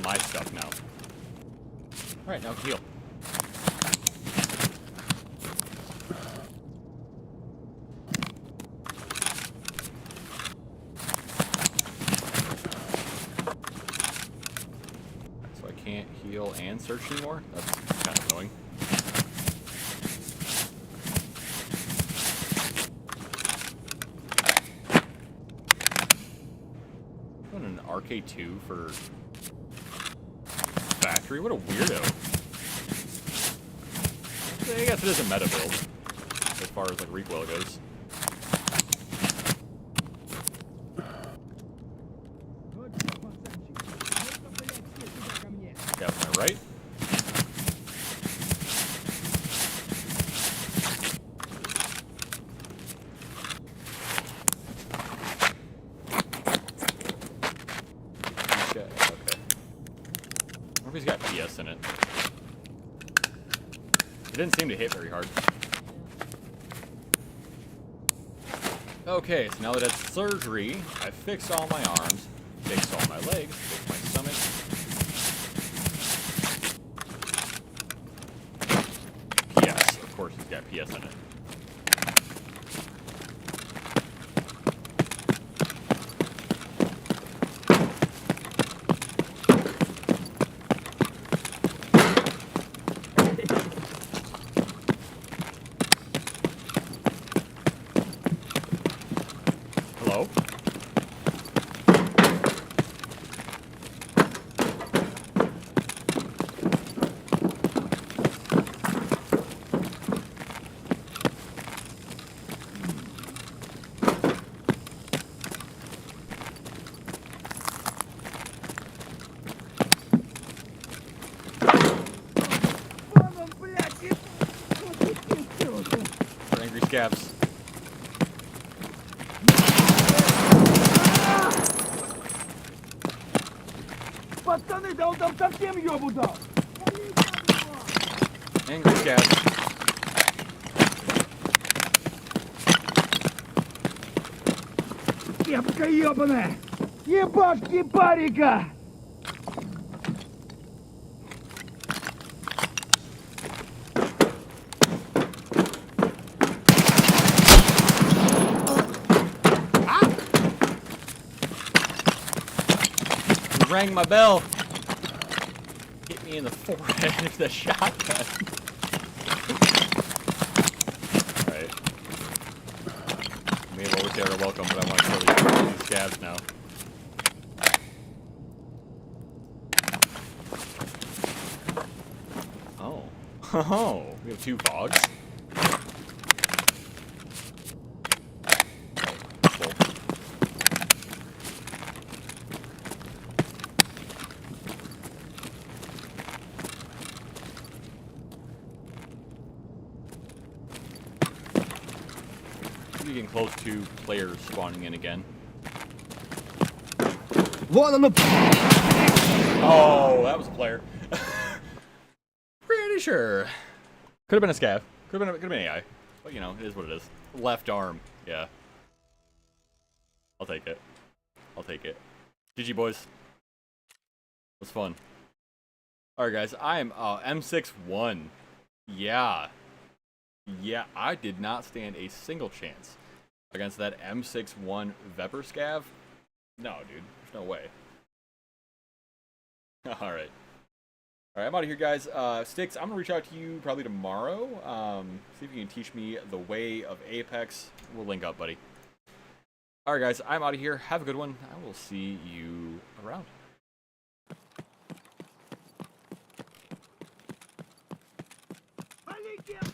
My stuff now. Alright, now heal. So I can't heal and search anymore? That's kind of annoying. An RK2 for factory? What a weirdo. I guess it is a meta build, as far as like recoil goes. Yeah, am I right? He's got PS in it. It didn't seem to hit very hard. Okay, so now that it's surgery, I fixed all my arms, fixed all my legs, fixed my stomach. PS, of course he's got PS in it. scabs. Пацаны, да он там совсем ёбу дал! Angry scabs. Кепка ёбаная! Ебашь кипарика! You rang my bell. Hit me in the forehead with a shotgun. Alright. Me and Overtaker are welcome, but I want to kill these scabs now. Oh. Oh, we have 2 fogs. Cool. We're getting close to players spawning in again. Вон оно! Oh, that was a player. Pretty sure. Could have been a scav. Could have been AI. But you know, it is what it is. Left arm. Yeah. I'll take it. I'll take it. GG boys. It was fun. Alright guys, I am M61. Yeah. Yeah, I did not stand a single chance against that M61 Vepr scav. No, dude. There's no way. Alright. Alright, I'm out of here, guys. Sticks, I'm going to reach out to you probably tomorrow. See if you can teach me the way of Apex. We'll link up, buddy. Alright, guys, I'm out of here. Have a good one. I will see you around. Полетел!